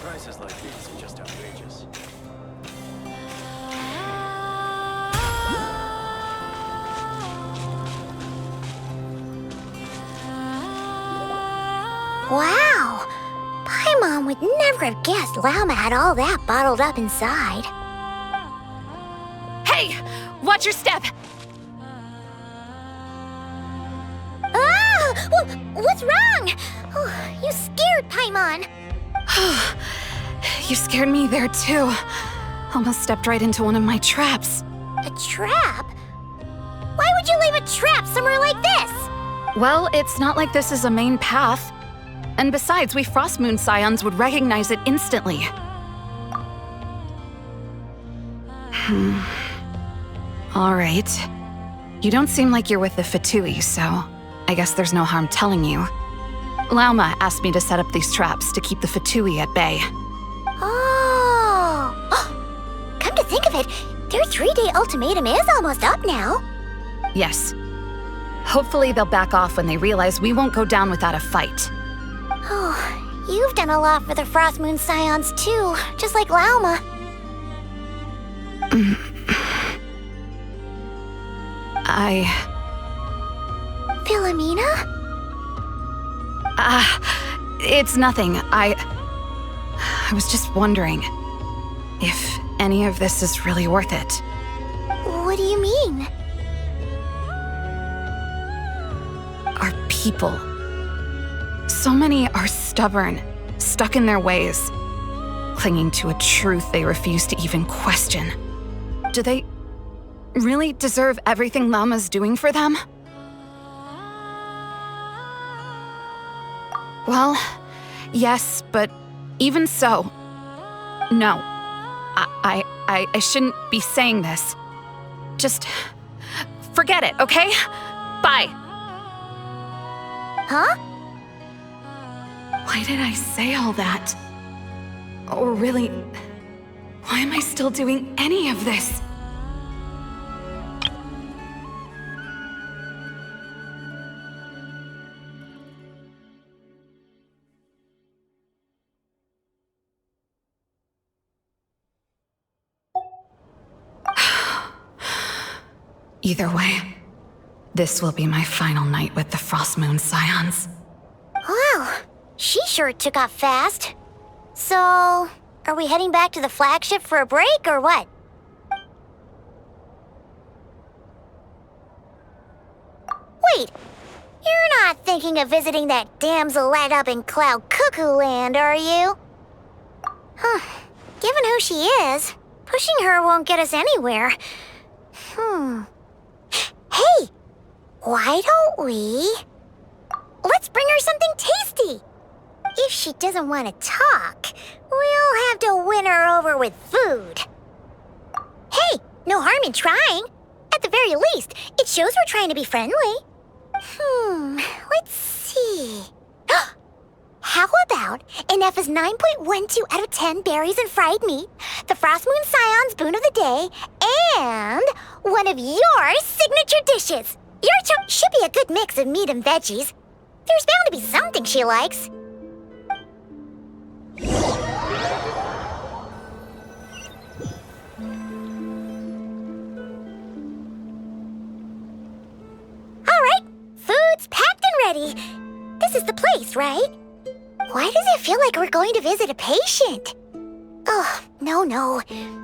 J: Prices like these are just outrageous.
C: Wow! Paimon would never have guessed Lauma had all that bottled up inside.
I: Hey! Watch your step!
C: Ah! What's wrong? Oh, you scared Paimon.
I: You scared me there too. Almost stepped right into one of my traps.
C: A trap? Why would you leave a trap somewhere like this?
I: Well, it's not like this is a main path. And besides, we Frost Moon Scions would recognize it instantly. All right. You don't seem like you're with the Fatui, so I guess there's no harm telling you. Lauma asked me to set up these traps to keep the Fatui at bay.
C: Oh! Come to think of it, their 3-day ultimatum is almost up now.
I: Yes. Hopefully they'll back off when they realize we won't go down without a fight.
C: Oh, you've done a lot for the Frost Moon Scions too, just like Lauma. Philomena?
I: It's nothing. I was just wondering if any of this is really worth it.
C: What do you mean?
I: Our people. So many are stubborn, stuck in their ways, clinging to a truth they refuse to even question. Do they really deserve everything Lauma's doing for them? Well, yes, but even so, no. I shouldn't be saying this. Just forget it, okay? Bye.
C: Huh?
I: Why did I say all that? Or really, Why am I still doing any of this? Either way, this will be my final night with the Frost Moon Scions.
C: Wow, she sure took off fast. So, are we heading back to the flagship for a break, or what? Wait, you're not thinking of visiting that damselette up in Cloud Cuckoo Land, are you? Huh, given who she is, pushing her won't get us anywhere. Hey, why don't we... Let's bring her something tasty. If she doesn't want to talk, we'll have to win her over with food. Hey, no harm in trying. At the very least, it shows we're trying to be friendly. Let's see. How about Ineffa's 9.12 out of 10 berries and fried meat, the Frost Moon Scion's boon of the day, and one of your signature dishes. Your choice should be a good mix of meat and veggies. There's bound to be something she likes. All right, food's packed and ready. This is the place, right? Why does it feel like we're going to visit a patient? Oh, no.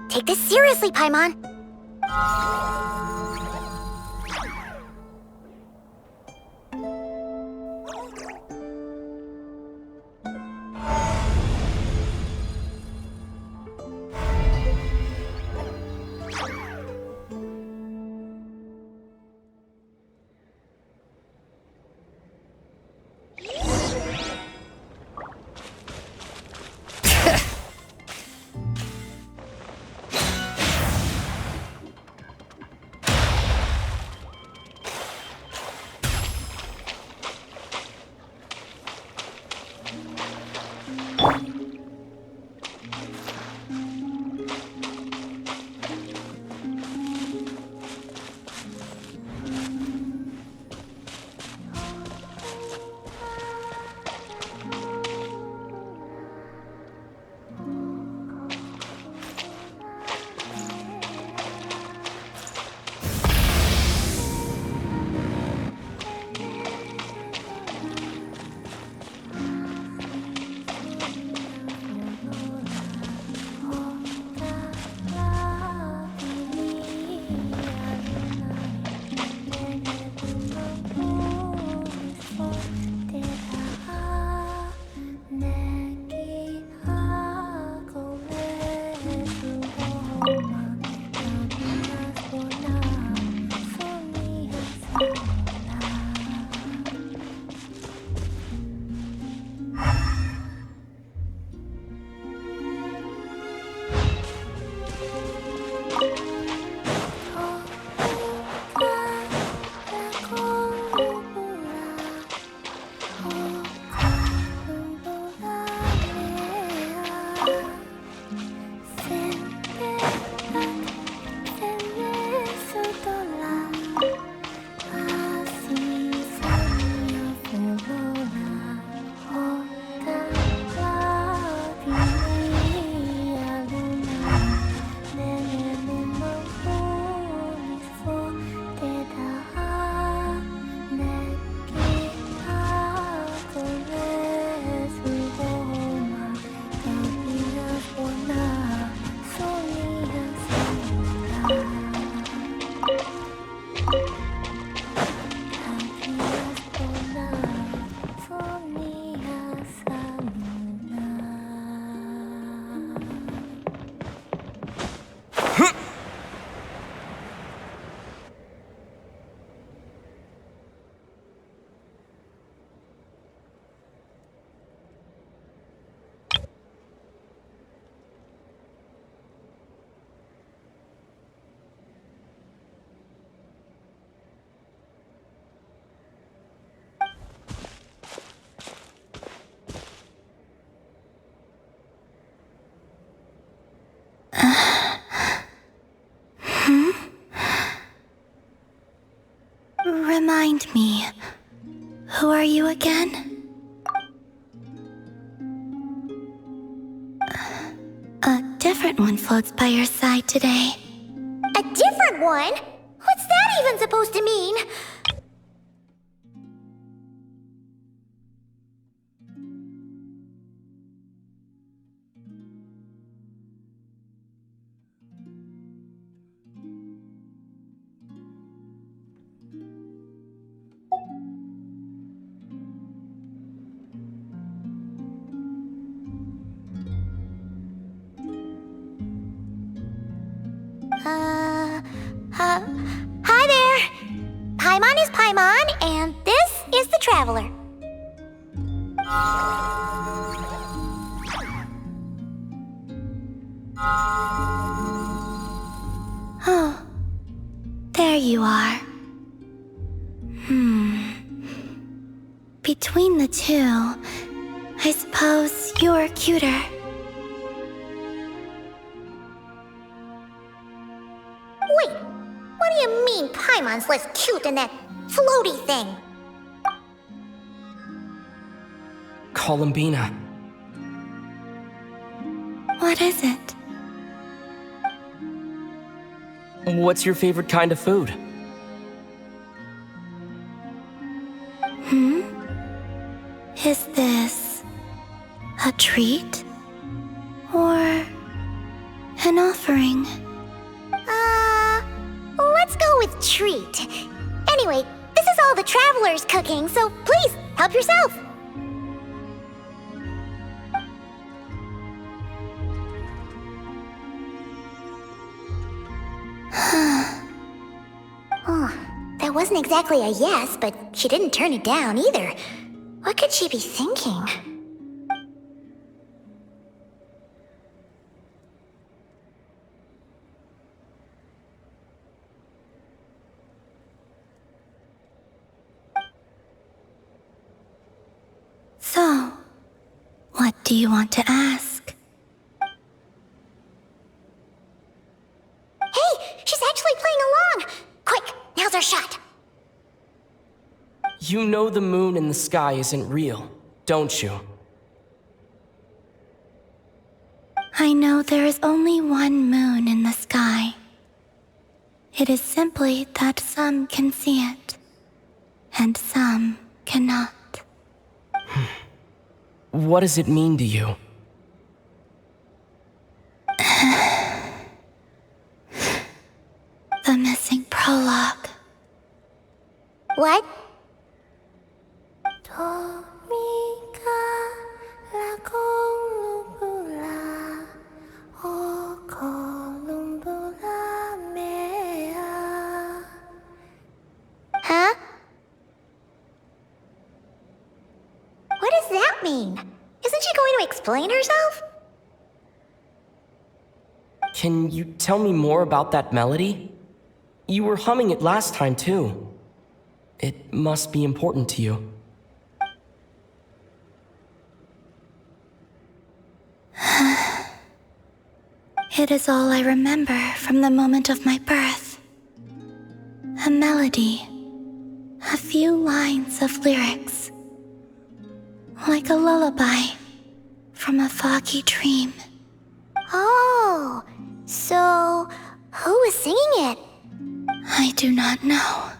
C: Take this seriously, Paimon. Remind me, who are you again? A different one floats by your side today. A different one? What's that even supposed to mean? Hi there! Paimon is Paimon, and this is the Traveler. Oh, there you are. Between the two, I suppose you're cuter. Wait, what do you mean Paimon's less cute than that floaty thing?
L: Columbina.
C: What is it?
L: What's your favorite kind of food?
C: Is this a treat? Or an offering? Let's go with treat. Anyway, this is all the Traveler's cooking, so please, help yourself. Oh, that wasn't exactly a yes, but she didn't turn it down either. What could she be thinking? So, what do you want to ask? Hey, she's actually playing along! Quick, now's our shot!
L: You know the moon in the sky isn't real, don't you?
C: I know there is only one moon in the sky. It is simply that some can see it, and some cannot.
L: What does it mean to you?
C: The missing prologue. What? Huh? What does that mean? Isn't she going to explain herself?
L: Can you tell me more about that melody? You were humming it last time, too. It must be important to you.
C: It is all I remember from the moment of my birth. A melody. A few lines of lyrics. Like a lullaby from a foggy dream. Oh, so who was singing it? I do not know.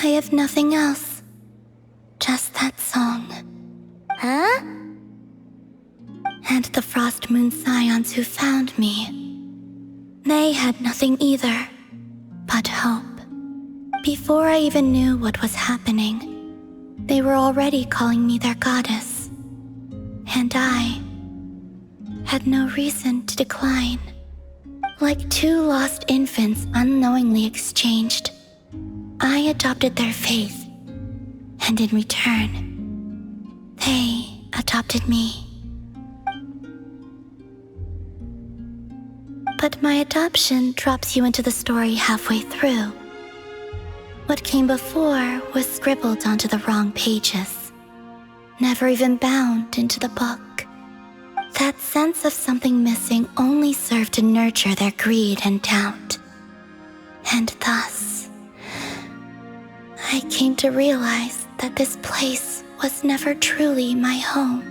C: I have nothing else. Just that song. Huh? And the Frost Moon Scions who found me. They had nothing either, but hope. Before I even knew what was happening, they were already calling me their goddess. And I had no reason to decline. Like two lost infants unknowingly exchanged, I adopted their faith. And in return, they adopted me. But my adoption drops you into the story halfway through. What came before was scribbled onto the wrong pages, never even bound into the book. That sense of something missing only served to nurture their greed and doubt. And thus, I came to realize that this place was never truly my home.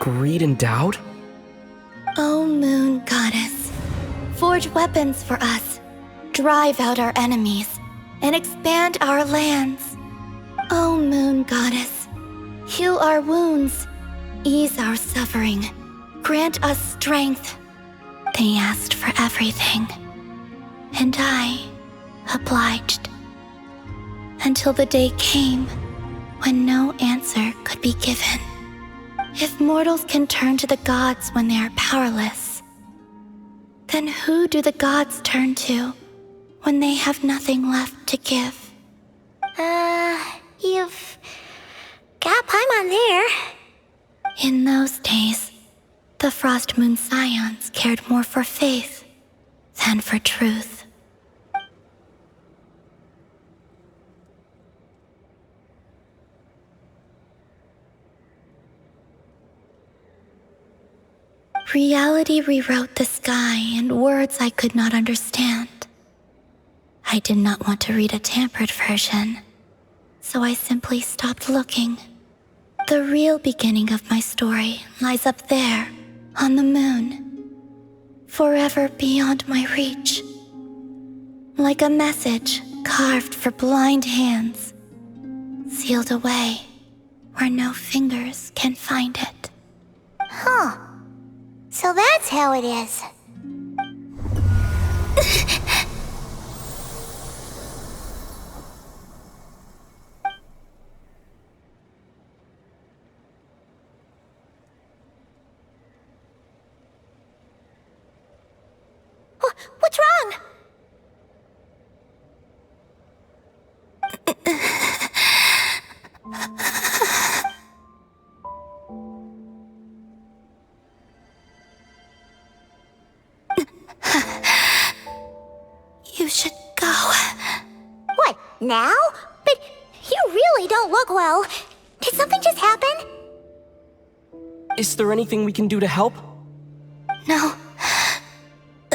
L: Greed and doubt?
C: O Moon Goddess, forge weapons for us, drive out our enemies, and expand our lands. O Moon Goddess, heal our wounds, ease our suffering, grant us strength. They asked for everything, and I obliged. Until the day came when no answer could be given. If mortals can turn to the gods when they are powerless, then who do the gods turn to when they have nothing left to give? You've got Paimon there. In those days, the Frost Moon Scions cared more for faith than for truth. Reality rewrote the sky in words I could not understand. I did not want to read a tampered version, so I simply stopped looking. The real beginning of my story lies up there, on the moon, forever beyond my reach. Like a message carved for blind hands, sealed away where no fingers can find it.
Q: Huh. So that's how it is.
C: What's wrong? You should go.
Q: What, now? But you really don't look well. Did something just happen?
L: Is there anything we can do to help?
C: No.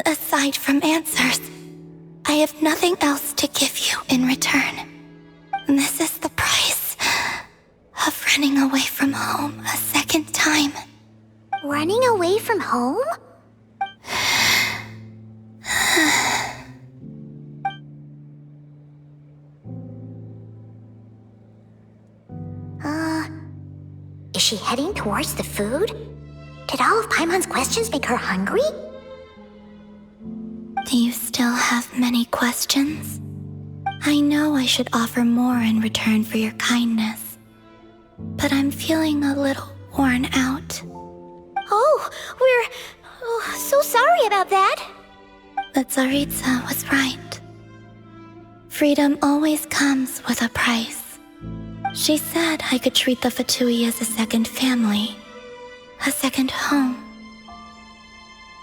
C: Aside from answers, I have nothing else to give you in return. This is the price of running away from home a second time.
Q: Running away from home? Is she heading towards the food? Did all of Paimon's questions make her hungry?
C: Do you still have many questions? I know I should offer more in return for your kindness, but I'm feeling a little worn out.
Q: Oh, we're so sorry about that.
C: The Tsaritsa was right. Freedom always comes with a price. She said I could treat the Fatui as a second family, a second home.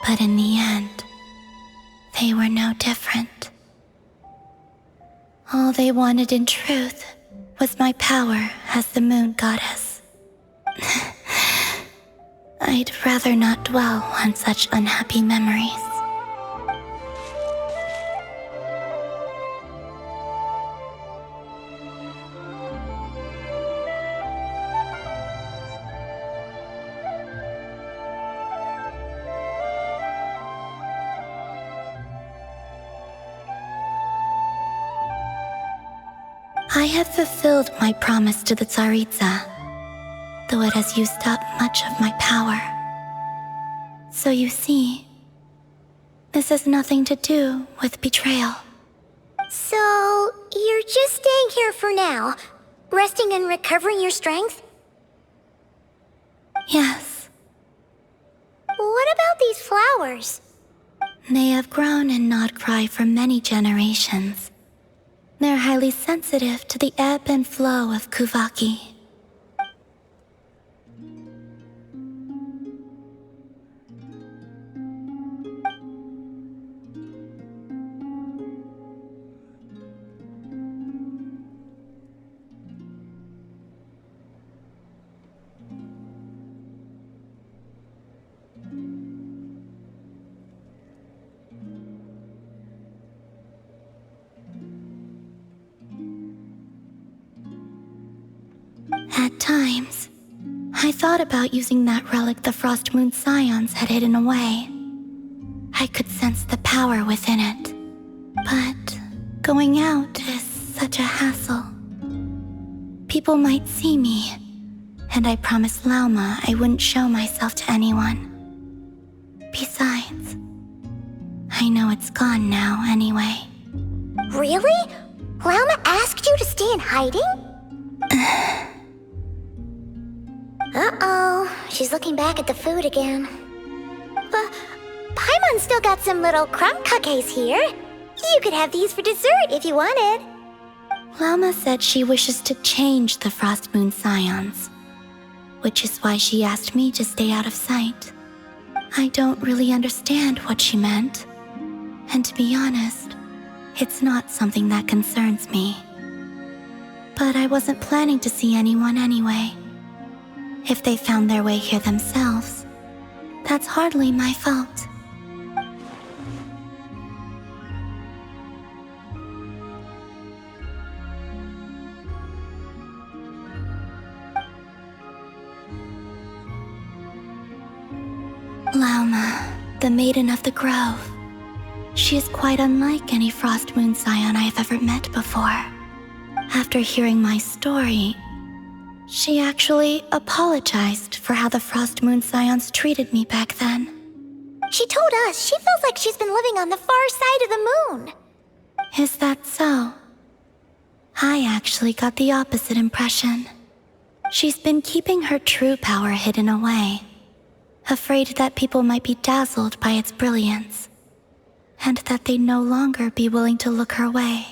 C: But in the end, they were no different. All they wanted in truth was my power as the Moon Goddess. I'd rather not dwell on such unhappy memories. I have fulfilled my promise to the Tsaritsa, though it has used up much of my power. So you see, this has nothing to do with betrayal.
Q: So, you're just staying here for now, resting and recovering your strength?
C: Yes.
Q: What about these flowers?
C: They have grown in Nodcry for many generations. They're highly sensitive to the ebb and flow of Kuvaki. times, I thought about using that relic the Frost Moon Scions had hidden away. I could sense the power within it. But going out is such a hassle. People might see me, and I promised Lauma I wouldn't show myself to anyone. Besides, I know it's gone now anyway.
Q: Really? Lauma asked you to stay in hiding? Uh-oh, she's looking back at the food again. But Paimon still got some little crumb cookies here. You could have these for dessert if you wanted.
C: Lauma said she wishes to change the Frost Moon Scions, which is why she asked me to stay out of sight. I don't really understand what she meant, and to be honest, it's not something that concerns me. But I wasn't planning to see anyone anyway. If they found their way here themselves, that's hardly my fault. Lauma, the Maiden of the Grove. She is quite unlike any Frost Moon Scion I have ever met before. After hearing my story, she actually apologized for how the Frost Moon Scions treated me back then.
Q: She told us she feels like she's been living on the far side of the moon.
C: Is that so? I actually got the opposite impression. She's been keeping her true power hidden away, afraid that people might be dazzled by its brilliance, and that they'd no longer be willing to look her way.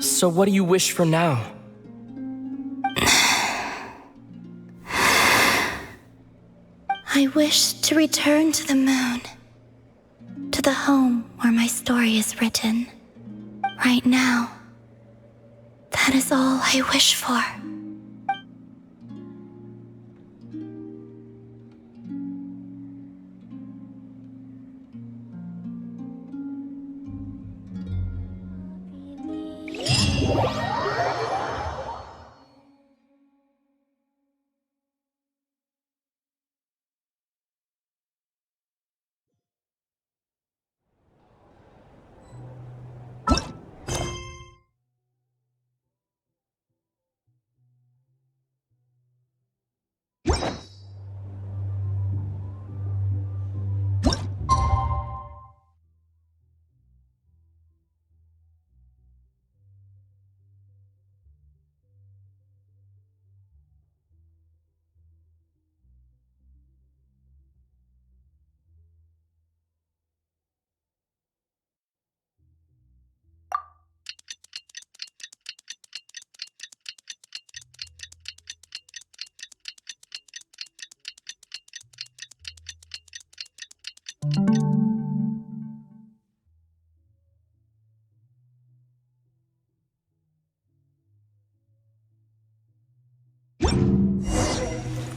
L: So what do you wish for now?
C: I wish to return to the moon, to the home where my story is written. Right now, that is all I wish for.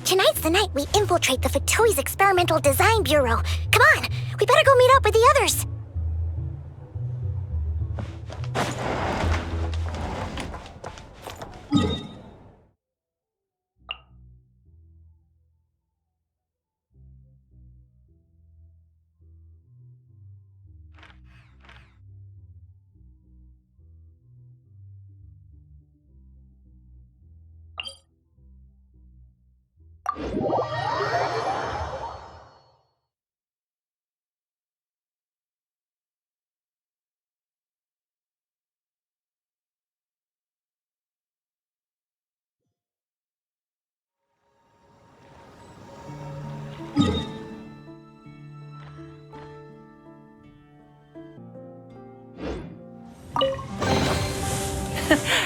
Q: Tonight's the night we infiltrate the Fatoi's Experimental Design Bureau. Come on, we better go meet up with the others.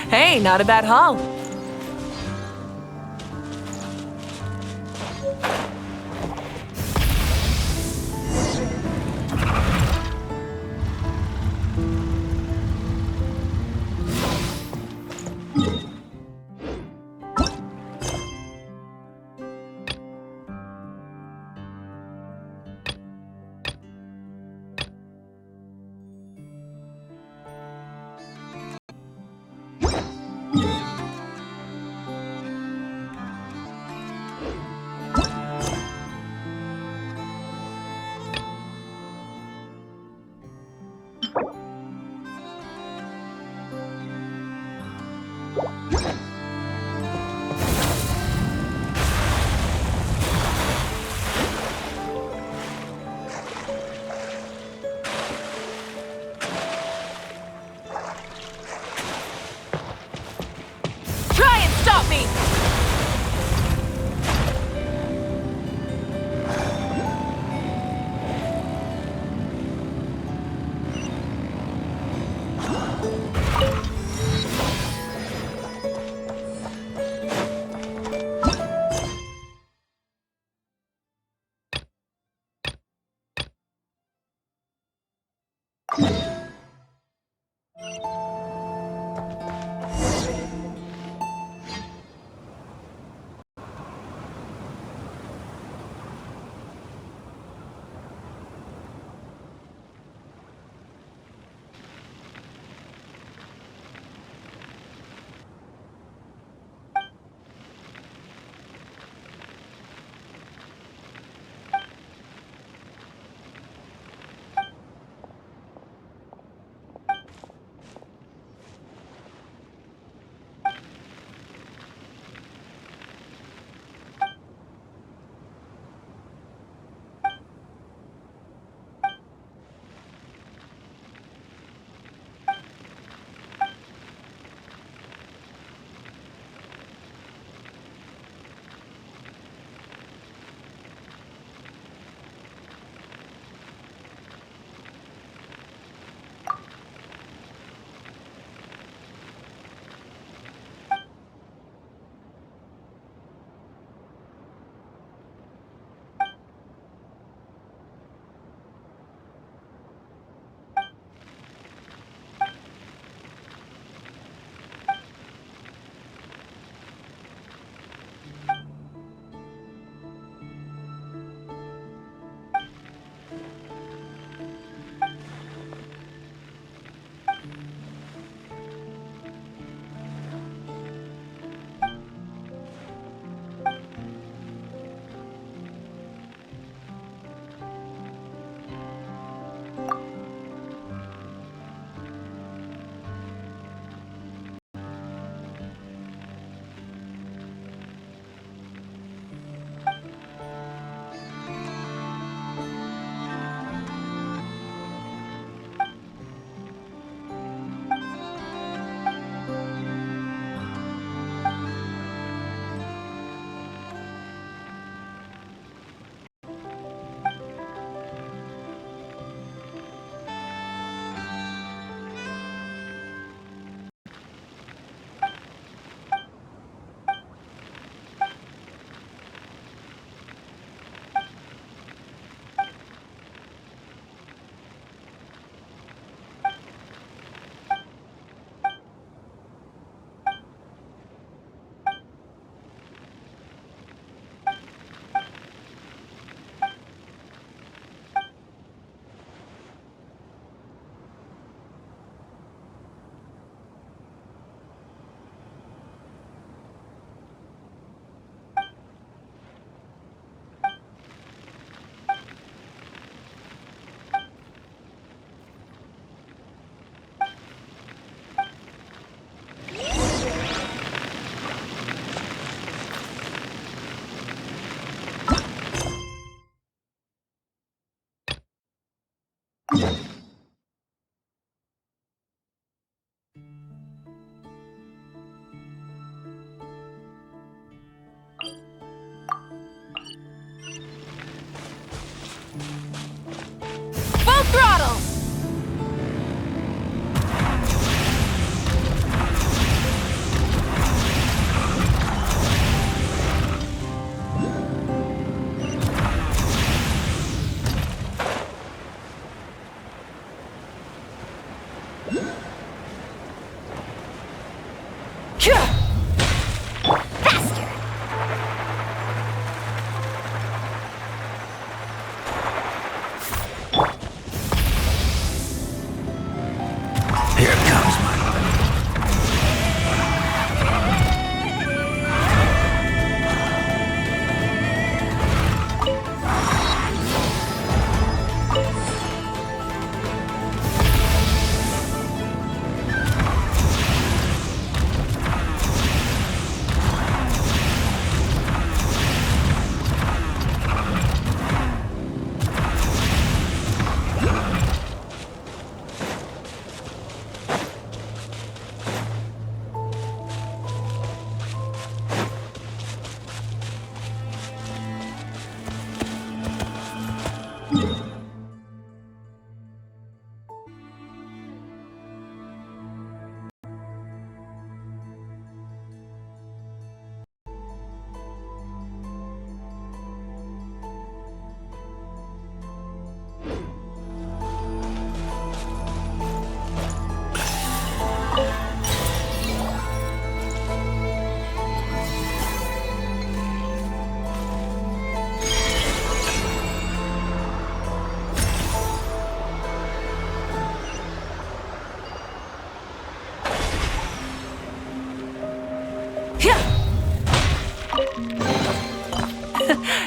O: Hey, not a bad haul.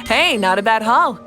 O: Hey, not a bad haul.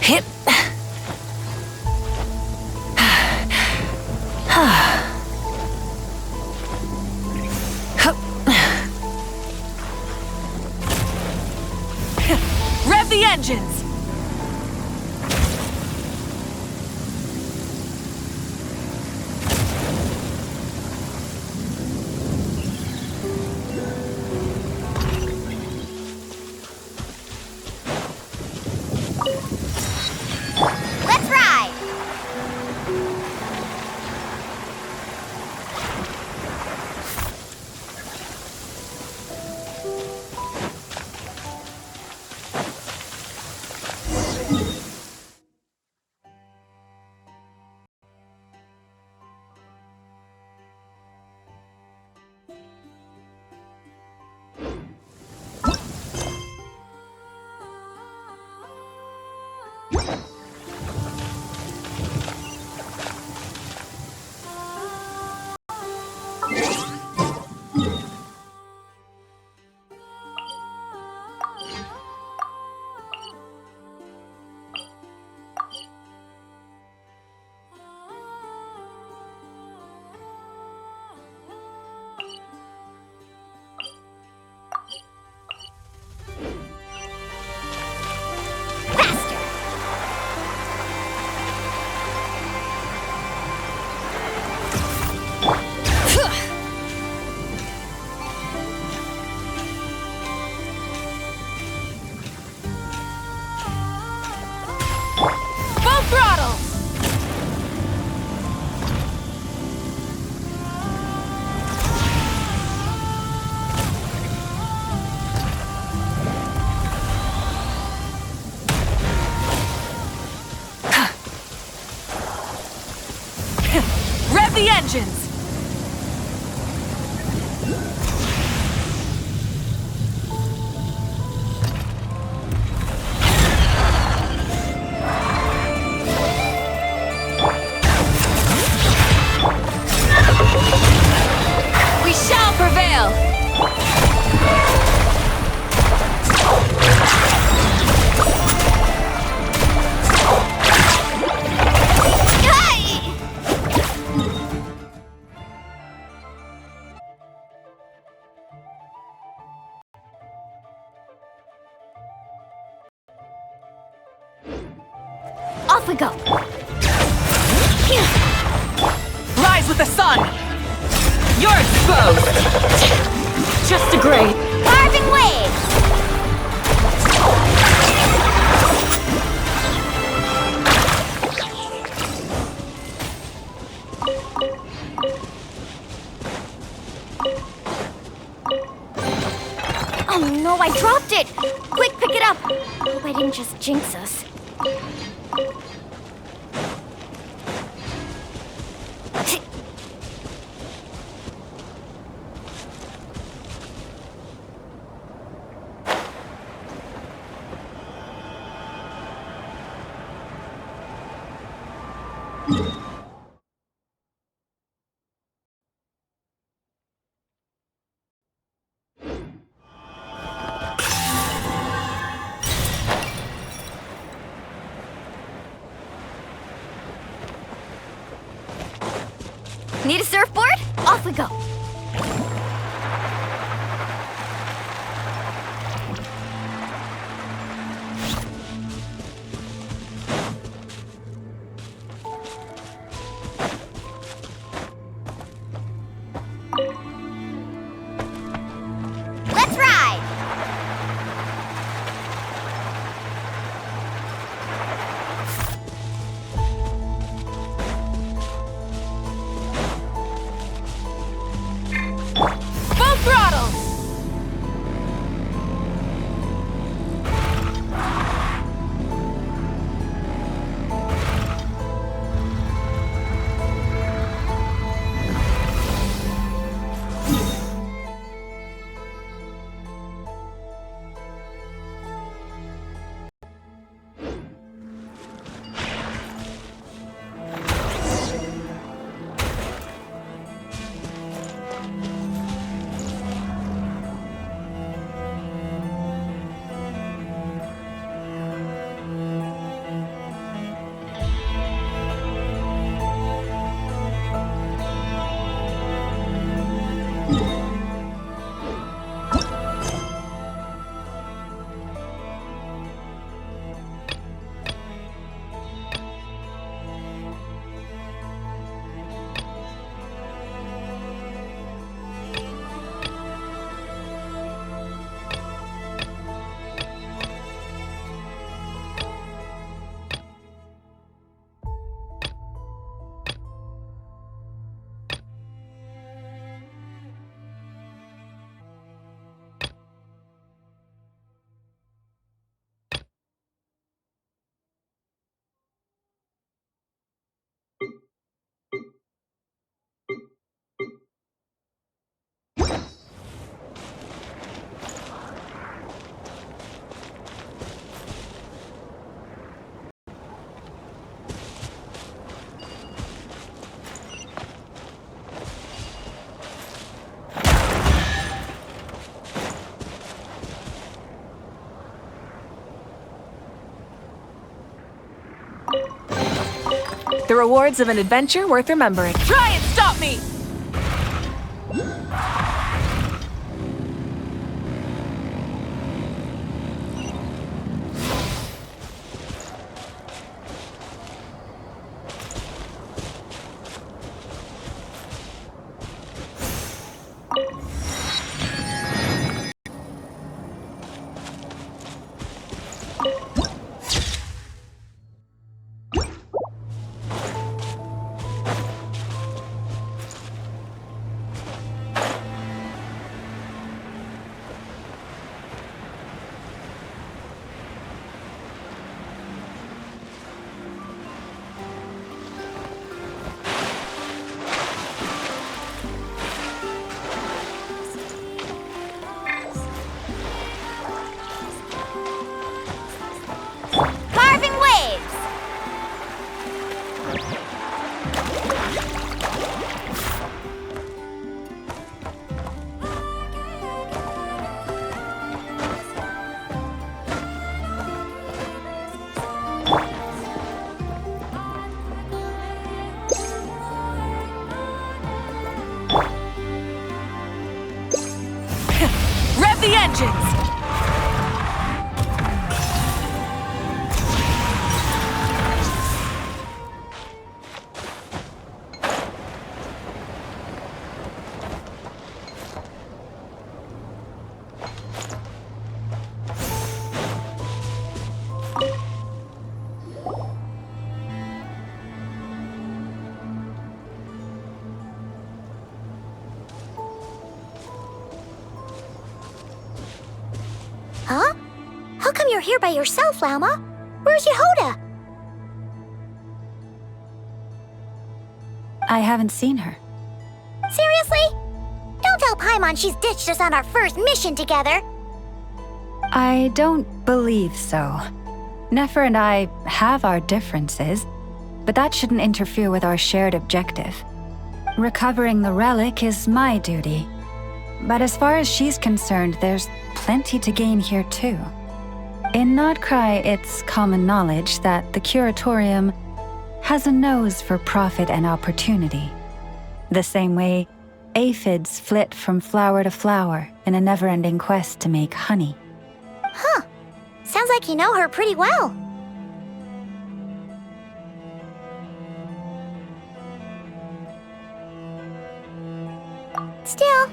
O: Hip. Rev the engines.
Q: Let's ride!
O: Rev the engines! We shall prevail!
R: with the sun! You're exposed! Just a grade.
Q: Carving waves! Oh no, I dropped it! Quick, pick it up! Hope I didn't just jinx us. Need a surfboard? Off we go. Let's ride!
R: Full throttle!
O: The rewards of an adventure worth remembering.
R: Try and stop me! the engines!
C: you're here by yourself, Lauma. Where's Yehoda?
D: I haven't seen her.
C: Seriously? Don't tell Paimon she's ditched us on our first mission together.
D: I don't believe so. Nefer and I have our differences, but that shouldn't interfere with our shared objective. Recovering the relic is my duty. But as far as she's concerned, there's plenty to gain here too. In Nodcry, it's common knowledge that the Curatorium has a nose for profit and opportunity. The same way aphids flit from flower to flower in a never-ending quest to make honey.
C: Huh. Sounds like you know her pretty well. Still,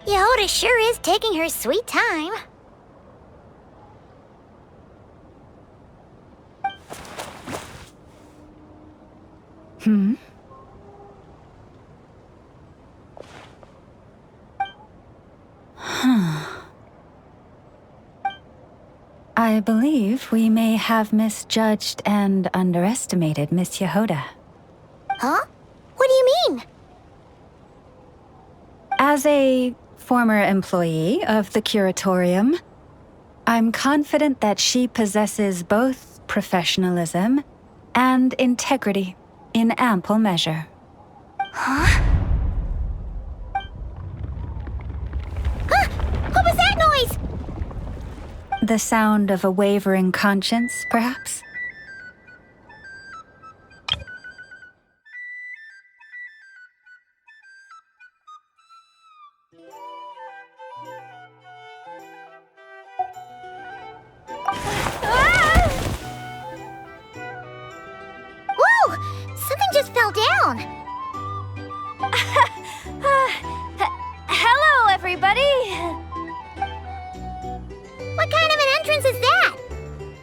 C: Yehoda sure is taking her sweet time.
D: I believe we may have misjudged and underestimated Miss Yehoda.
C: Huh? What do you mean?
D: As a former employee of the Curatorium, I'm confident that she possesses both professionalism and integrity in ample measure.
C: Huh? Huh? What was that noise?
D: The sound of a wavering conscience, perhaps?
C: Whoa! Something just fell down.
M: Hello, everybody!
C: What kind of an entrance is that?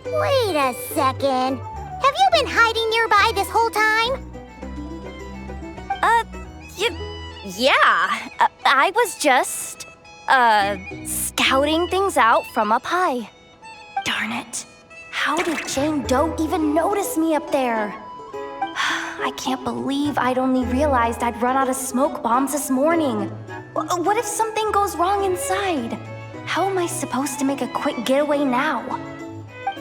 C: Wait a second. Have you been hiding nearby this whole time?
M: Yeah. I was just, scouting things out from up high. Darn it. How did Jane Doe even notice me up there? I can't believe I'd only realized I'd run out of smoke bombs this morning. What if something goes wrong inside? How am I supposed to make a quick getaway now?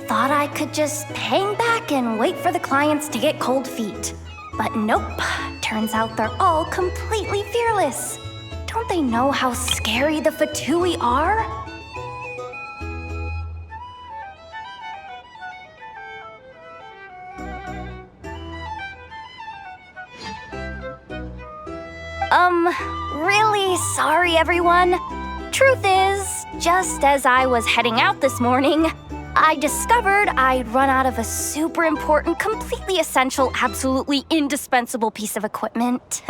M: Thought I could just hang back and wait for the clients to get cold feet. But nope, turns out they're all completely fearless. Don't they know how scary the Fatui are? Really sorry, everyone. Truth is, just as I was heading out this morning, I discovered I'd run out of a super important, completely essential, absolutely indispensable piece of equipment.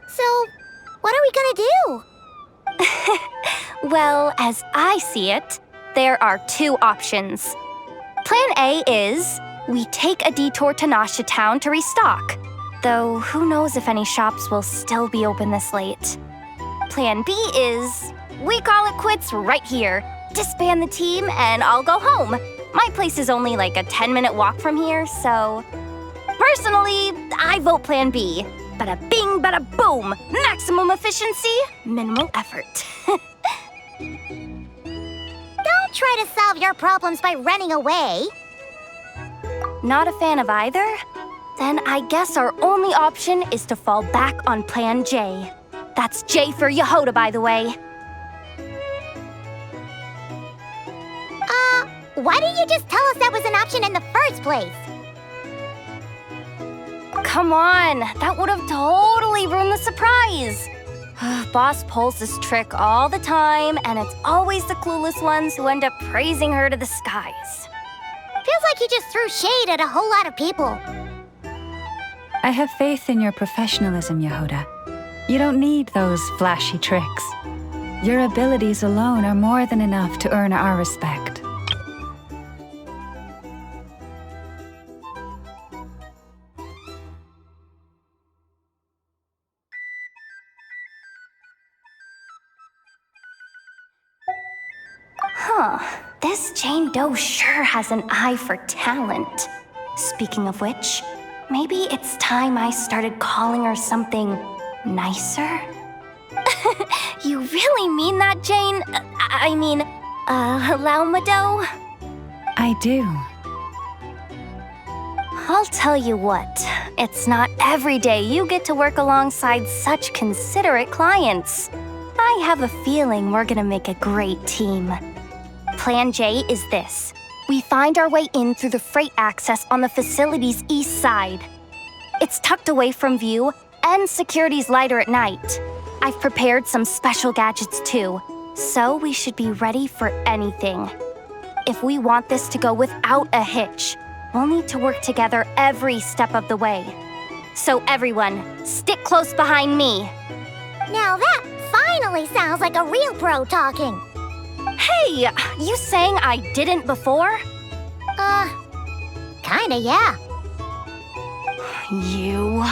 C: So, what are we gonna do?
M: Well, as I see it, there are two options. Plan A is we take a detour to Nasha Town to restock, though who knows if any shops will still be open this late. Plan B is we call it quits right here, disband the team, and I'll go home. My place is only like a 10-minute walk from here, so... Personally, I vote Plan B. Bada bing, bada boom! Maximum efficiency, minimal effort.
C: Don't try to solve your problems by running away.
M: Not a fan of either? Then I guess our only option is to fall back on Plan J. That's J for Yehoda, by the way.
C: Why didn't you just tell us that was an option in the first place?
M: Come on, that would have totally ruined the surprise. Boss pulls this trick all the time, and it's always the clueless ones who end up praising her to the skies.
C: Feels like you just threw shade at a whole lot of people.
D: I have faith in your professionalism, Yehoda. You don't need those flashy tricks. Your abilities alone are more than enough to earn our respect.
M: This Jane Doe sure has an eye for talent. Speaking of which, maybe it's time I started calling her something nicer? You really mean that, Jane? Laumado?
D: I do.
M: I'll tell you what, it's not every day you get to work alongside such considerate clients. I have a feeling we're gonna make a great team. Plan J is this. We find our way in through the freight access on the facility's east side. It's tucked away from view, and security's lighter at night. I've prepared some special gadgets too, so we should be ready for anything. If we want this to go without a hitch, we'll need to work together every step of the way. So everyone, stick close behind me.
C: Now that finally sounds like a real pro talking.
M: Hey, you saying I didn't before?
C: Kinda, yeah.
M: You...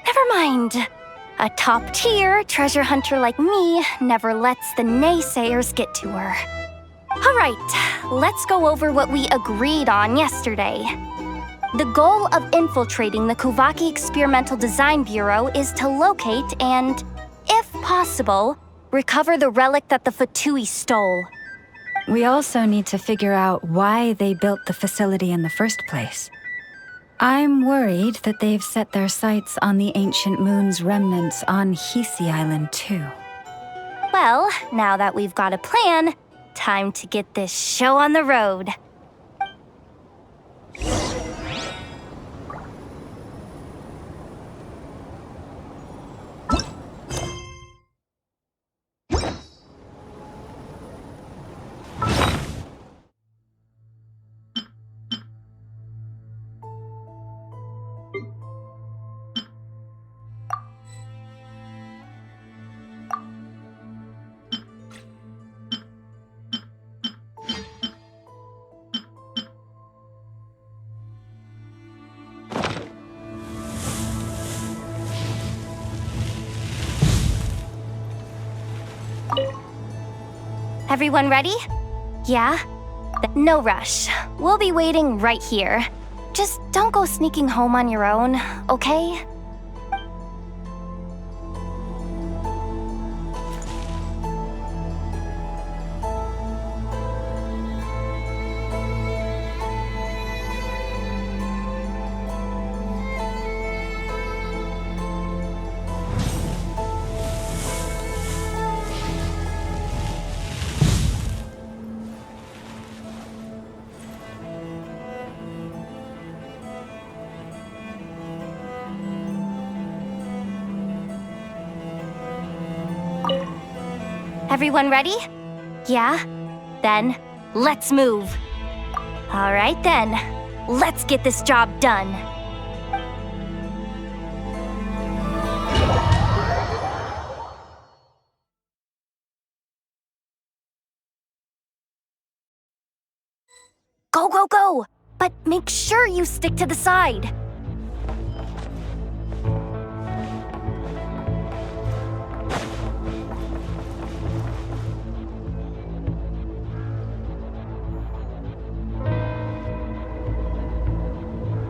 M: Never mind. A top-tier treasure hunter like me never lets the naysayers get to her. All right, let's go over what we agreed on yesterday. The goal of infiltrating the Kuvaki Experimental Design Bureau is to locate and, if possible, recover the relic that the Fatui stole.
D: We also need to figure out why they built the facility in the first place. I'm worried that they've set their sights on the ancient moon's remnants on Hisi Island too.
M: Well, now that we've got a plan, time to get this show on the road. Everyone ready? Yeah? No rush. We'll be waiting right here. Just don't go sneaking home on your own, okay? Everyone ready? Yeah? Then, let's move. All right then, let's get this job done. Go, go, go! But make sure you stick to the side.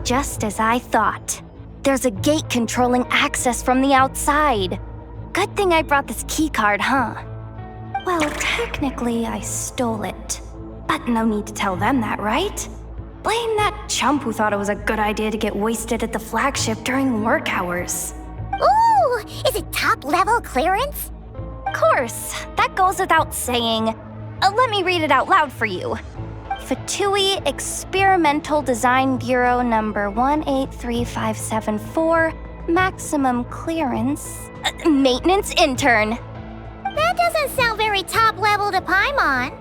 M: Just as I thought. There's a gate controlling access from the outside. Good thing I brought this keycard, huh? Well, technically I stole it. But no need to tell them that, right? Blame that chump who thought it was a good idea to get wasted at the flagship during work hours.
C: Ooh! Is it top-level clearance?
M: Of course. That goes without saying. Let me read it out loud for you. Fatui Experimental Design Bureau number 183574, maximum clearance, maintenance intern.
C: That doesn't sound very top-level to Paimon.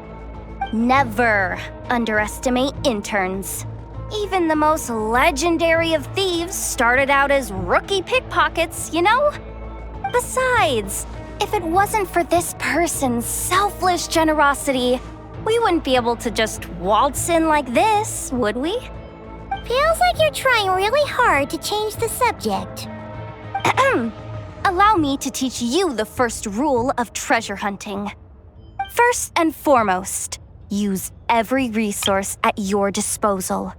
M: Never underestimate interns. Even the most legendary of thieves started out as rookie pickpockets, you know? Besides, if it wasn't for this person's selfless generosity, we wouldn't be able to just waltz in like this, would we?
C: Feels like you're trying really hard to change the subject.
M: Allow me to teach you the first rule of treasure hunting. First and foremost, use every resource at your disposal.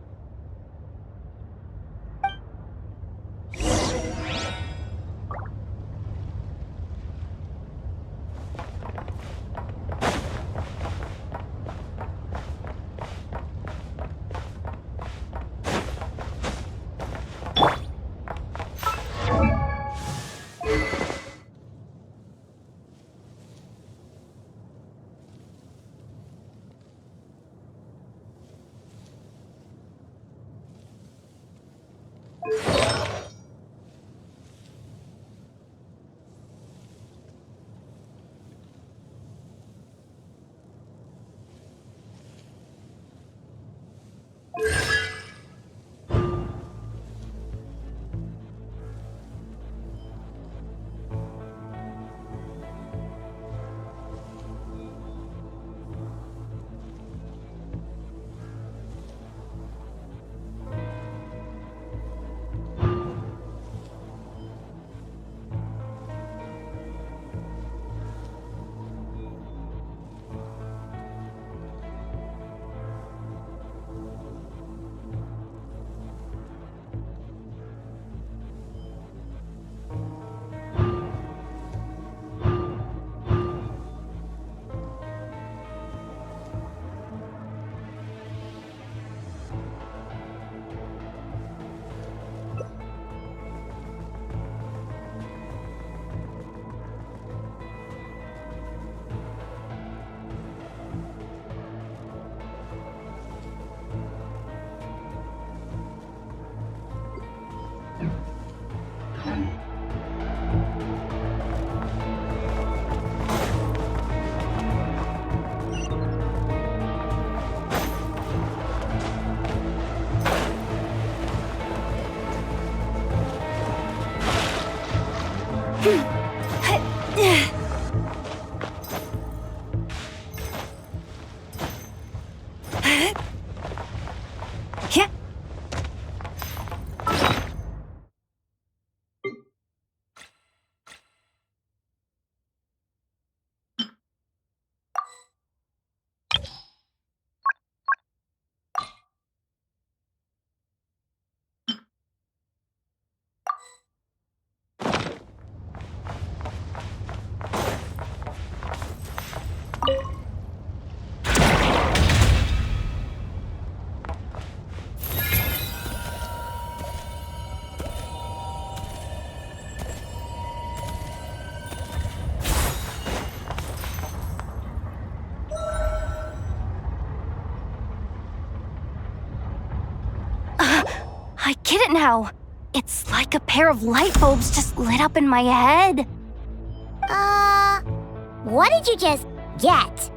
M: I get it now. It's like a pair of light bulbs just lit up in my head.
C: What did you just get?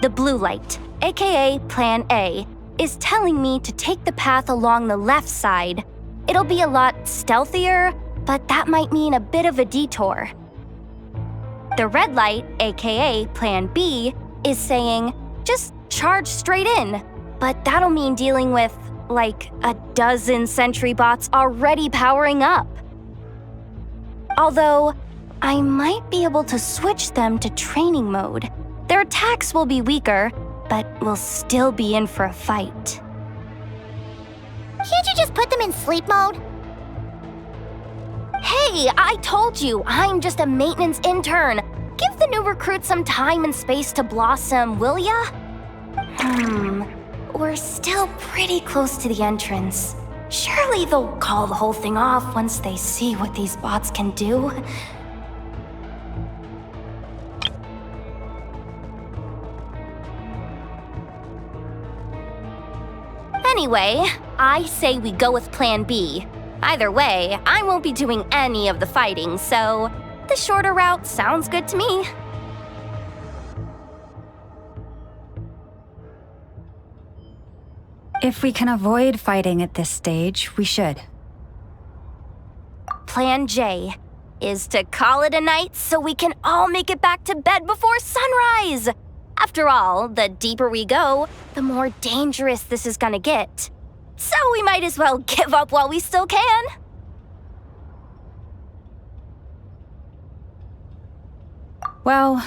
M: The blue light, aka Plan A, is telling me to take the path along the left side. It'll be a lot stealthier, but that might mean a bit of a detour. The red light, aka Plan B, is saying, just charge straight in. But that'll mean dealing with, like, a dozen sentry bots already powering up. Although, I might be able to switch them to training mode. Their attacks will be weaker, but we'll still be in for a fight.
C: Can't you just put them in sleep mode?
M: Hey, I told you, I'm just a maintenance intern. Give the new recruits some time and space to blossom, will ya? We're still pretty close to the entrance. Surely they'll call the whole thing off once they see what these bots can do. Anyway, I say we go with Plan B. Either way, I won't be doing any of the fighting, so the shorter route sounds good to me.
D: If we can avoid fighting at this stage, we should.
M: Plan J is to call it a night so we can all make it back to bed before sunrise. After all, the deeper we go, the more dangerous this is gonna get. So we might as well give up while we still can.
D: Well,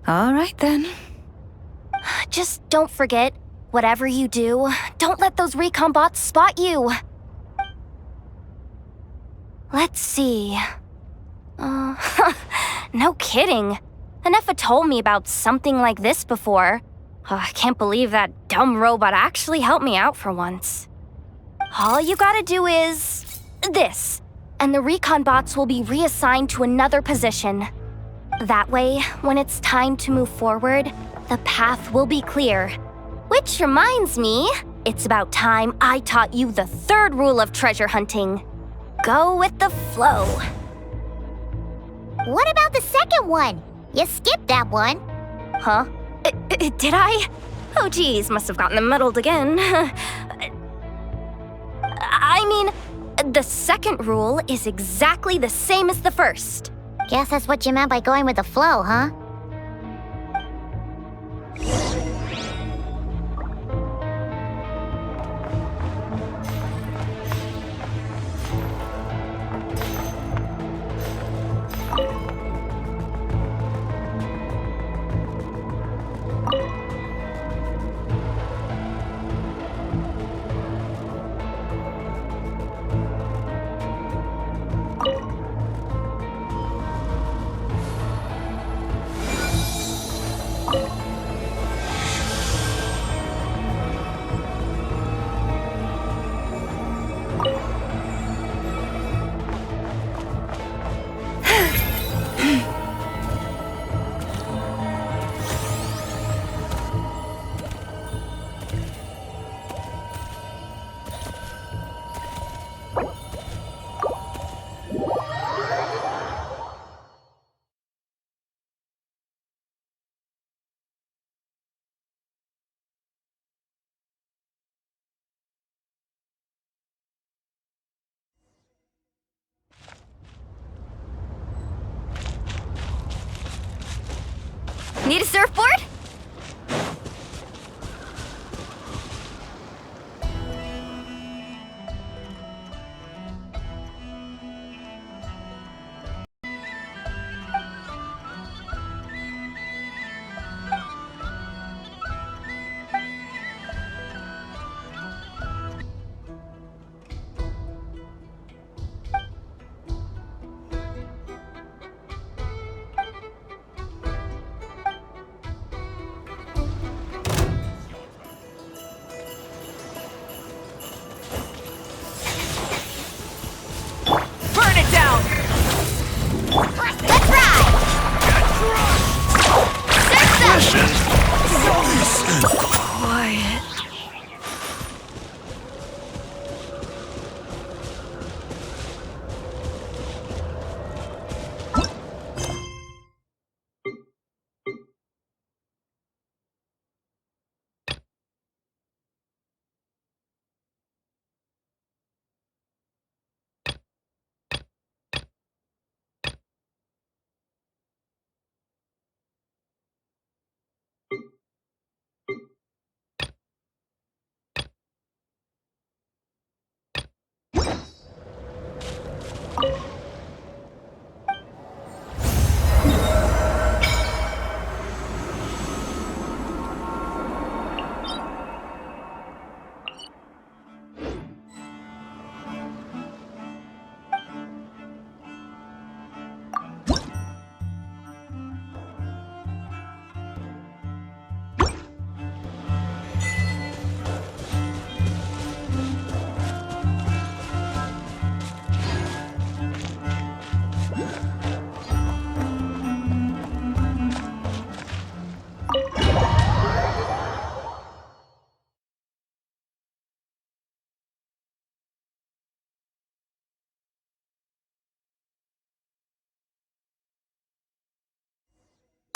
D: All right then.
M: Just don't forget, whatever you do, don't let those recon bots spot you. Let's see. No kidding. Anefa told me about something like this before. I can't believe that dumb robot actually helped me out for once. All you gotta do is this, and the recon bots will be reassigned to another position. That way, when it's time to move forward, the path will be clear. Which reminds me, it's about time I taught you the third rule of treasure hunting. Go with the flow.
C: What about the second one? You skipped that one.
M: Huh? Did I? Oh geez, must have gotten muddled again. I mean, the second rule is exactly the same as the first.
C: Guess that's what you meant by going with the flow, huh?
M: Need a surfboard?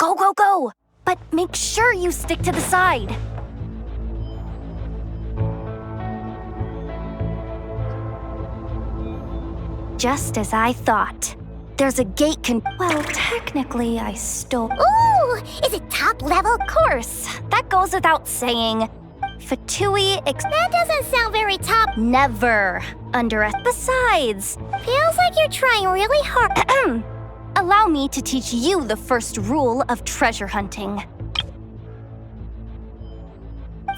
M: Go, go, go! But make sure you stick to the side. Just as I thought. There's a gate well, technically I stole—
C: Ooh! Is it top level?
M: Of course. That goes without saying. Fatui
C: That doesn't sound very top.
M: Never. Besides.
C: Feels like you're trying really hard.
M: Allow me to teach you the first rule of treasure hunting.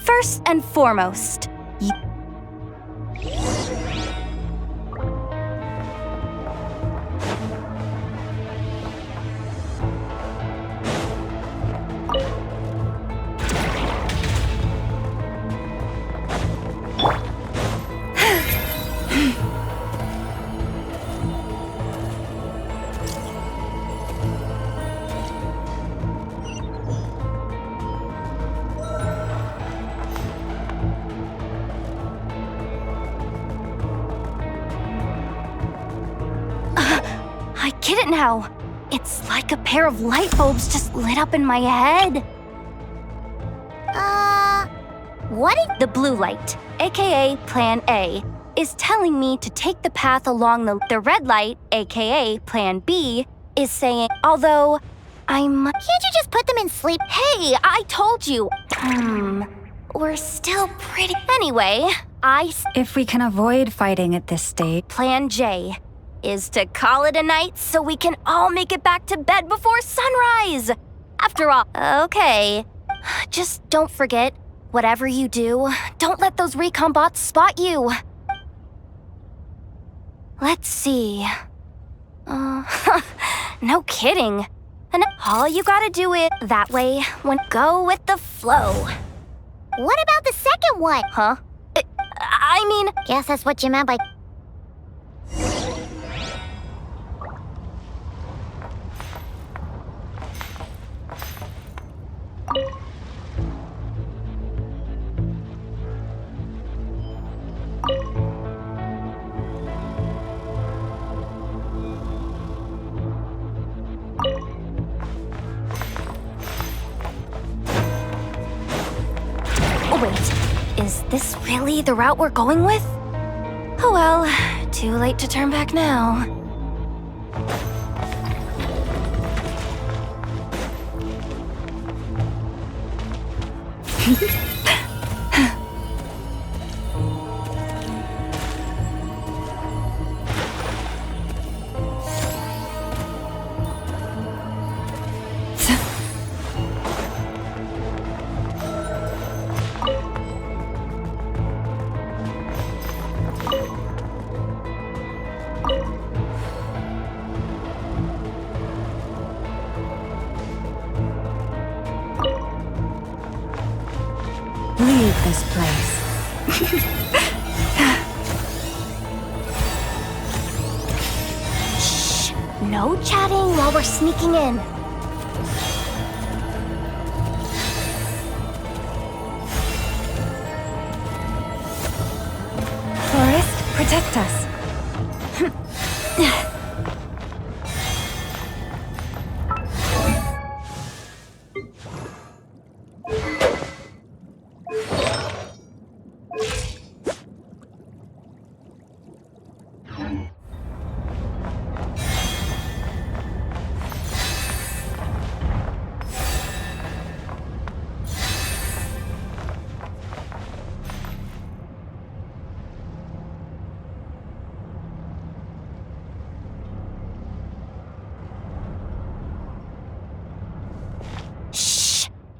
M: First and foremost, I get it now. It's like a pair of light bulbs just lit up in my head.
C: What is
M: the blue light, aka Plan A, is telling me to take the path along the red light, aka Plan B, is saying, although I'm...
C: Can't you just put them in sleep?
M: Hey, I told you. We're still pretty... Anyway,
D: If we can avoid fighting at this stage...
M: Plan J is to call it a night so we can all make it back to bed before sunrise. After all, okay. Just don't forget, whatever you do, don't let those recon bots spot you. Let's see. No kidding. And all you gotta do is that way when go with the flow.
C: What about the second one?
M: Huh? I mean...
C: Guess that's what you meant by...
M: Wait, is this really the route we're going with? Oh well, too late to turn back now.
D: Leave this place.
M: Shh! No chatting while we're sneaking in.
D: Floresta, protect us.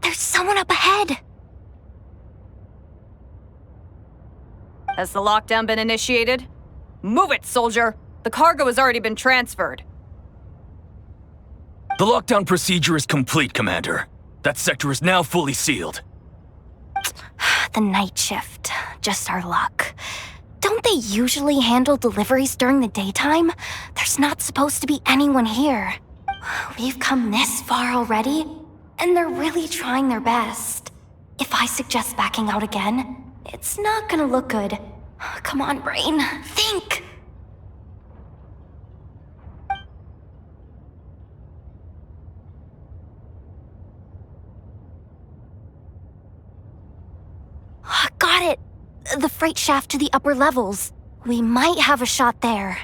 M: Someone up ahead!
S: Has the lockdown been initiated? Move it, soldier! The cargo has already been transferred.
H: The lockdown procedure is complete, Commander. That sector is now fully sealed.
M: The night shift. Just our luck. Don't they usually handle deliveries during the daytime? There's not supposed to be anyone here. We've come this far already, and they're really trying their best. If I suggest backing out again, it's not gonna look good. Come on, brain. Think! Got it! The freight shaft to the upper levels. We might have a shot there.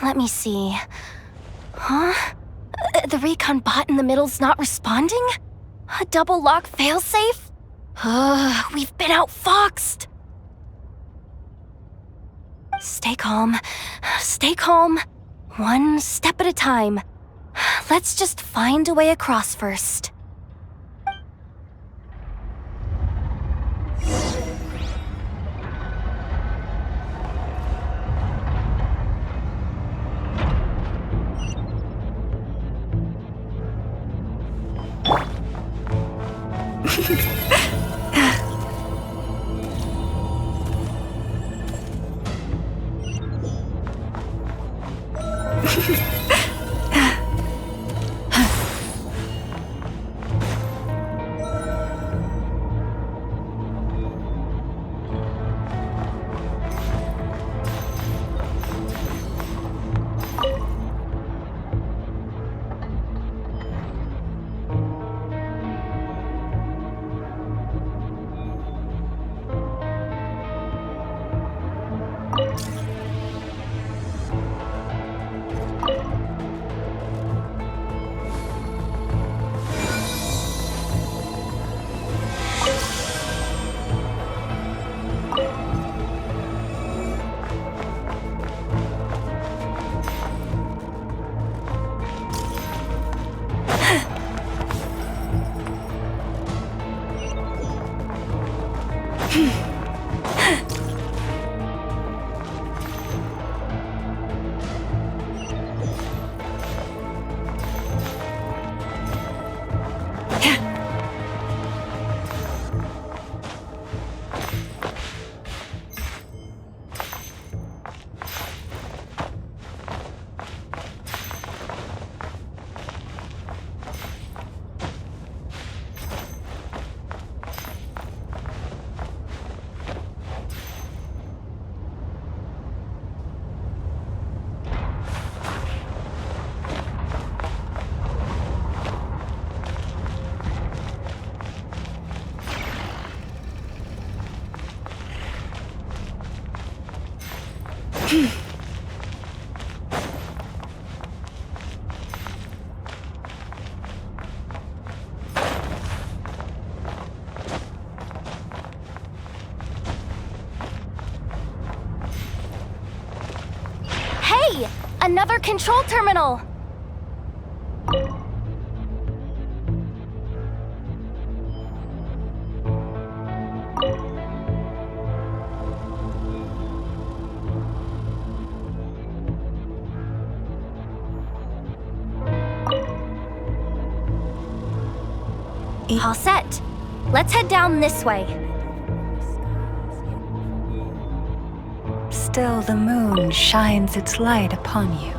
M: Let me see. Huh? The recon bot in the middle's not responding? A double lock failsafe? We've been outfoxed. Stay calm. Stay calm. One step at a time. Let's just find a way across first. Hey! Another control terminal! All set. Let's head down this way.
D: Still, the moon shines its light upon you.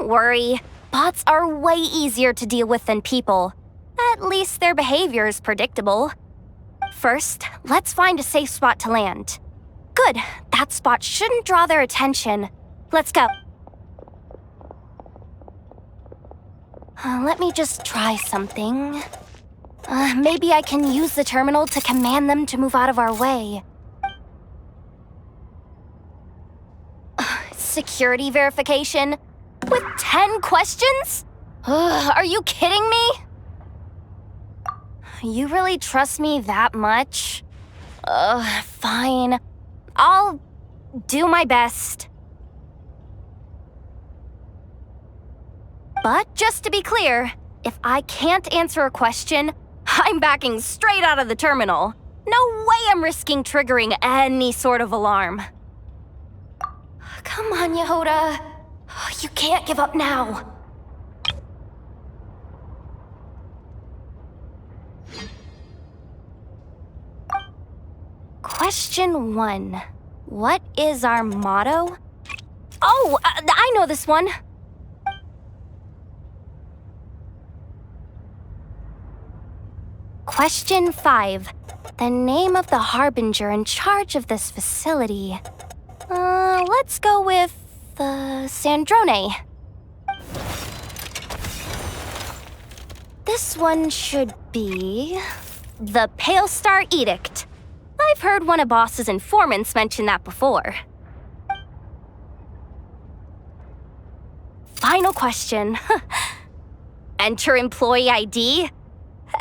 M: Don't worry. Bots are way easier to deal with than people. At least their behavior is predictable. First, let's find a safe spot to land. Good. That spot shouldn't draw their attention. Let's go. Let me just try something. Maybe I can use the terminal to command them to move out of our way. Security verification? With 10 questions? Are you kidding me? You really trust me that much? Fine. I'll do my best. But just to be clear, if I can't answer a question, I'm backing straight out of the terminal. No way I'm risking triggering any sort of alarm. Come on, Yehoda. You can't give up now. Question 1. What is our motto? Oh, I know this one. Question 5. The name of the harbinger in charge of this facility. Let's go with, Sandrone. This one should be the Pale Star Edict. I've heard one of Boss's informants mention that before. Final question. Enter employee ID.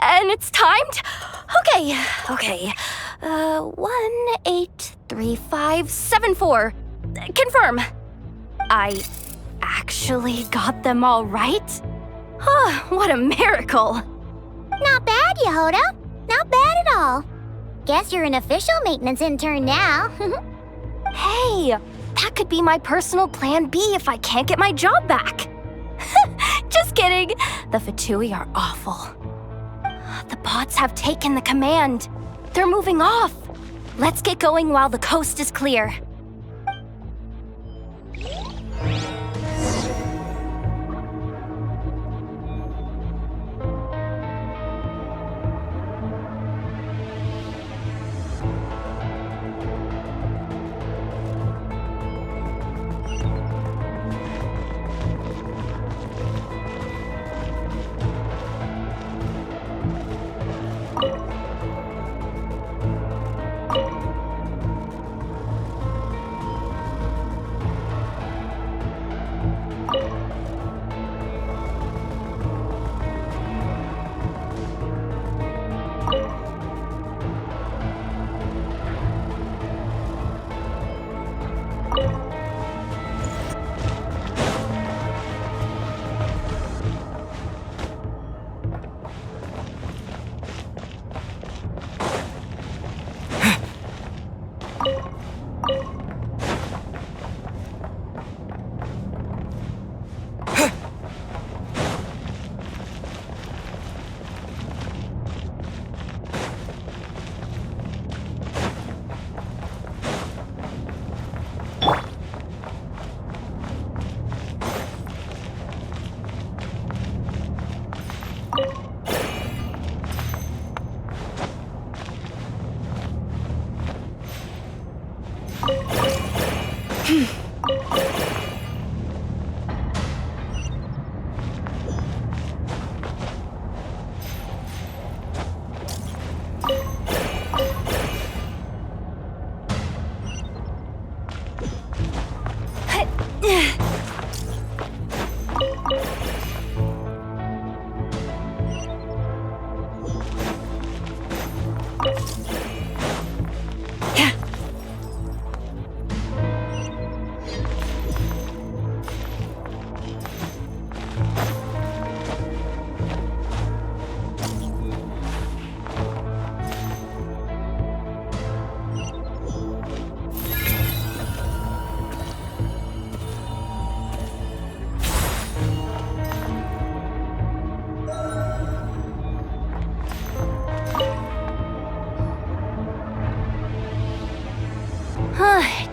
M: And it's timed? Okay. 183574. Confirm. I actually got them all right? What a miracle.
C: Not bad, Yehoda. Not bad at all. Guess you're an official maintenance intern now.
M: Hey, that could be my personal plan B if I can't get my job back. Just kidding. The Fatui are awful. The bots have taken the command. They're moving off. Let's get going while the coast is clear.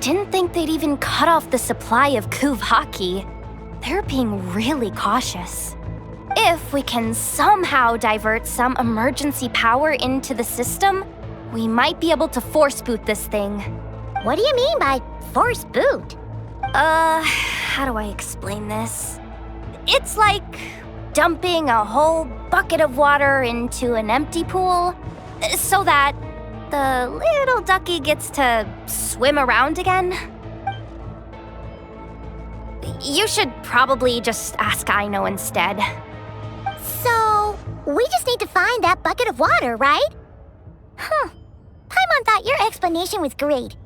M: Didn't think they'd even cut off the supply of Kuvaki. they're being really cautious. If we can somehow divert some emergency power into the system, we might be able to force boot this thing.
C: What do you mean by force boot?
M: How do I explain this? It's like dumping a whole bucket of water into an empty pool so that the little ducky gets to swim around again. You should probably just ask Aino instead.
C: So, we just need to find that bucket of water, right? Huh. Paimon thought your explanation was great.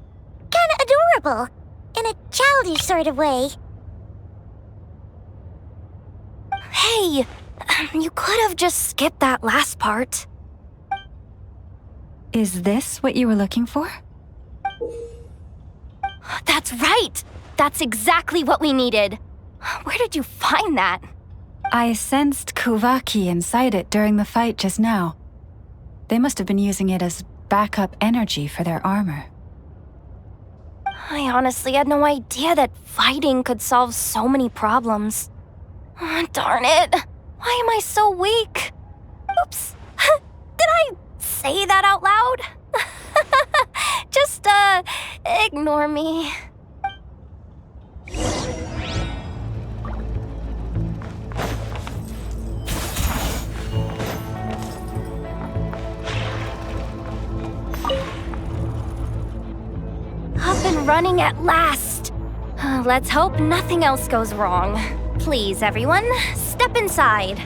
C: Kinda adorable. In a childish sort of way.
M: Hey, you could have just skipped that last part.
D: Is this what you were looking for?
M: That's right! That's exactly what we needed. Where did you find that?
D: I sensed Kuvaki inside it during the fight just now. They must have been using it as backup energy for their armor.
M: I honestly had no idea that fighting could solve so many problems. Oh, darn it. Why am I so weak? Oops. Did I say that out loud? Just, ignore me. Up and running at last. Let's hope nothing else goes wrong. Please, everyone, step inside.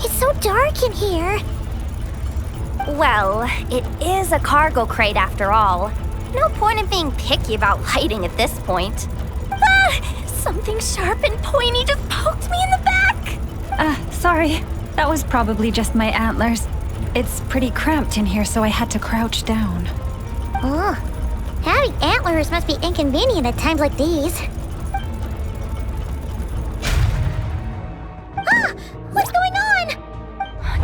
C: It's so dark in here.
M: Well, it is a cargo crate after all. No point in being picky about lighting at this point. Ah! Something sharp and pointy just poked me in the back!
D: Sorry. That was probably just my antlers. It's pretty cramped in here, so I had to crouch down.
C: Oh, having antlers must be inconvenient at times like these. Ah! What's going on?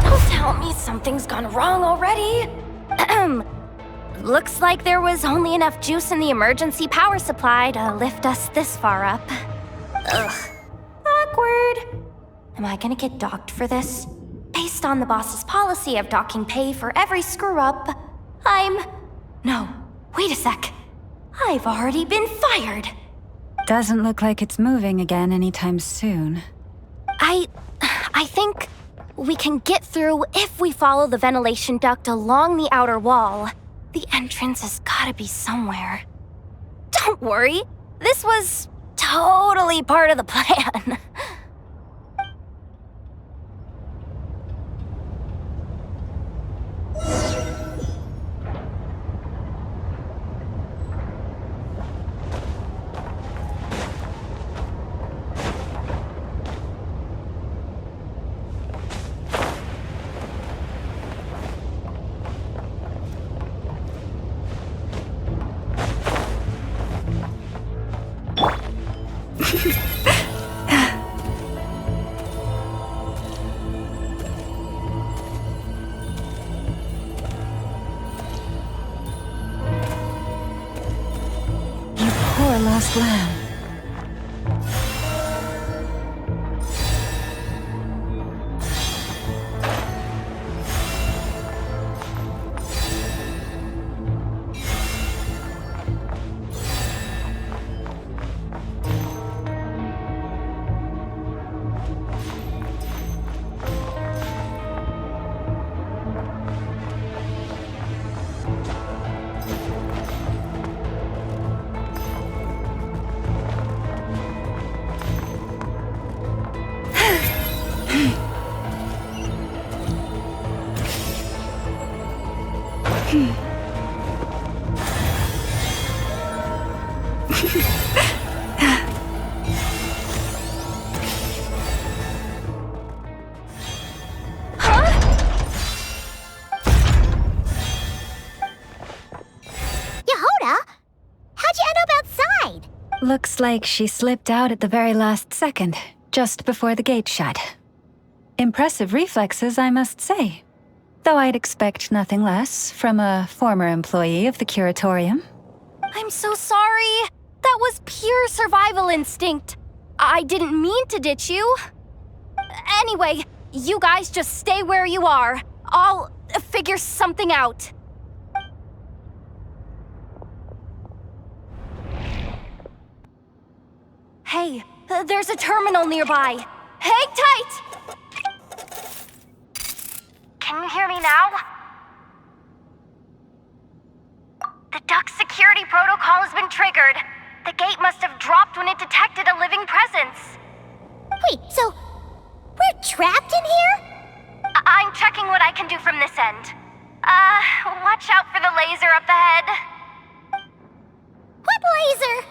M: Don't tell me something's gone wrong already. Looks like there was only enough juice in the emergency power supply to lift us this far up. Ugh. Awkward. Am I gonna get docked for this? Based on the boss's policy of docking pay for every screw-up, No, wait a sec. I've already been fired.
D: Doesn't look like it's moving again anytime soon.
M: I think we can get through if we follow the ventilation duct along the outer wall. The entrance has gotta be somewhere. Don't worry, this was totally part of the plan.
D: Poor lost lamb. Looks like she slipped out at the very last second, just before the gate shut. Impressive reflexes, I must say. Though I'd expect nothing less from a former employee of the Curatorium.
M: I'm so sorry. That was pure survival instinct. I didn't mean to ditch you. Anyway, you guys just stay where you are. I'll figure something out. Hey, there's a terminal nearby. Hang tight! Can you hear me now? The duck security protocol has been triggered. The gate must have dropped when it detected a living presence.
C: Wait, so we're trapped in here?
M: I'm checking what I can do from this end. Watch out for the laser up ahead.
C: What laser?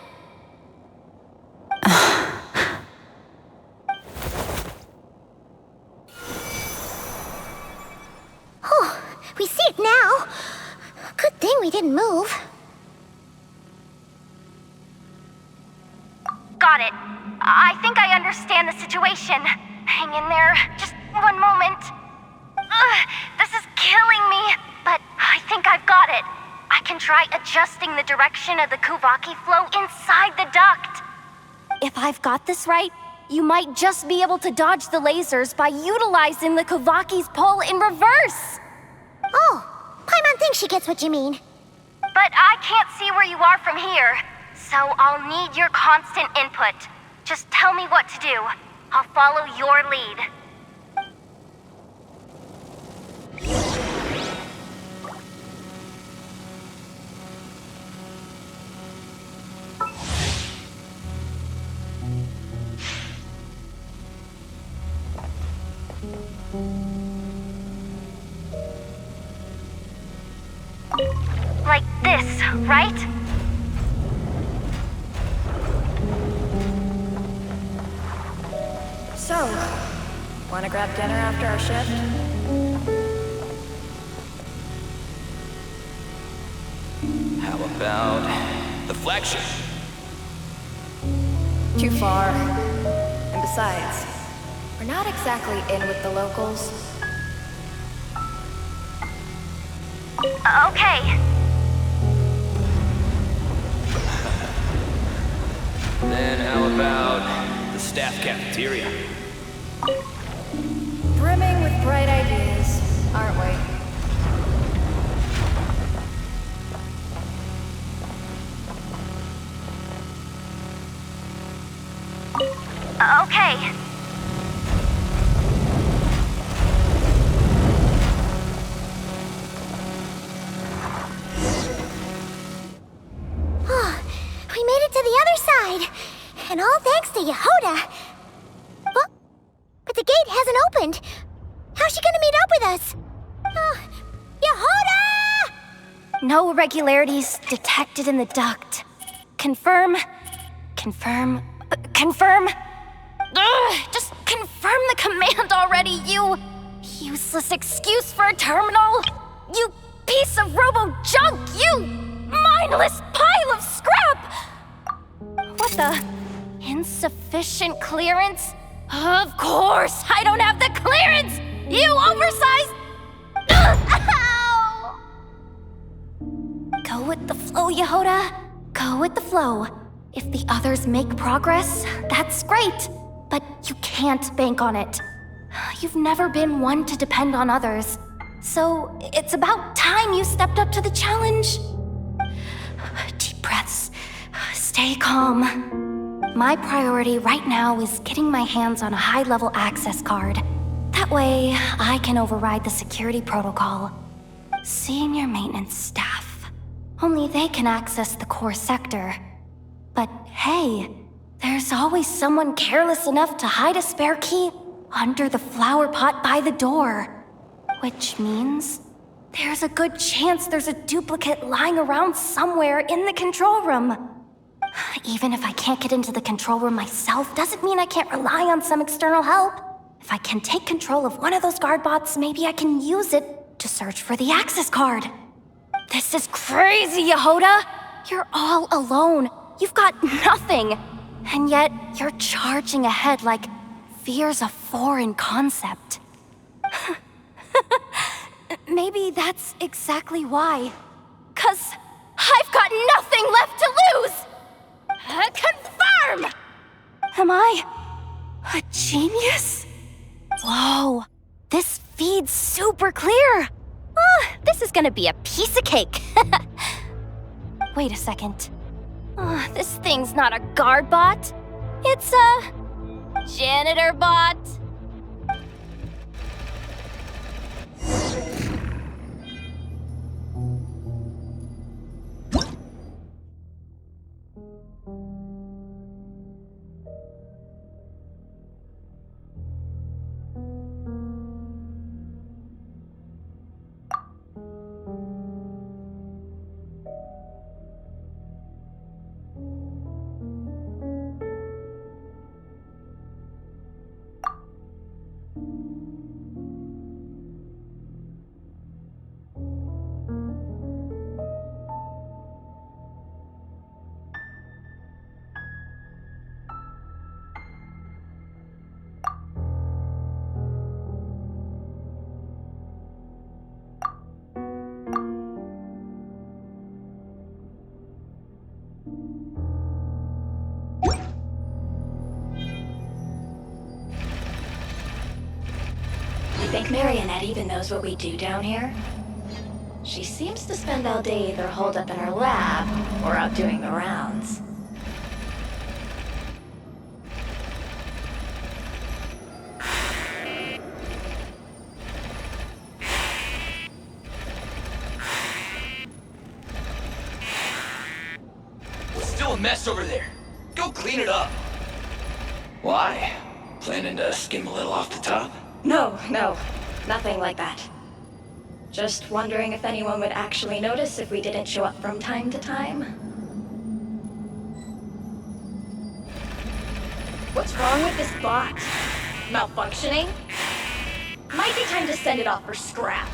C: Oh, we see it now. Good thing we didn't move.
M: Got it. I think I understand the situation. Hang in there. Just one moment. This is killing me, but I think I've got it. I can try adjusting the direction of the Kuvaki flow inside the duct. If I've got this right, you might just be able to dodge the lasers by utilizing the Kuvaki's pull in reverse.
C: Oh, Paimon thinks she gets what you mean.
M: But I can't see where you are from here, so I'll need your constant input. Just tell me what to do. I'll follow your lead. Like this, right?
T: So, wanna grab dinner after our shift?
J: How about the flagship?
T: Too far. And besides, we're not exactly in with the locals.
M: Okay.
J: Then how about the staff cafeteria?
T: Brimming with bright ideas, aren't we?
M: Okay.
C: Oh, we made it to the other side. And all thanks to Yehoda. Well, but the gate hasn't opened. How's she gonna meet up with us? Yehoda!
M: No irregularities detected in the duct. Confirm. Confirm. Confirm. Ugh, just confirm the command already, you useless excuse for a terminal. You piece of robo-junk, you mindless pile of scrap! What the? Insufficient clearance? Of course, I don't have the clearance! You oversized... Ow! Go with the flow, Yehoda. Go with the flow. If the others make progress, that's great. But you can't bank on it. You've never been one to depend on others. So it's about time you stepped up to the challenge. Deep breaths. Stay calm. My priority right now is getting my hands on a high-level access card. That way, I can override the security protocol. Senior maintenance staff. Only they can access the core sector. But hey, there's always someone careless enough to hide a spare key under the flower pot by the door. Which means there's a good chance there's a duplicate lying around somewhere in the control room. Even if I can't get into the control room myself, doesn't mean I can't rely on some external help. If I can take control of one of those guard bots, maybe I can use it to search for the access card. This is crazy, Yehoda! You're all alone. You've got nothing. And yet, you're charging ahead like fear's a foreign concept. Maybe that's exactly why. 'Cause I've got nothing left to lose! Confirm! Am I a genius? Whoa, this feed's super clear. Oh, this is gonna be a piece of cake. Wait a second. Oh, this thing's not a guard bot. It's a janitor bot.
T: I think Marionette even knows what we do down here. She seems to spend all day either holed up in her lab or out doing the rounds.
J: It's still a mess over there. Go clean it up. Why? Planning to skim a little off the top?
T: No, nothing like that. Just wondering if anyone would actually notice if we didn't show up from time to time. What's wrong with this bot? Malfunctioning? Might be time to send it off for scrap.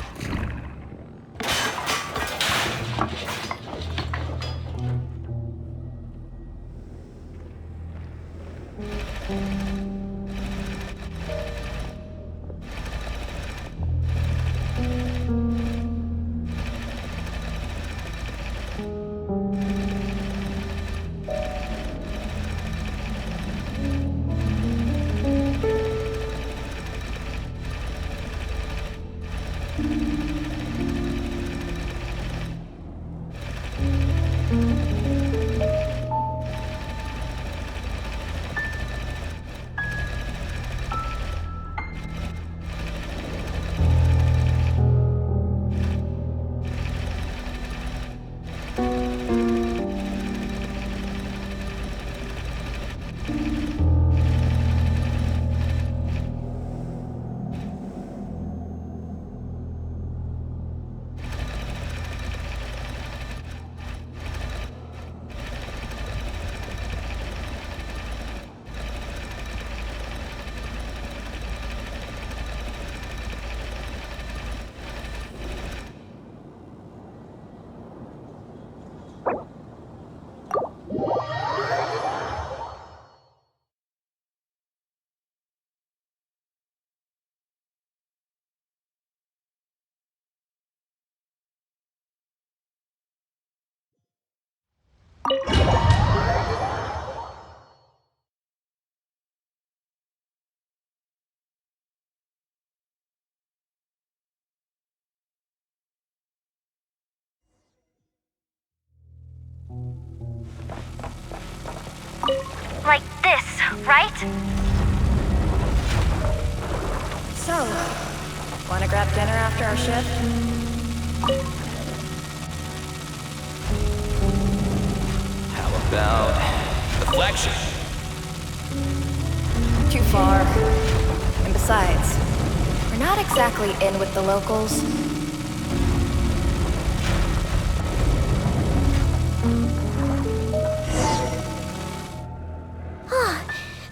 M: Like this, right?
T: So, wanna grab dinner after our shift?
J: How about the flagship?
T: Too far. And besides, we're not exactly in with the locals.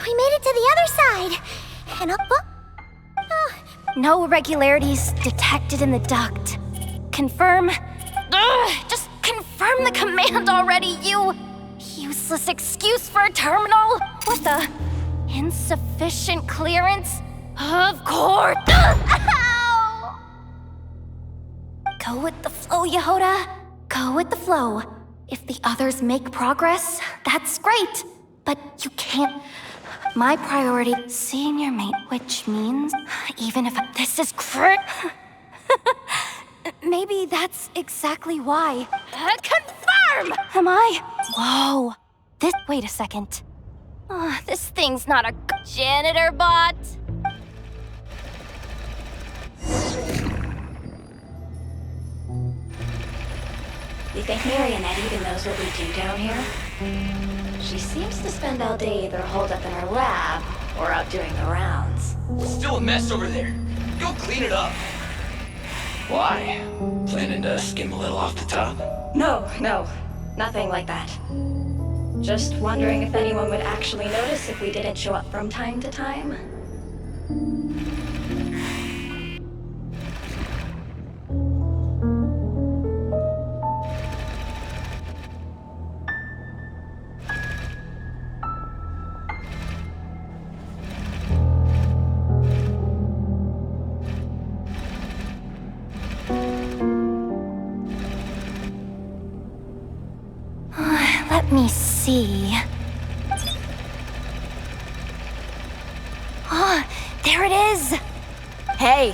C: We made it to the other side! And up...
M: No irregularities detected in the duct. Confirm... Ugh, just confirm the command already, you Useless excuse for a terminal? What the? Insufficient clearance? Of course! Ow! Go with the flow, Yehoda. Go with the flow. If the others make progress, that's great. But you can't... My priority is seeing your mate, which means even if this is maybe that's exactly why. Confirm! Am I? Whoa. Wait a second. This thing's not a janitor bot.
T: You think Marionette even knows what we do down here? She seems to spend all day either holed up in her lab or out doing the rounds.
J: Still a mess over there. Go clean it up. Why? Planning to skim a little off the top?
T: No, nothing like that. Just wondering if anyone would actually notice if we didn't show up from time to time.
M: Let me see. There it is!
U: Hey!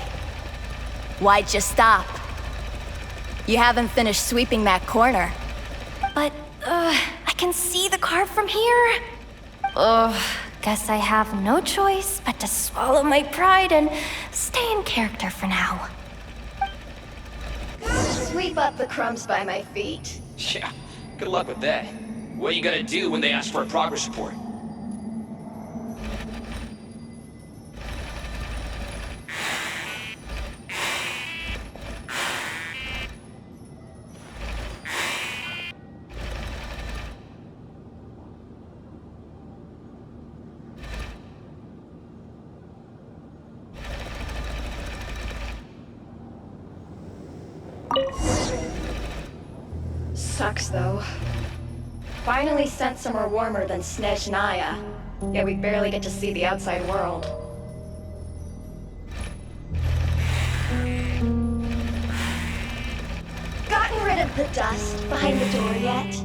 U: Why'd you stop? You haven't finished sweeping that corner.
M: But, I can see the car from here. Guess I have no choice but to swallow my pride and stay in character for now.
T: Sweep up the crumbs by my feet.
J: Yeah, good luck with that. What are you gonna do when they ask for a progress report?
T: Sucks though. Finally sent somewhere warmer than Snezhnaya, yet we barely get to see the outside world. Gotten rid of the dust behind the door yet?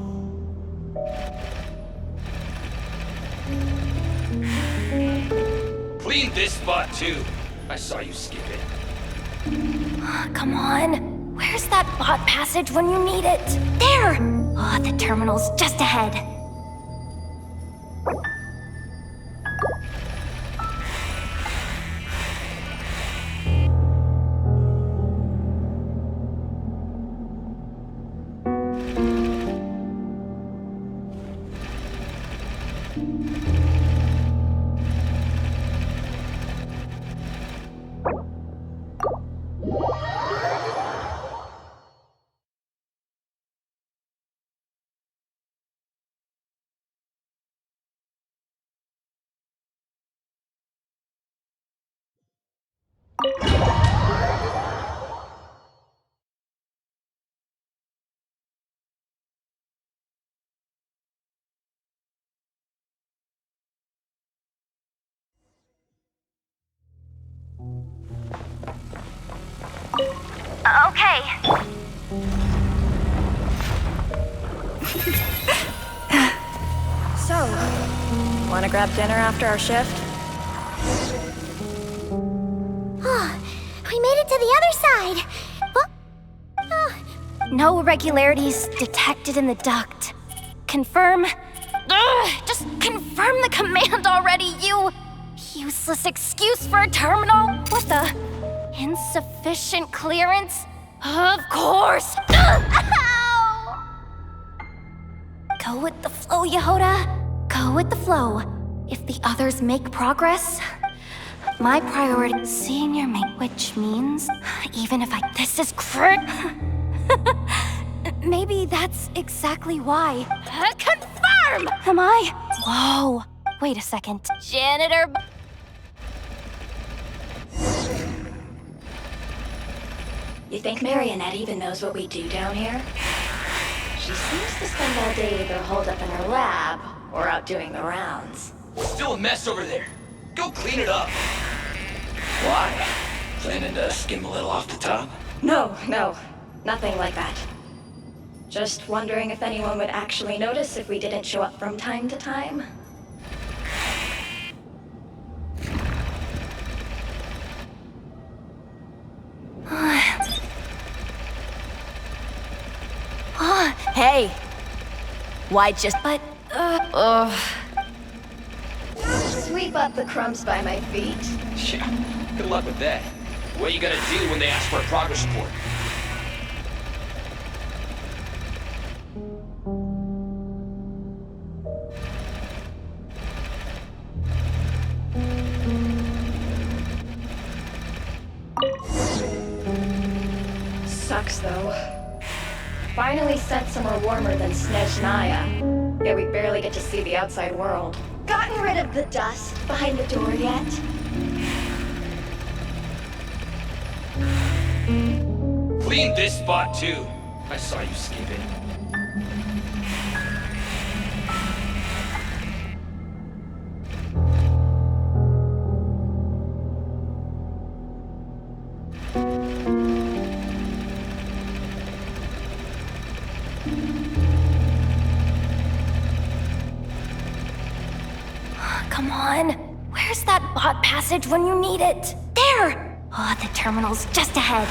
J: Clean this spot too. I saw you skip it.
M: Come on. Where's that bot passage when you need it? There! The terminal's just ahead. Okay.
S: So, wanna grab dinner after our shift?
C: We made it to the other side!
M: No irregularities detected in the duct. Confirm? Just confirm the command already, you useless excuse for a terminal? What the? Insufficient clearance? Of course! Ow! Go with the flow, Yehoda. Go with the flow. If the others make progress, my priority is seeing your mate, which means even if this is maybe that's exactly why. Confirm! Am I? Whoa. Wait a second. Janitor...
T: You think Marionette even knows what we do down here? She seems to spend all day either holed up in her lab or out doing the rounds.
J: Still a mess over there. Go clean it up. Why? Planning to skim a little off the top?
T: No, nothing like that. Just wondering if anyone would actually notice if we didn't show up from time to time.
U: Hey! Why just... But,
T: Sweep up the crumbs by my feet.
J: Yeah, good luck with that. What are you gonna do when they ask for a progress report?
T: Sucks, though. Finally sent somewhere warmer than Snezhnaya. Yet we barely get to see the outside world. Gotten rid of the dust behind the door yet?
J: Clean this spot too. I saw you skip it.
C: Come on. Where's that bot passage when you need it? There! Oh, the terminal's just ahead.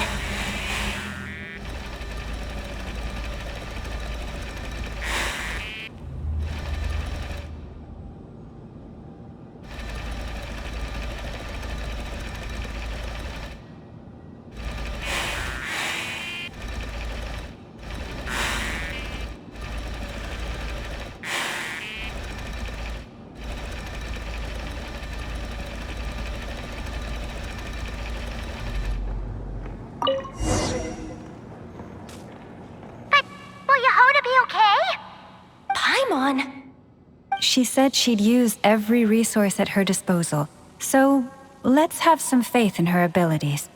D: She said she'd used every resource at her disposal, so let's have some faith in her abilities.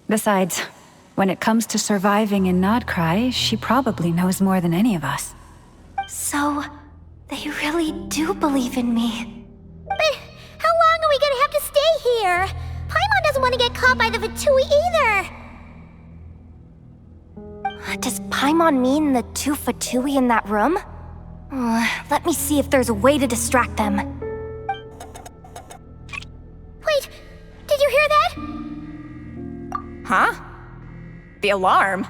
D: Besides, when it comes to surviving in Nodcry, she probably knows more than any of us.
C: So, they really do believe in me. But how long are we gonna have to stay here? Paimon doesn't want to get caught by the Fatui either. Does Paimon mean the two Fatui in that room? Let me see if there's a way to distract them. Wait, did you hear that?
S: Huh? The alarm?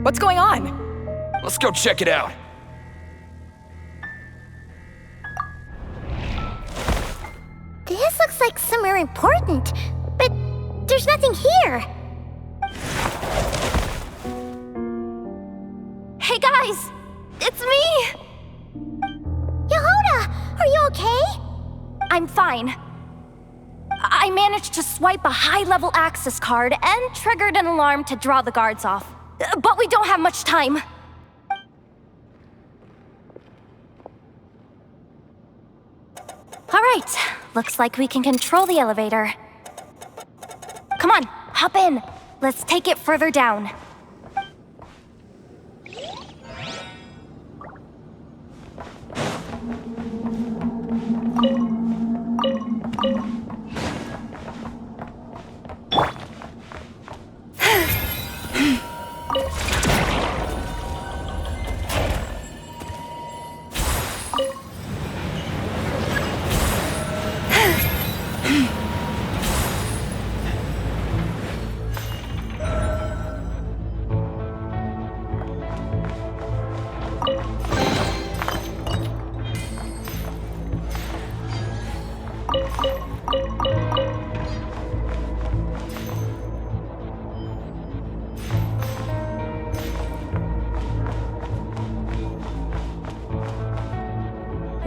S: What's going on?
H: Let's go check it out.
C: This looks like somewhere important, but there's nothing here. Hey guys, it's me! Yehoda, are you okay? I'm fine. I managed to swipe a high-level access card and triggered an alarm to draw the guards off. But we don't have much time. All right, looks like we can control the elevator. Come on, hop in. Let's take it further down.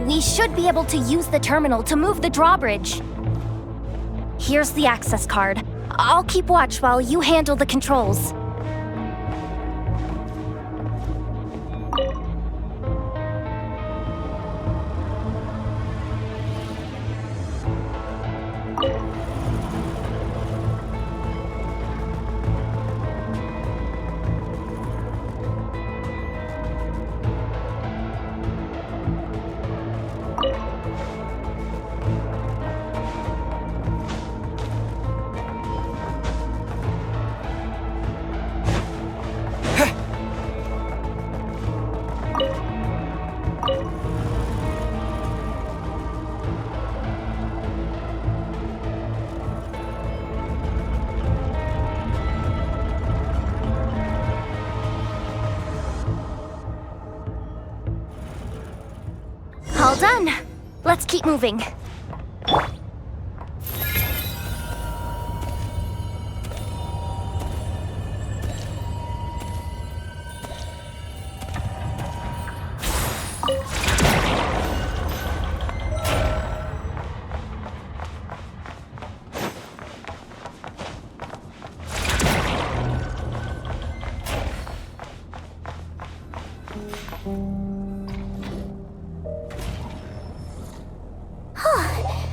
C: We should be able to use the terminal to move the drawbridge. Here's the access card. I'll keep watch while you handle the controls.
M: keep moving.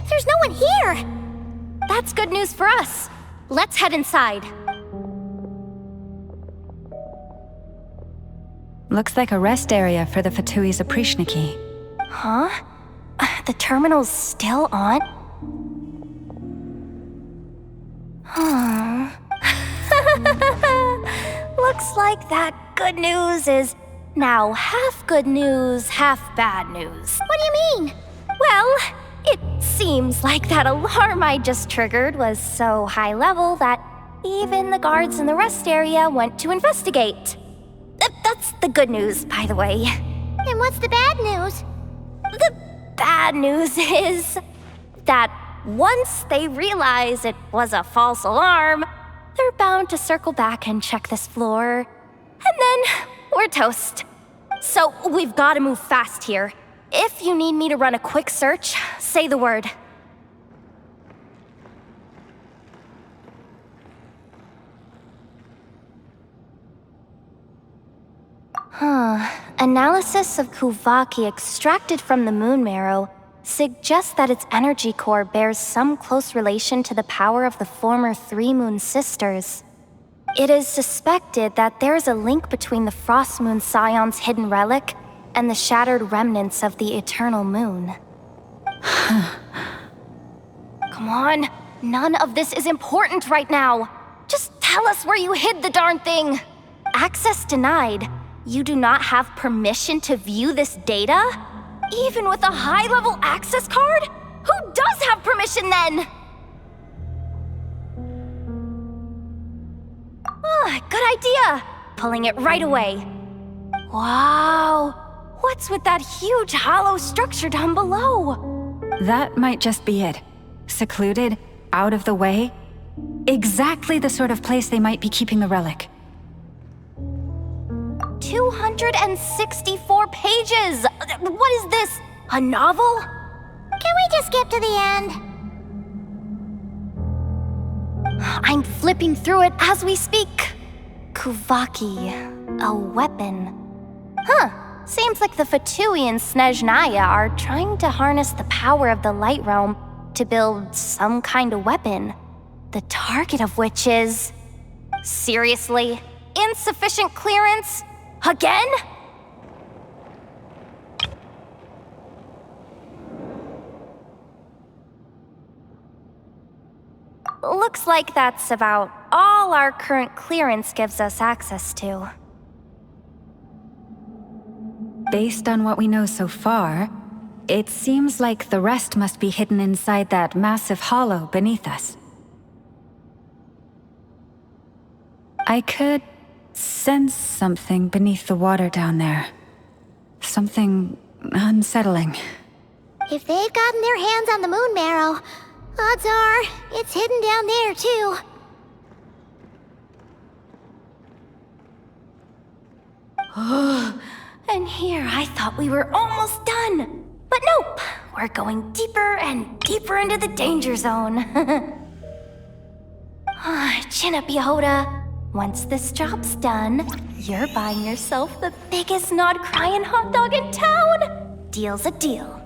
M: There's no one here! That's good news for us. Let's head inside.
D: Looks like a rest area for the Fatui's Oprishniki.
M: Huh? The terminal's still on? Huh. Looks like that good news is now half good news, half bad news.
C: What do you mean?
M: Well, it seems like that alarm I just triggered was so high level that even the guards in the rest area went to investigate. That's the good news, by the way.
C: And what's the bad news?
M: The bad news is that once they realize it was a false alarm, they're bound to circle back and check this floor. And then we're toast. So we've got to move fast here. If you need me to run a quick search, say the word. Analysis of Kuvaki extracted from the moon marrow suggests that its energy core bears some close relation to the power of the former Three Moon Sisters. It is suspected that there is a link between the Frost Moon Scion's hidden relic and the shattered remnants of the Eternal Moon. Come on, none of this is important right now. Just tell us where you hid the darn thing. Access denied. You do not have permission to view this data? Even with a high-level access card? Who does have permission then? Good idea. Pulling it right away. Wow. What's with that huge hollow structure down below?
D: That might just be it. Secluded, out of the way. Exactly the sort of place they might be keeping the relic.
M: 264 pages! What is this? A novel?
C: Can we just skip to the end?
M: I'm flipping through it as we speak. Kuvaki, a weapon. Seems like the Fatui and Snezhnaya are trying to harness the power of the Light Realm to build some kind of weapon. The target of which is... Seriously? Insufficient clearance? Again? Looks like that's about all our current clearance gives us access to.
D: Based on what we know so far, it seems like the rest must be hidden inside that massive hollow beneath us. I could sense something beneath the water down there. Something unsettling.
C: If they've gotten their hands on the moon marrow, odds are it's hidden down there too.
M: And here I thought we were almost done. But nope, we're going deeper and deeper into the danger zone. Chin up, Yehoda. Once this job's done, you're buying yourself the biggest nod-crying hot dog in town. Deal's a deal.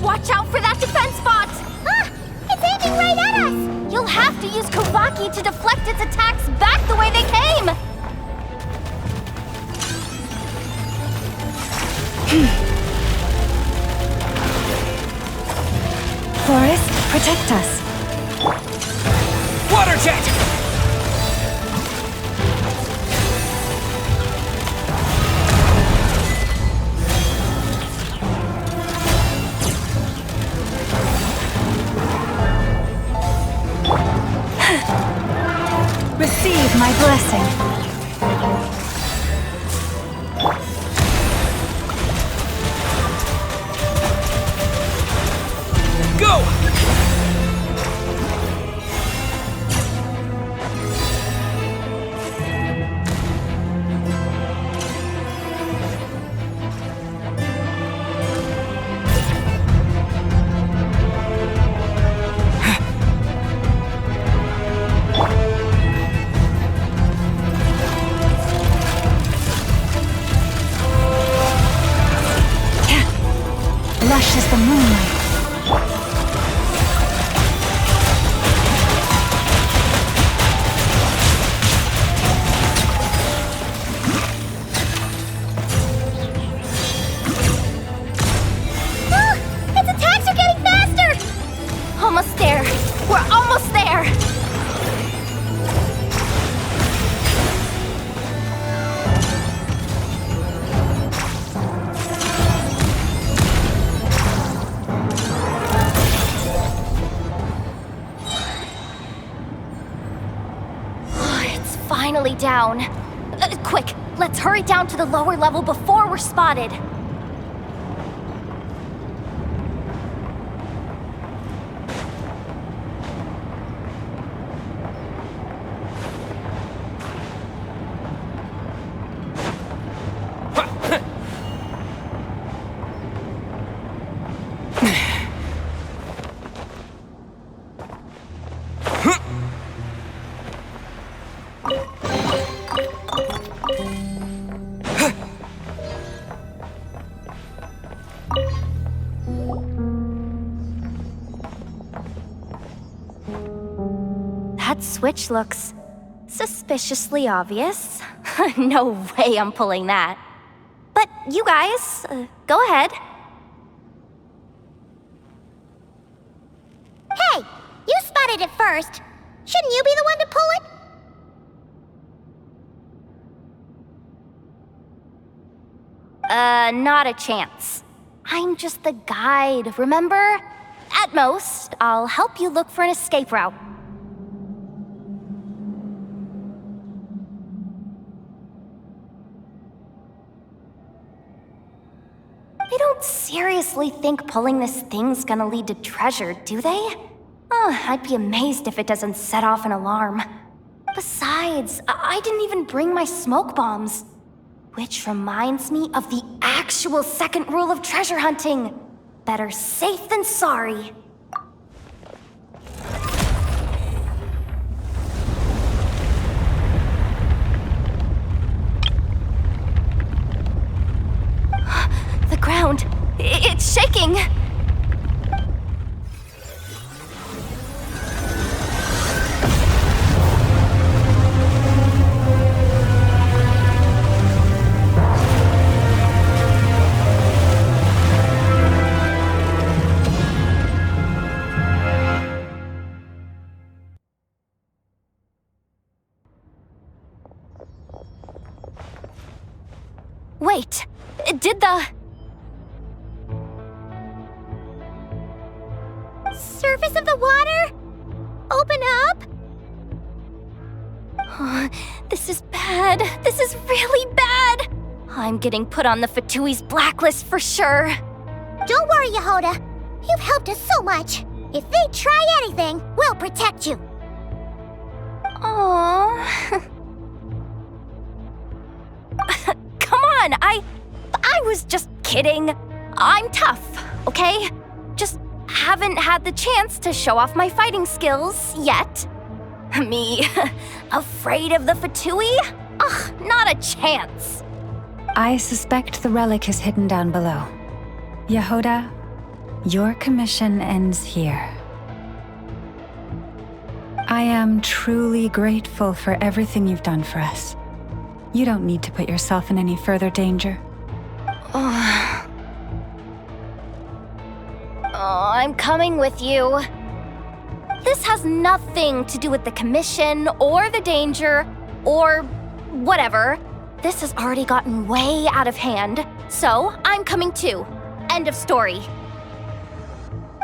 M: Watch out for that defense bot!
C: It's aiming right at us!
M: You'll have to use Kuvaki to deflect its attacks back the way they came!
D: Floresta, protect us.
L: Water jet!
D: flesh as the moonlight.
C: Its attacks are getting faster!
M: Almost there. We're almost there. Finally down. Quick, let's hurry down to the lower level before we're spotted. That switch looks suspiciously obvious. No way I'm pulling that. But you guys, go ahead.
C: Hey, you spotted it first. Shouldn't you be the one to pull it?
M: Not a chance. I'm just the guide, remember? At most, I'll help you look for an escape route. They don't seriously think pulling this thing's gonna lead to treasure, do they? I'd be amazed if it doesn't set off an alarm. Besides, I didn't even bring my smoke bombs. Which reminds me of the actual second rule of treasure hunting. Better safe than sorry. The ground, it's shaking. Wait, did the...
C: surface of the water open up?
M: This is bad. This is really bad. I'm getting put on the Fatui's blacklist for sure.
C: Don't worry, Yehoda. You've helped us so much. If they try anything, we'll protect you.
M: Aww. Come on, I was just kidding. I'm tough, okay? Just haven't had the chance to show off my fighting skills yet. Me, afraid of the Fatui? Ugh, not a chance.
D: I suspect the relic is hidden down below. Yehoda, your commission ends here. I am truly grateful for everything you've done for us. You don't need to put yourself in any further danger.
M: Oh, I'm coming with you. This has nothing to do with the commission or the danger or whatever. This has already gotten way out of hand, so I'm coming too. End of story.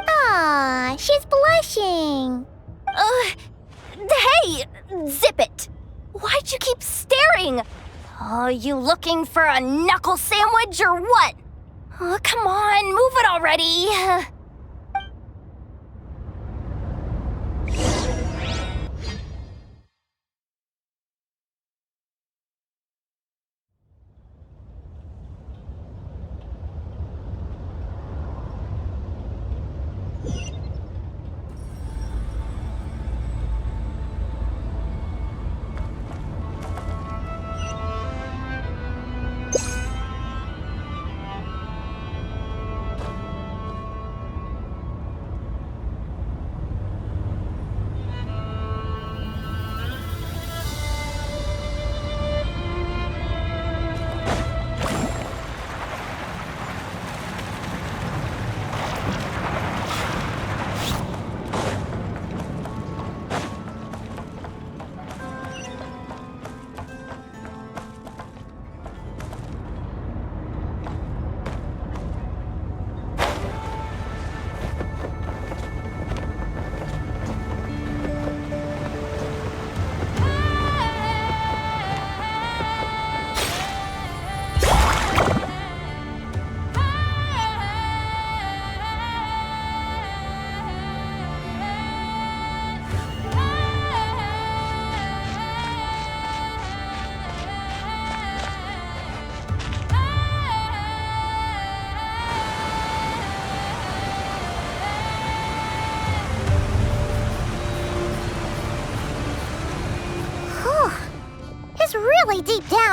C: Ah, she's blushing.
M: Hey, zip it. Why'd you keep staring? Oh, you looking for a knuckle sandwich or what? Oh, come on, move it already.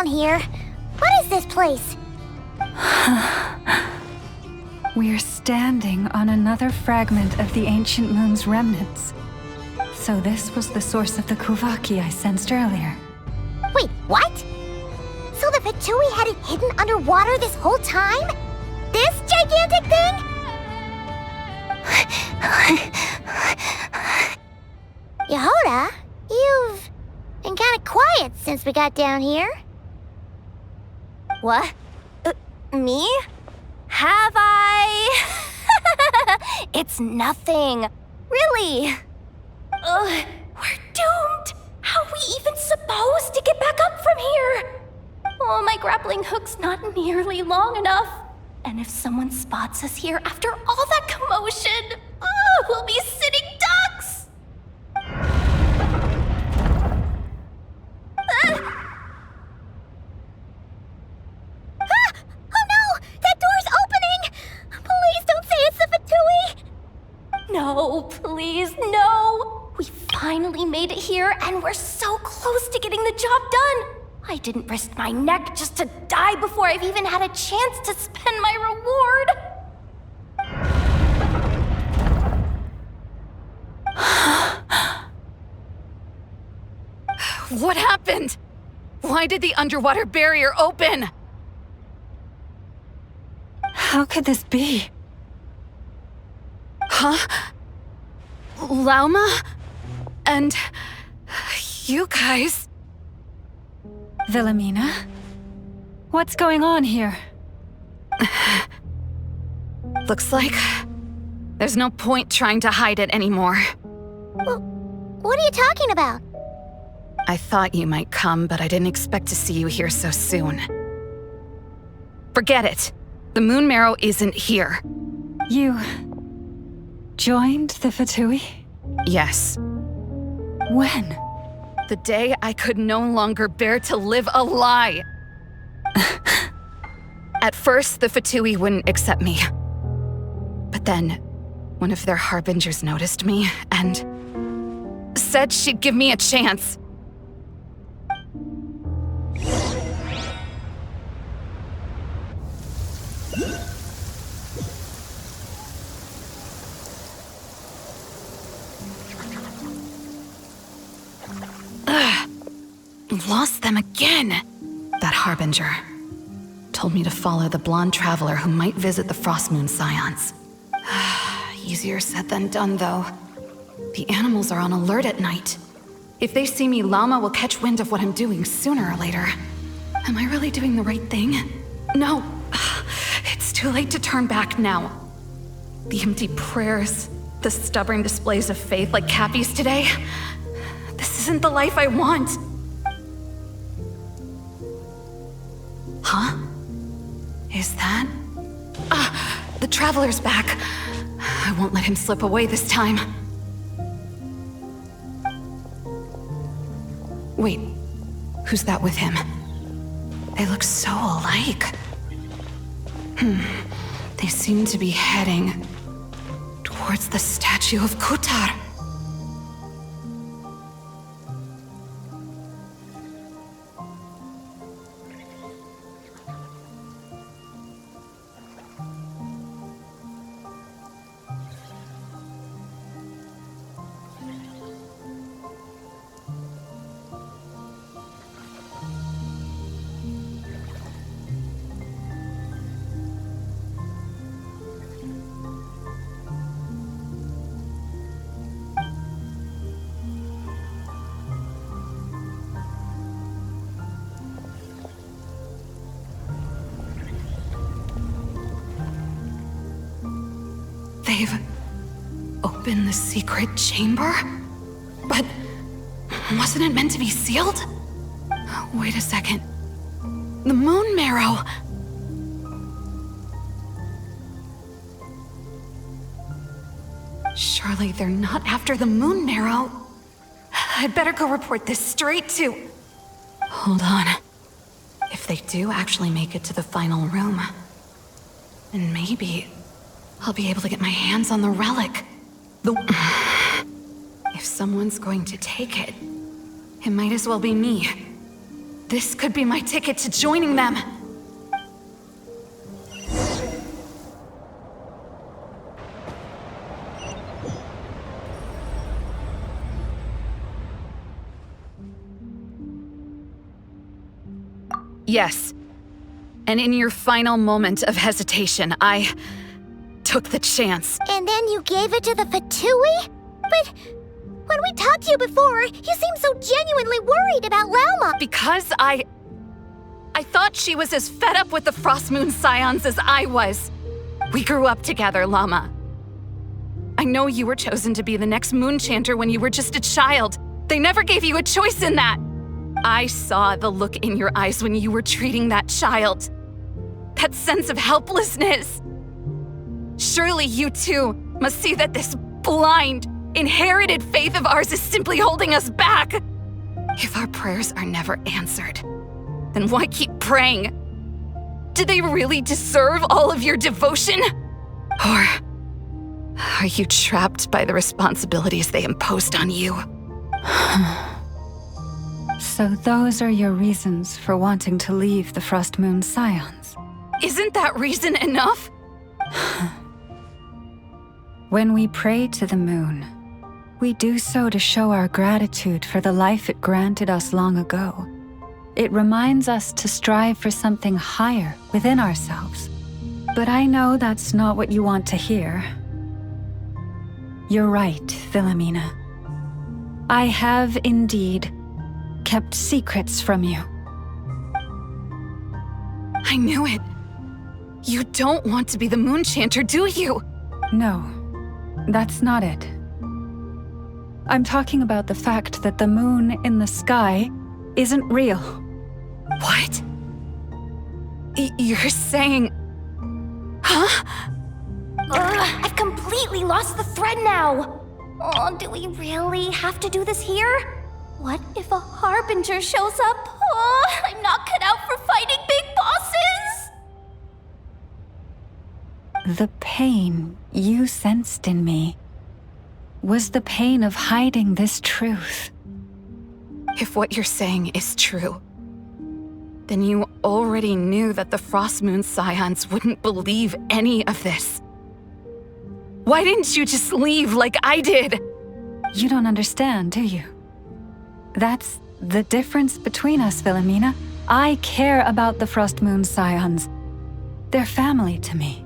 C: down here. What is this place?
D: We're standing on another fragment of the ancient moon's remnants. So this was the source of the Kuvaki I sensed earlier.
C: Wait, what? So the Fatui had it hidden underwater this whole time? This gigantic thing? Yehoda, you've been kind of quiet since we got down here.
M: What? Me? Have I? It's nothing. Really. We're doomed. How are we even supposed to get back up from here? Oh, my grappling hook's not nearly long enough. And if someone spots us here after all that commotion, we'll be sitting ducks!
C: Oh no! That door's opening! Please don't say it's the Fatui!
M: No, please, no! We finally made it here, and we're so close to getting the job done! I didn't risk my neck just to die before I've even had a chance to spend my reward!
I: What happened? Why did the underwater barrier open?
D: How could this be?
I: Huh? Lauma? And you guys?
D: Wilhelmina? What's going on here?
I: Looks like there's no point trying to hide it anymore.
C: Well, what are you talking about?
I: I thought you might come, but I didn't expect to see you here so soon. Forget it. The Moon Marrow isn't here.
D: You joined the Fatui?
I: Yes.
D: When?
I: The day I could no longer bear to live a lie. At first, the Fatui wouldn't accept me. But then, one of their harbingers noticed me and said she'd give me a chance. Lost them again. That harbinger told me to follow the blonde traveler who might visit the Frostmoon Scions. Easier said than done, though. The animals are on alert at night. If they see me, Lauma will catch wind of what I'm doing sooner or later. Am I really doing the right thing? No. It's too late to turn back now. The empty prayers, the stubborn displays of faith like Cappy's today. This isn't the life I want. Huh? Is that? The Traveler's back. I won't let him slip away this time. Wait, who's that with him? They look so alike. They seem to be heading towards the statue of Kutar. They've opened the secret chamber? But wasn't it meant to be sealed? Wait a second. The Moon Marrow! Surely they're not after the Moon Marrow. I'd better go report this straight to... Hold on. If they do actually make it to the final room, then maybe I'll be able to get my hands on the relic. If someone's going to take it, it might as well be me. This could be my ticket to joining them. Yes. And in your final moment of hesitation, I took the chance.
C: And then you gave it to the Fatui? But when we talked to you before, you seemed so genuinely worried about Lauma.
I: Because I thought she was as fed up with the Frost Moon Scions as I was. We grew up together, Llama. I know you were chosen to be the next Moon Chanter when you were just a child. They never gave you a choice in that. I saw the look in your eyes when you were treating that child. That sense of helplessness. Surely you too must see that this blind, inherited faith of ours is simply holding us back. If our prayers are never answered, then why keep praying? Do they really deserve all of your devotion? Or are you trapped by the responsibilities they imposed on you?
D: So those are your reasons for wanting to leave the Frost Moon Scions?
I: Isn't that reason enough?
D: When we pray to the moon, we do so to show our gratitude for the life it granted us long ago. It reminds us to strive for something higher within ourselves. But I know that's not what you want to hear. You're right, Philomena. I have indeed kept secrets from you.
I: I knew it. You don't want to be the Moon Chanter, do you?
D: No, that's not it. I'm talking about the fact that the moon in the sky isn't real.
I: What? You're saying... Huh?
C: I've completely lost the thread now. Oh, do we really have to do this here? What if a Harbinger shows up? Oh, I'm not cut out for fighting big bosses!
D: The pain you sensed in me was the pain of hiding this truth.
I: If what you're saying is true, then you already knew that the Frost Moon Scions wouldn't believe any of this. Why didn't you just leave like I did?
D: You don't understand, do you? That's the difference between us, Philomena. I care about the Frost Moon Scions. They're family to me.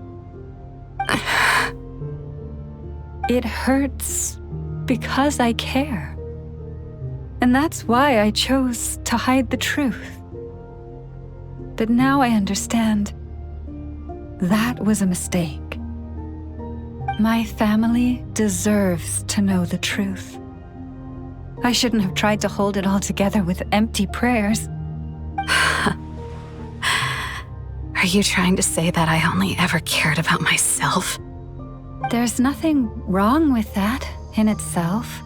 D: It hurts because I care. And that's why I chose to hide the truth. But now I understand that was a mistake. My family deserves to know the truth. I shouldn't have tried to hold it all together with empty prayers.
I: Are you trying to say that I only ever cared about myself?
D: There's nothing wrong with that in itself.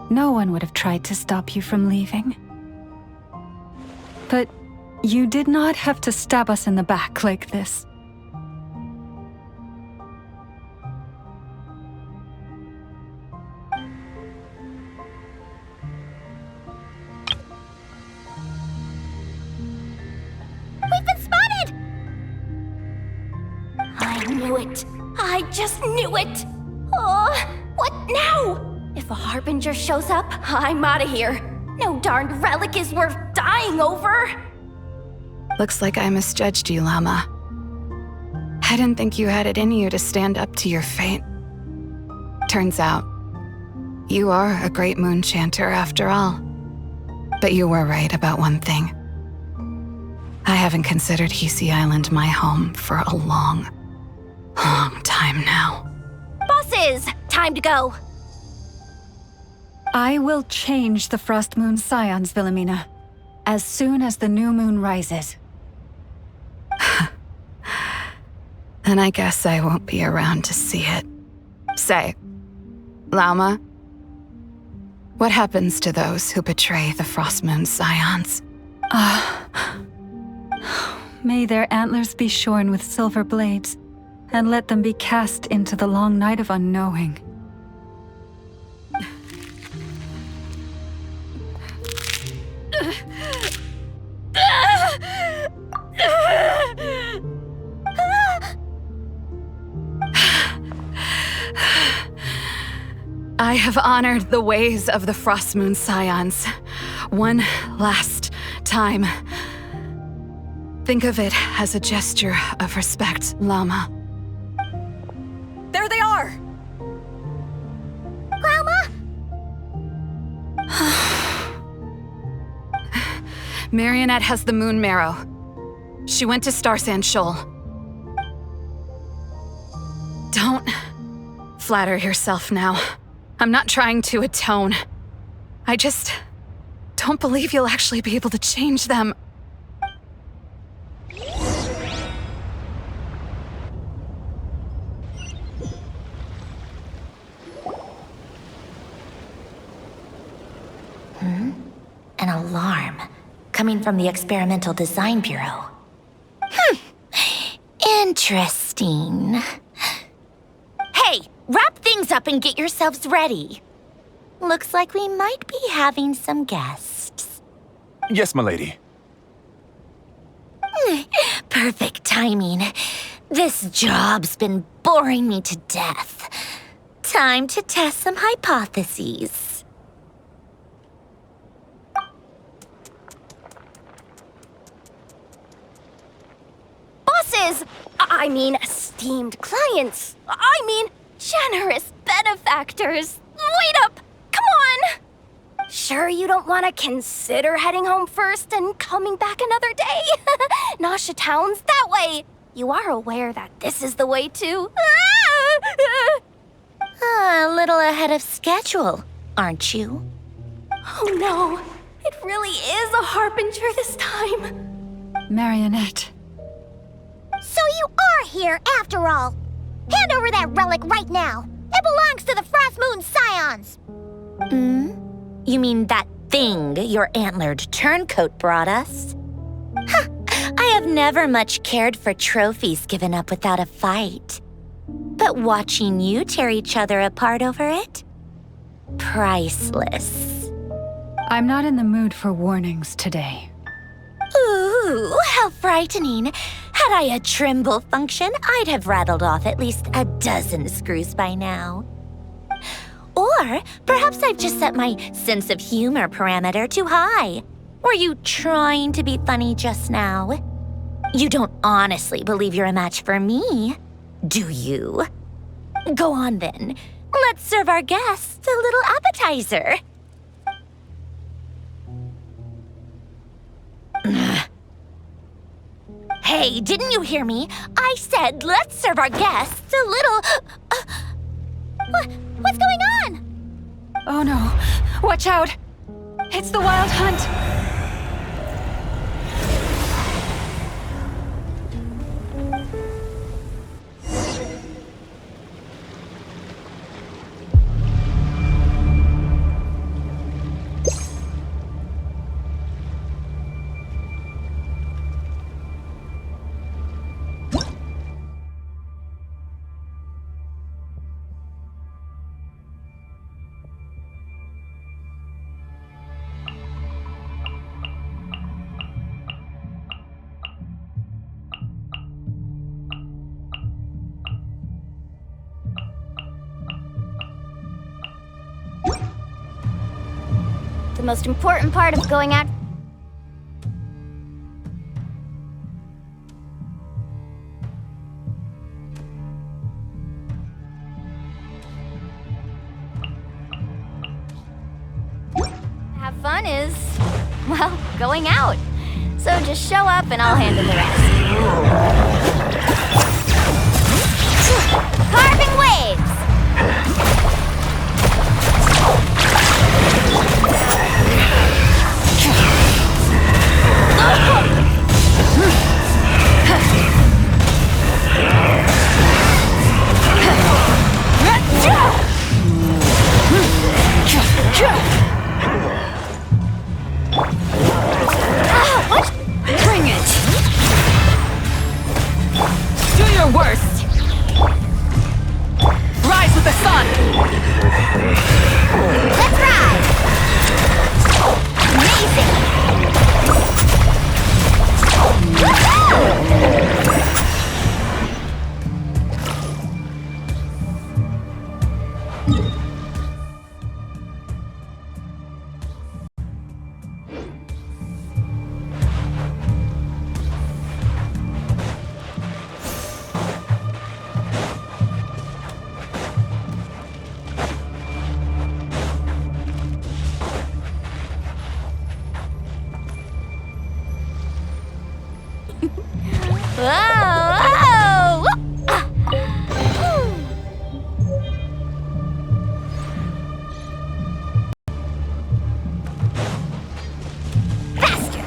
D: No one would have tried to stop you from leaving. But you did not have to stab us in the back like this.
C: We've been spotted! I knew it. I just knew it. Oh, what now? If a Harbinger shows up, I'm out of here. No darned relic is worth dying over.
I: Looks like I misjudged you, Llama. I didn't think you had it in you to stand up to your fate. Turns out, you are a great Moon Chanter after all. But you were right about one thing. I haven't considered Hisi Island my home for a long time now.
C: Bosses, time to go.
D: I will change the Frost Moon Scions, Philomena, as soon as the new moon rises.
I: And I guess I won't be around to see it. Say, Lauma, what happens to those who betray the Frost Moon Scions?
D: May their antlers be shorn with silver blades, and let them be cast into the long night of unknowing.
I: I have honored the ways of the Frostmoon Scions one last time. Think of it as a gesture of respect, Llama.
S: There they are!
C: Grandma?
I: Marionette has the Moon Marrow. She went to Starsand Shoal. Don't flatter yourself now. I'm not trying to atone. I just don't believe you'll actually be able to change them.
Q: An alarm coming from the Experimental Design Bureau. Interesting. Hey, wrap things up and get yourselves ready. Looks like we might be having some guests.
B: Yes, milady.
Q: Perfect timing. This job's been boring me to death. Time to test some hypotheses.
C: Bosses! I mean, esteemed clients. I mean, generous benefactors. Wait up! Come on! Sure you don't want to consider heading home first and coming back another day? Nasha Town's that way. You are aware that this is the way too.
Q: A little ahead of schedule, aren't you?
C: Oh no, it really is a harbinger this time.
D: Marionette.
C: So you are here after all. Hand over that relic right now. It belongs to the Frostmoon Scions.
Q: You mean that thing your antlered turncoat brought us? I have never much cared for trophies given up without a fight. But watching you tear each other apart over it? Priceless.
D: I'm not in the mood for warnings today.
Q: Ooh, how frightening. Had I a Trimble function, I'd have rattled off at least a dozen screws by now. Or perhaps I've just set my sense of humor parameter too high. Were you trying to be funny just now? You don't honestly believe you're a match for me, do you? Go on then. Let's serve our guests a little appetizer. Hey, didn't you hear me? I said let's serve our guests a little...
C: What's going on?
D: Oh no. Watch out. It's the Wild Hunt.
C: The most important part of going out... have fun is, well, going out. So just show up and I'll handle the rest. Carving waves!
S: Bring it! Do your worst! Rise with the sun!
C: Let's ride! Amazing!
Q: Whoa! Faster!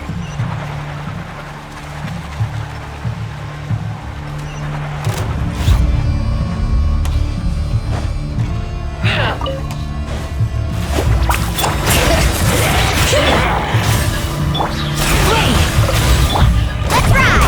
Q: Let's ride!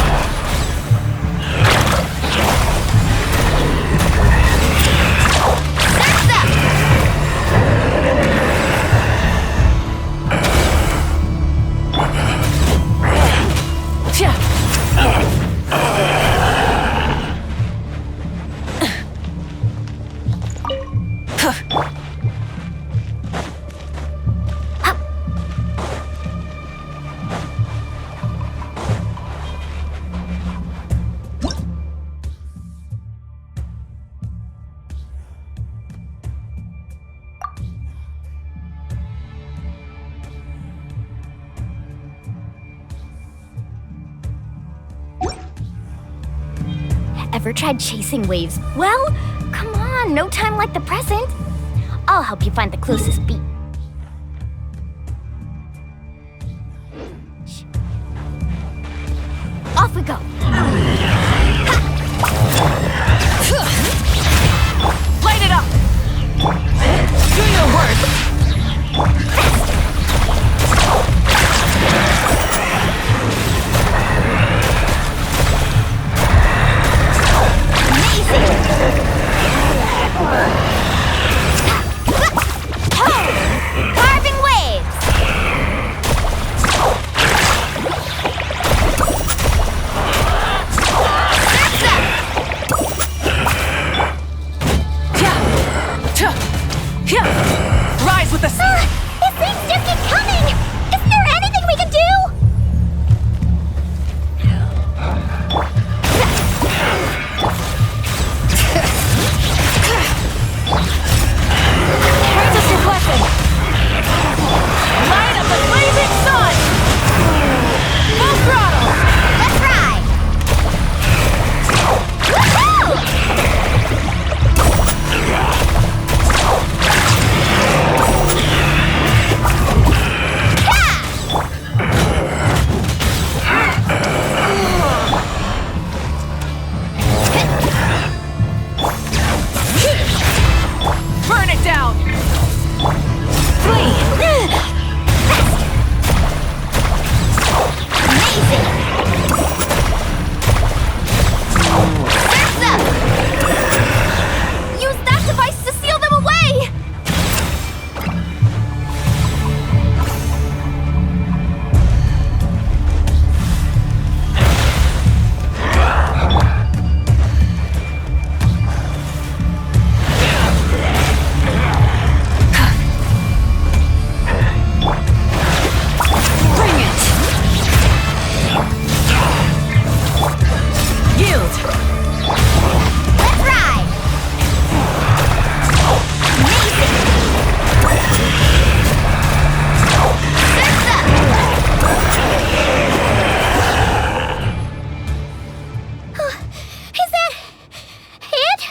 Q: Ever tried chasing waves? Well, come on, no time like the present. I'll help you find the closest beat. Off we go.
S: Light it up! Do your worst!
Q: Carving waves!
S: Rise with the sun!
Q: If things just keep coming! Isn't there anything we can do?
S: Resistant weapon! Light up the blazing sun! Full throttle!
Q: Let's ride! Woohoo!
S: Burn it down!
Q: Flee! Amazing! Dança! Use that device to seal them away!
S: Bring it! Yield!
Q: Let's ride! Amazing! Dança! Is that it?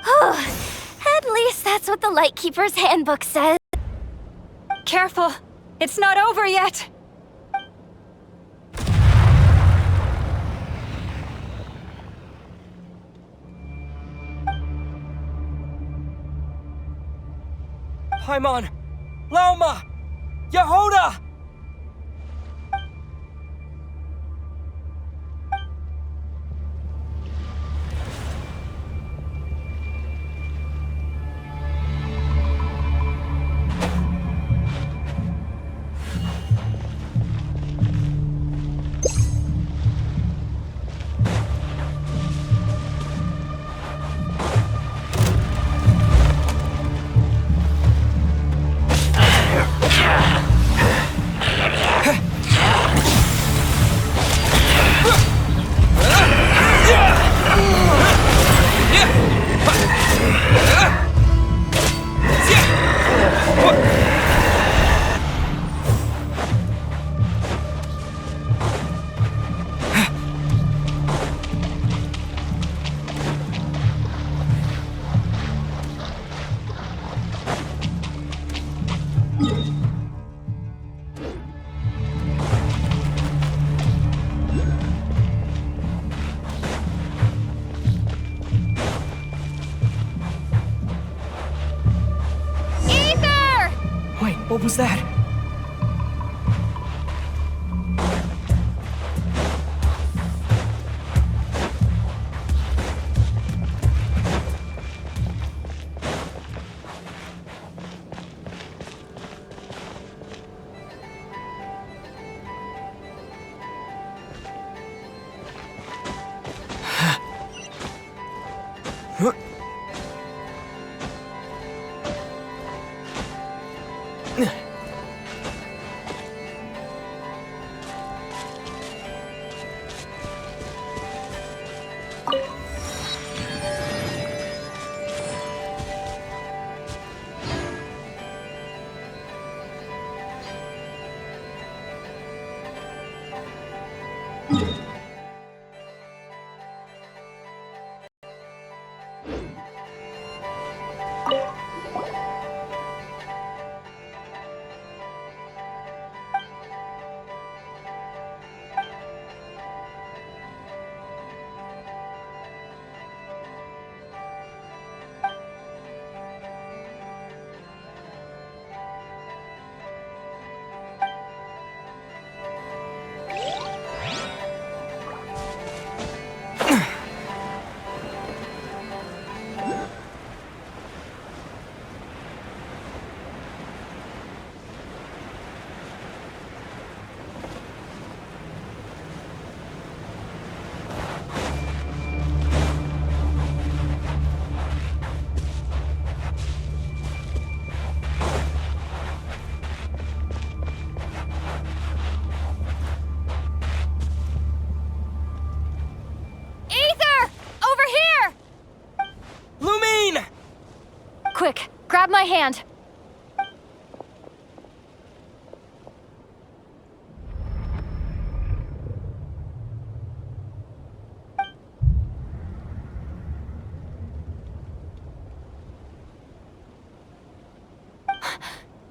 Q: Oh, at least that's what the Lightkeeper's handbook says.
F: Careful! It's not over yet!
L: Paimon! Lauma! Yehoda! was that?
M: Quick, grab my hand.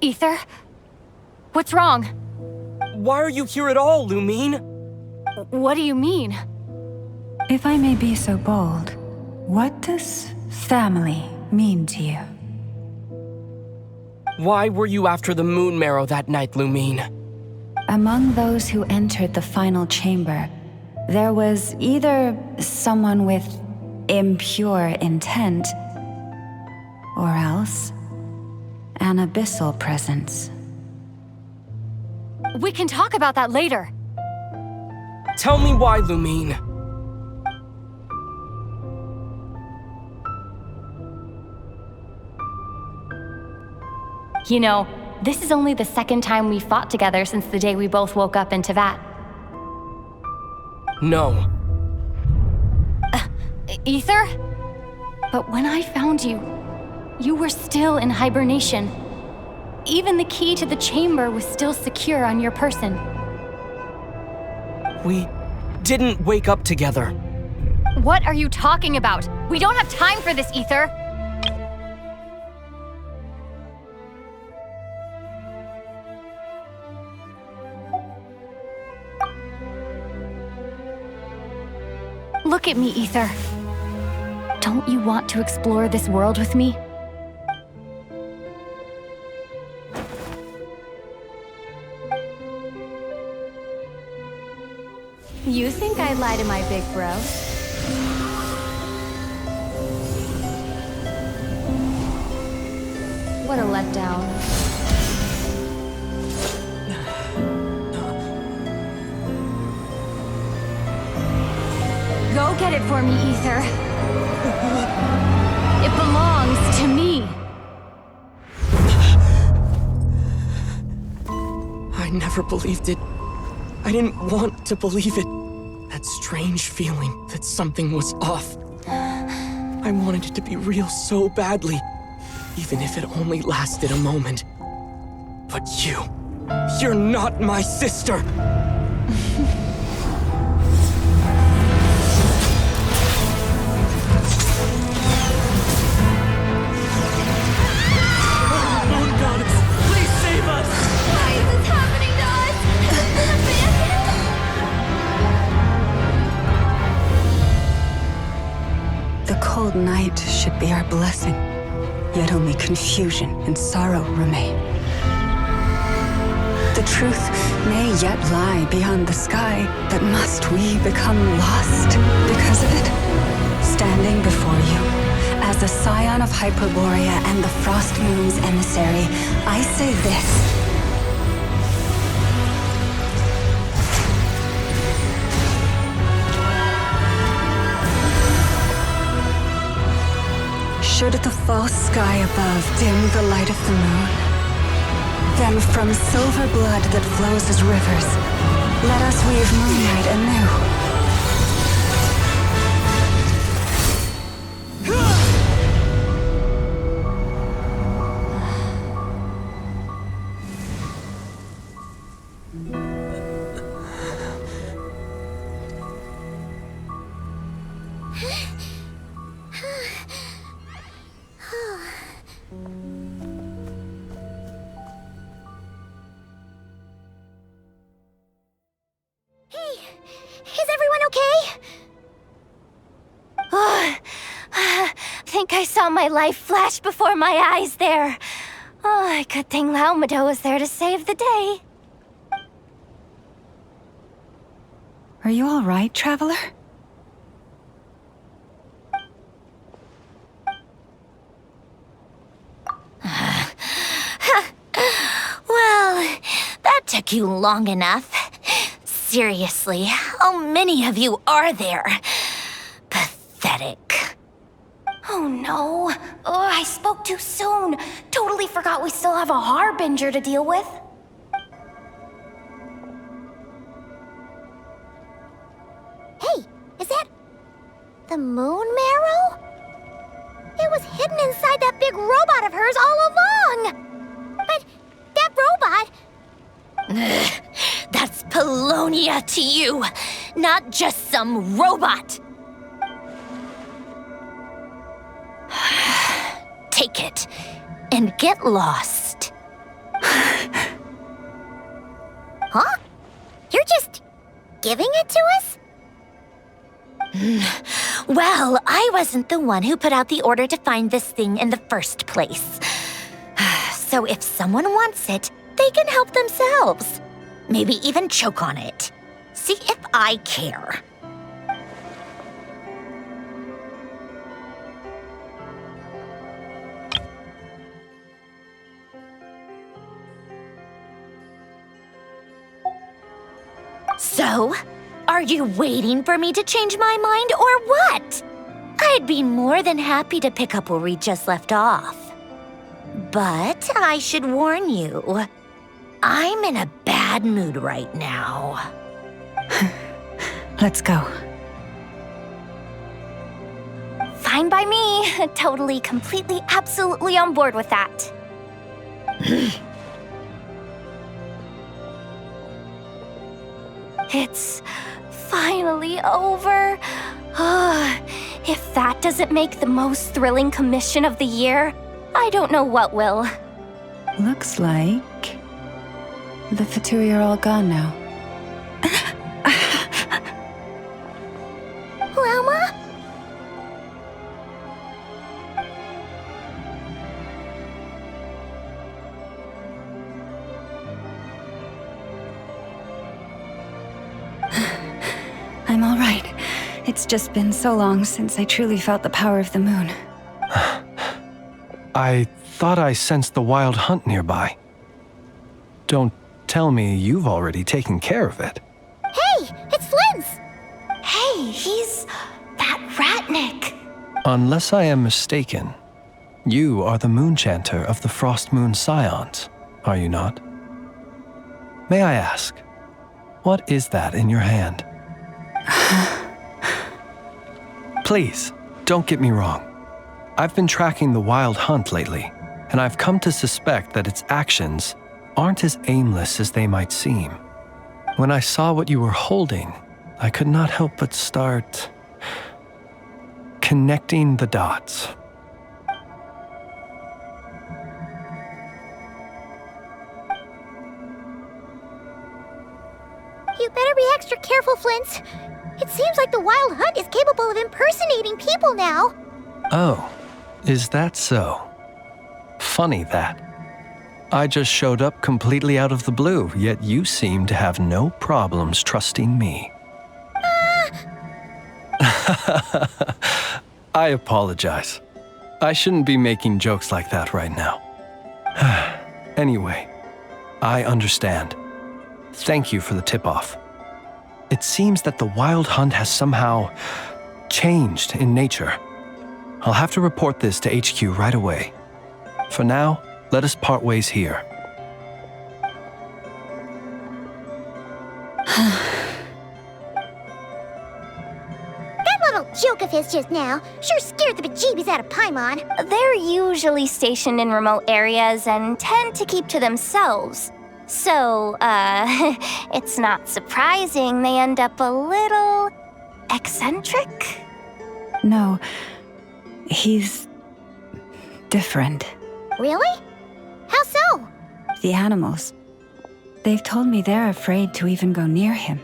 M: Ether? What's wrong?
L: Why are you here at all, Lumine?
M: What do you mean?
D: If I may be so bold, what does family mean to you?
L: Why were you after the moon marrow that night, Lumine?
D: Among those who entered the final chamber, there was either someone with impure intent, or else an abyssal presence.
M: We can talk about that later.
L: Tell me why, Lumine.
M: You know, this is only the second time we fought together since the day we both woke up in Teyvat.
L: No.
M: Ether? But when I found you, you were still in hibernation. Even the key to the chamber was still secure on your person.
L: We didn't wake up together.
M: What are you talking about? We don't have time for this, Ether! Look at me, Ether. Don't you want to explore this world with me?
U: You think I'd lie to my big bro? What a letdown.
M: Go get it for me, Ether. It belongs to me.
L: I never believed it. I didn't want to believe it. That strange feeling that something was off. I wanted it to be real so badly, even if it only lasted a moment. But you're not my sister!
D: The cold night should be our blessing, yet only confusion and sorrow remain. truth may yet lie beyond the sky, but must we become lost because of it? Standing before you, as a scion of Hyperborea and the Frost Moon's emissary, I say this. Should the false sky above dim the light of the moon, then from silver blood that flows as rivers, let us weave moonlight anew.
C: Is everyone okay?
M: Oh, I think I saw my life flash before my eyes there. Oh, good thing Laumado was there to save the day.
D: Are you all right, Traveler?
Q: Well, that took you long enough. Seriously, how many of you are there? Pathetic.
M: Oh no. Oh, I spoke too soon. Totally forgot we still have a Harbinger to deal with.
C: Hey, is that the moon marrow? It was hidden inside that big robot of hers all along. But that robot...
Q: That's Polonia to you, not just some robot. Take it and get lost.
C: Huh? You're just giving it to us?
Q: Well, I wasn't the one who put out the order to find this thing in the first place. So if someone wants it, they can help themselves. Maybe even choke on it. See if I care. So, are you waiting for me to change my mind or what? I'd be more than happy to pick up where we just left off. But I should warn you, I'm in a bad mood right now.
D: Let's go.
M: Fine by me. Totally, completely, absolutely on board with that. It's finally over. If that doesn't make the most thrilling commission of the year, I don't know what will.
D: Looks like the Fatui are all gone now.
C: Lauma?
D: I'm all right. It's just been so long since I truly felt the power of the moon.
E: I thought I sensed the wild hunt nearby. Don't tell me you've already taken care of it.
C: Hey, it's Linz!
M: Hey, he's that Ratnik.
E: Unless I am mistaken, you are the Moonchanter of the Frost Moon Scions, are you not? May I ask, what is that in your hand? Please, don't get me wrong. I've been tracking the wild hunt lately, and I've come to suspect that its actions aren't as aimless as they might seem. When I saw what you were holding, I could not help but start connecting the dots.
C: You better be extra careful, Flint. It seems like the Wild Hunt is capable of impersonating people now.
E: Oh, is that so? Funny that. I just showed up completely out of the blue, yet you seem to have no problems trusting me. I apologize. I shouldn't be making jokes like that right now. Anyway, I understand. Thank you for the tip-off. It seems that the wild hunt has somehow changed in nature. I'll have to report this to HQ right away. For now, let us part ways here.
C: That little joke of his just now sure scared the bejeebies out of Paimon.
M: They're usually stationed in remote areas and tend to keep to themselves. So, it's not surprising they end up a little eccentric?
D: No, he's different.
C: Really? How so?
D: The animals. They've told me they're afraid to even go near him.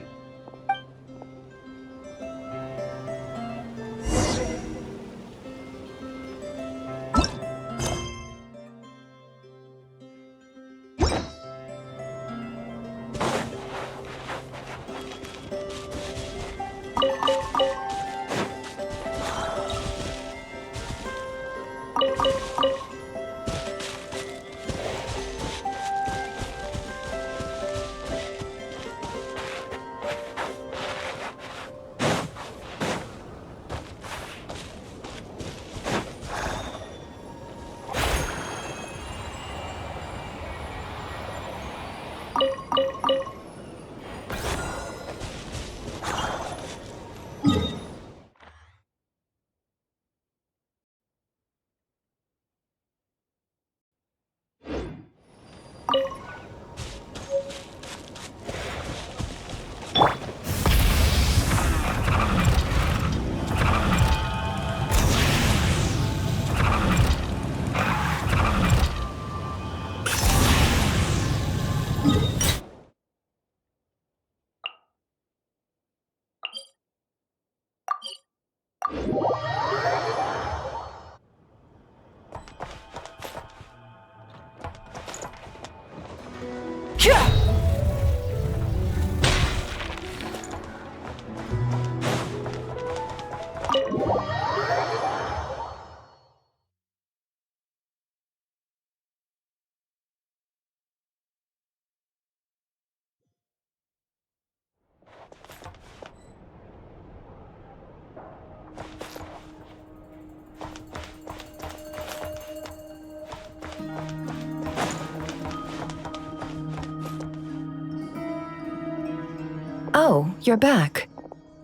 O: Oh, you're back.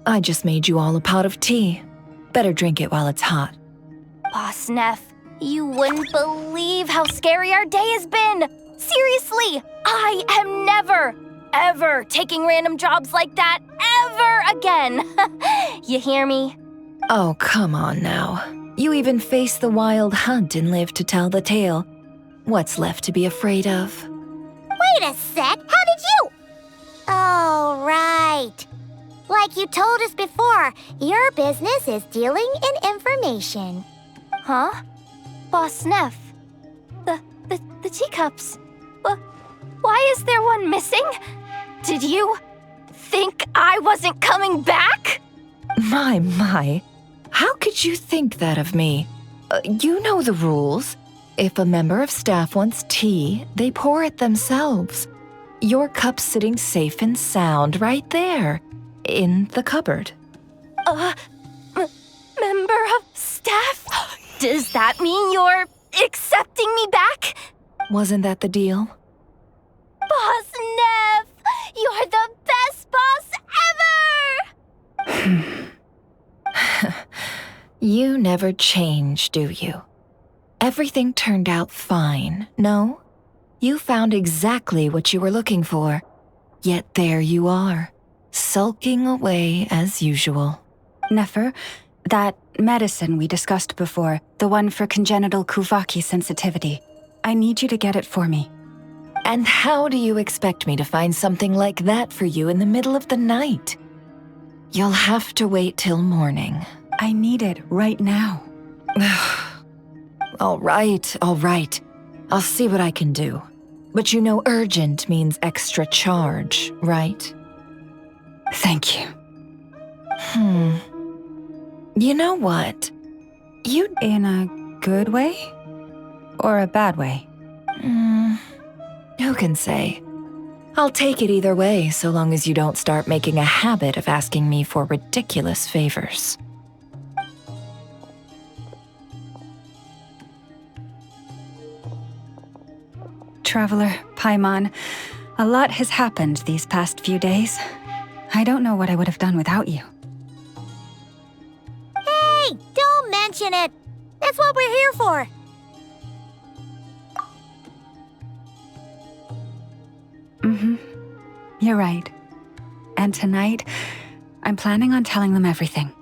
O: I just made you all a pot of tea. Better drink it while it's hot.
M: Boss Neve, you wouldn't believe how scary our day has been! Seriously, I am never, ever taking random jobs like that ever again! You hear me?
O: Oh, come on now. You even faced the wild hunt and lived to tell the tale. What's left to be afraid of?
C: Wait a sec, how did you? Oh, right. Like you told us before, your business is dealing in information.
M: Huh? Boss Neve, the teacups. Why is there one missing? Did you think I wasn't coming back?
O: My. How could you think that of me? You know the rules. If a member of staff wants tea, they pour it themselves. Your cup's sitting safe and sound right there, in the cupboard.
M: Member of staff? Does that mean you're accepting me back?
O: Wasn't that the deal?
M: Boss Neve, you're the best boss ever!
O: You never change, do you? Everything turned out fine, no? You found exactly what you were looking for. Yet there you are, sulking away as usual.
D: Nefer, that medicine we discussed before, the one for congenital Kuvaki sensitivity, I need you to get it for me.
O: And how do you expect me to find something like that for you in the middle of the night? You'll have to wait till morning.
D: I need it right now.
O: All right. I'll see what I can do. But you know urgent means extra charge, right?
D: Thank you.
O: You know what? You...
D: In a good way? Or a bad way?
O: Who can say? I'll take it either way, so long as you don't start making a habit of asking me for ridiculous favors.
D: Traveler, Paimon, a lot has happened these past few days. I don't know what I would have done without you.
C: Hey, don't mention it. That's what we're here for.
D: You're right. And tonight, I'm planning on telling them everything.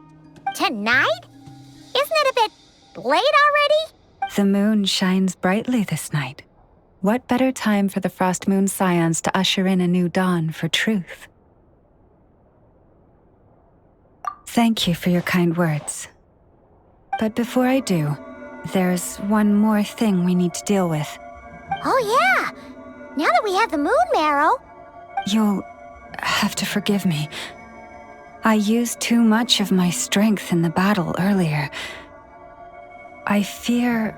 C: Tonight? Isn't it a bit late already?
D: The moon shines brightly this night. What better time for the Frost Moon Scions to usher in a new dawn for truth? Thank you for your kind words. But before I do, there's one more thing we need to deal with.
C: Oh yeah! Now that we have the moon marrow...
D: You'll have to forgive me. I used too much of my strength in the battle earlier. I fear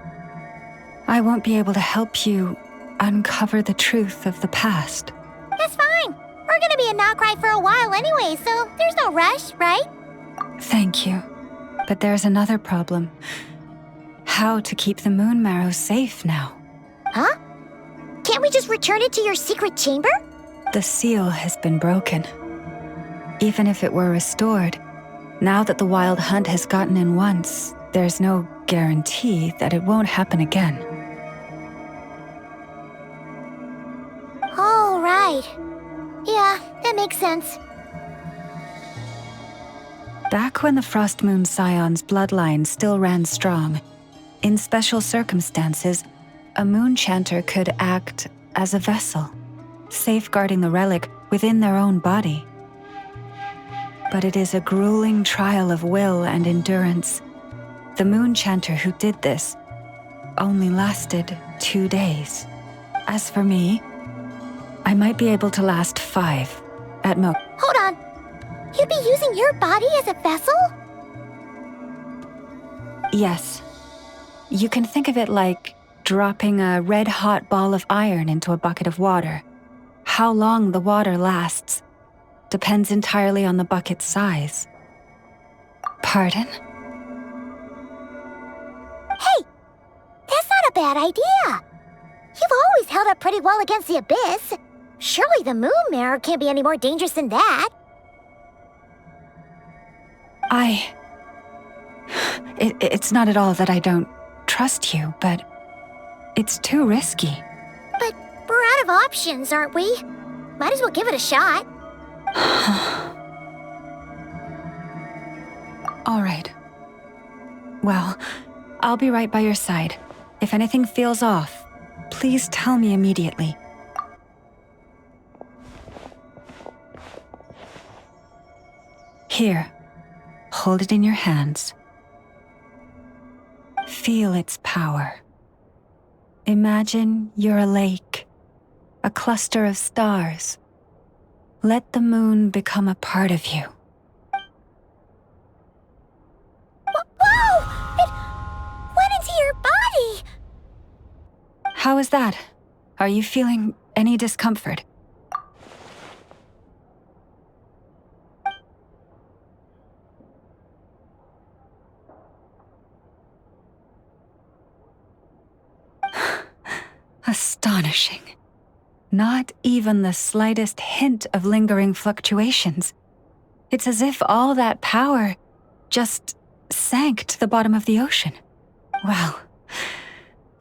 D: I won't be able to help you uncover the truth of the past.
C: That's fine. We're gonna be in Notcry for a while anyway, so there's no rush, right?
D: Thank you. But there's another problem. How to keep the moon marrow safe now?
C: Huh? Can't we just return it to your secret chamber?
D: The seal has been broken. Even if it were restored, now that the wild hunt has gotten in once, there's no guarantee that it won't happen again.
C: Oh, right. Yeah, that makes sense.
D: Back when the Frost Moon Scion's bloodline still ran strong, in special circumstances, a moon chanter could act as a vessel, safeguarding the relic within their own body. But it is a grueling trial of will and endurance. The moon chanter who did this only lasted 2 days. As for me, I might be able to last 5 at most.
C: Hold on. You'd be using your body as a vessel?
D: Yes. You can think of it like dropping a red-hot ball of iron into a bucket of water. How long the water lasts depends entirely on the bucket's size. Pardon?
C: Hey! That's not a bad idea! You've always held up pretty well against the abyss. Surely the moon mirror can't be any more dangerous than that.
D: It's not at all that I don't trust you, but it's too risky.
C: But we're out of options, aren't we? Might as well give it a shot.
D: All right. Well, I'll be right by your side. If anything feels off, please tell me immediately. Here, hold it in your hands. Feel its power. Imagine you're a lake, a cluster of stars. Let the moon become a part of you.
C: Whoa! It went into your body!
D: How is that? Are you feeling any discomfort? Astonishing. Not even the slightest hint of lingering fluctuations. It's as if all that power just sank to the bottom of the ocean. Well,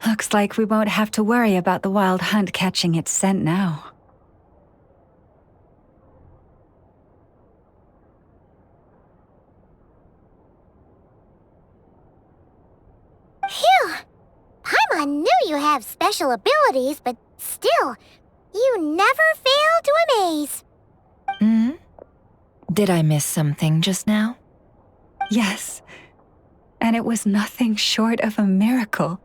D: looks like we won't have to worry about the wild hunt catching its scent now.
C: Phew! Paimon knew you have special abilities, but still, you never fail to amaze.
O: Did I miss something just now?
D: Yes, and it was nothing short of a miracle.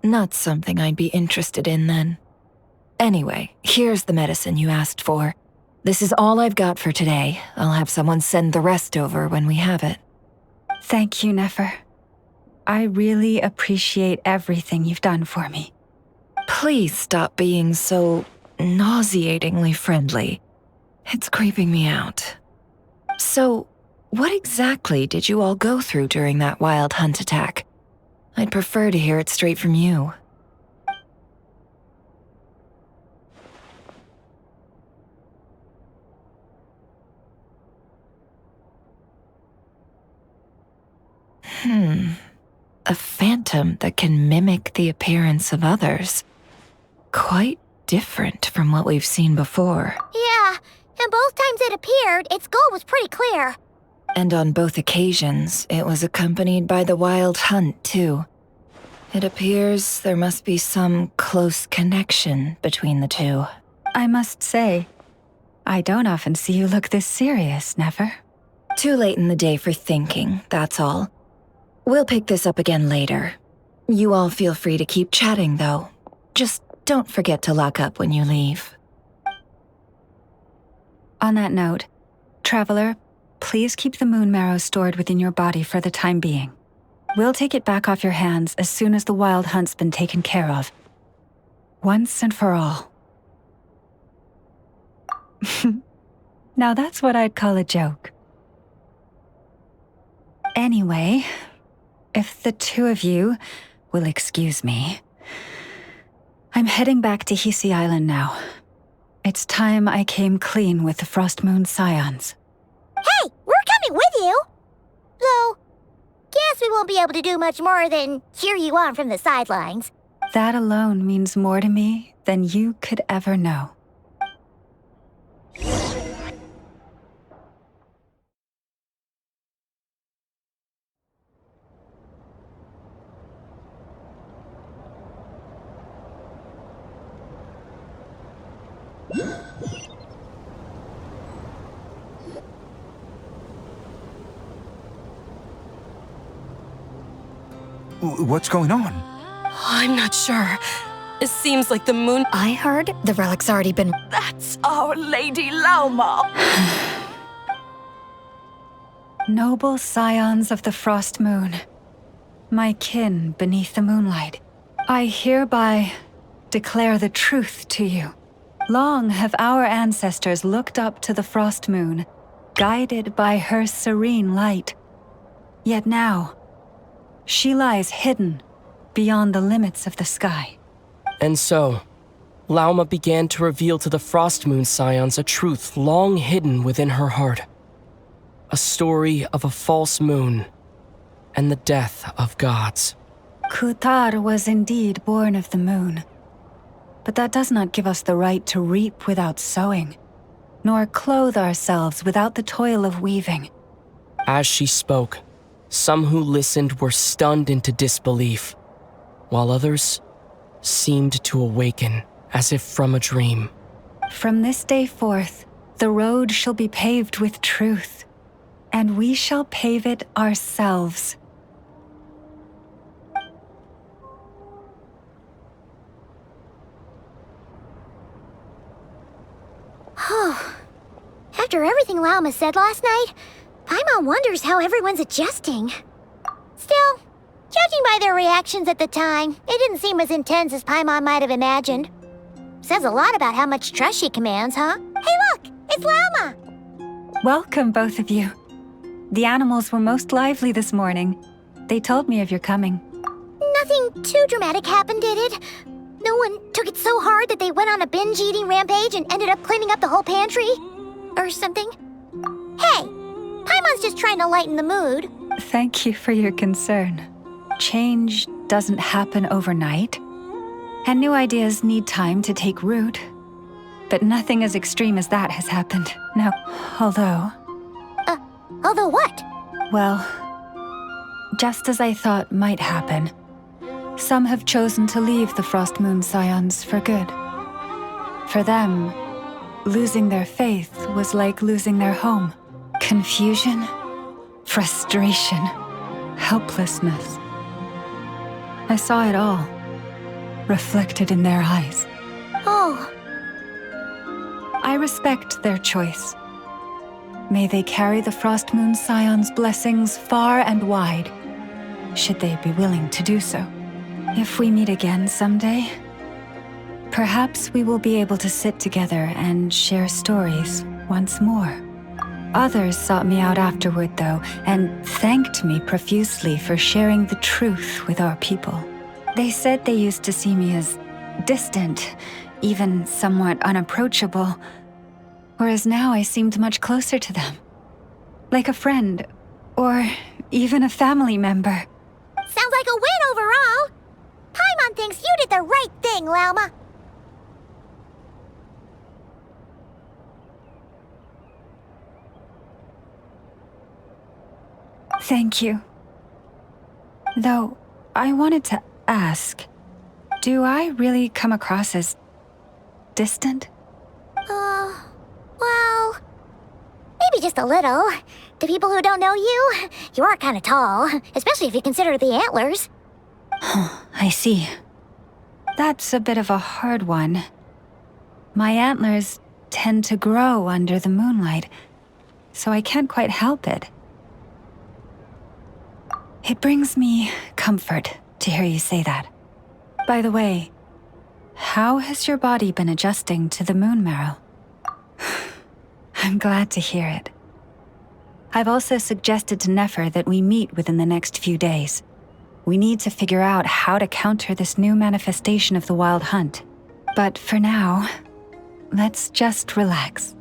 O: not something I'd be interested in then. Anyway, here's the medicine you asked for. This is all I've got for today. I'll have someone send the rest over when we have it.
D: Thank you, Nefer. I really appreciate everything you've done for me.
O: Please stop being so nauseatingly friendly. It's creeping me out. So, what exactly did you all go through during that wild hunt attack? I'd prefer to hear it straight from you. A phantom that can mimic the appearance of others. Quite different from what we've seen before.
C: Yeah, and both times it appeared, its goal was pretty clear.
O: And on both occasions, it was accompanied by the wild hunt, too. It appears there must be some close connection between the two.
D: I must say, I don't often see you look this serious, Never.
O: Too late in the day for thinking, that's all. We'll pick this up again later. You all feel free to keep chatting, though. Just don't forget to lock up when you leave.
D: On that note, Traveler, please keep the moon marrow stored within your body for the time being. We'll take it back off your hands as soon as the wild hunt's been taken care of. Once and for all. Now that's what I'd call a joke. Anyway, if the two of you will excuse me, I'm heading back to Hisi Island now. It's time I came clean with the Frost Moon Scions.
C: Hey, we're coming with you! Though, guess we won't be able to do much more than cheer you on from the sidelines.
D: That alone means more to me than you could ever know.
B: What's going on?
V: I'm not sure. It seems like the moon...
U: I heard the relic's already been...
V: That's our Lady Lauma!
D: Noble scions of the Frost Moon, my kin beneath the moonlight, I hereby declare the truth to you. Long have our ancestors looked up to the Frost Moon, guided by her serene light. Yet now, she lies hidden beyond the limits of the sky.
L: And so, Lauma began to reveal to the Frost Moon Scions a truth long hidden within her heart. A story of a false moon and the death of gods.
D: Kutar was indeed born of the moon. But that does not give us the right to reap without sowing, nor clothe ourselves without the toil of weaving.
L: As she spoke, some who listened were stunned into disbelief, while others seemed to awaken as if from a dream.
D: From this day forth, the road shall be paved with truth, and we shall pave it ourselves.
C: After everything Lauma said last night, Paimon wonders how everyone's adjusting. Still, judging by their reactions at the time, it didn't seem as intense as Paimon might have imagined. Says a lot about how much trust she commands, huh? Hey look, it's Lauma!
D: Welcome, both of you. The animals were most lively this morning. They told me of your coming.
C: Nothing too dramatic happened, did it? No one took it so hard that they went on a binge-eating rampage and ended up cleaning up the whole pantry? Or something? Hey, Paimon's just trying to lighten the mood.
D: Thank you for your concern. Change doesn't happen overnight, and new ideas need time to take root. But nothing as extreme as that has happened. Now, although
C: what?
D: Well, just as I thought might happen, some have chosen to leave the Frost Moon Scions for good. For them, losing their faith was like losing their home. Confusion, frustration, helplessness. I saw it all, reflected in their eyes.
C: Oh.
D: I respect their choice. May they carry the Frost Moon Scion's blessings far and wide, should they be willing to do so. If we meet again someday, perhaps we will be able to sit together and share stories once more. Others sought me out afterward, though, and thanked me profusely for sharing the truth with our people. They said they used to see me as distant, even somewhat unapproachable, whereas now I seemed much closer to them. Like a friend, or even a family member.
C: Sounds like a win overall. Paimon thinks you did the right thing, Lauma.
D: Thank you. Though, I wanted to ask, do I really come across as distant?
C: Well, maybe just a little. To people who don't know you, you are kind of tall, especially if you consider the antlers.
D: I see. That's a bit of a hard one. My antlers tend to grow under the moonlight, so I can't quite help it. It brings me comfort to hear you say that. By the way, how has your body been adjusting to the moon marrow? I'm glad to hear it. I've also suggested to Nefer that we meet within the next few days. We need to figure out how to counter this new manifestation of the Wild Hunt. But for now, let's just relax.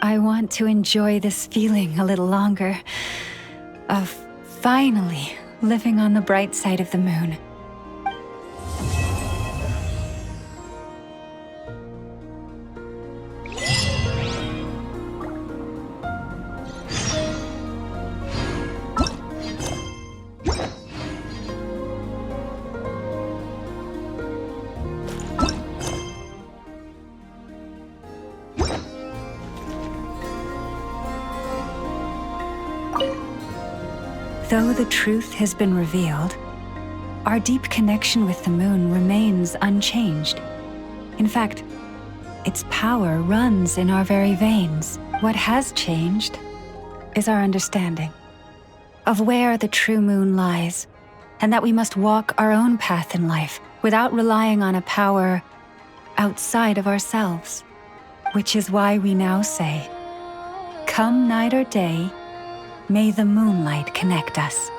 D: I want to enjoy this feeling a little longer of finally living on the bright side of the moon. Though the truth has been revealed, our deep connection with the moon remains unchanged. In fact, its power runs in our very veins. What has changed is our understanding of where the true moon lies, and that we must walk our own path in life without relying on a power outside of ourselves. Which is why we now say, come night or day, may the moonlight connect us.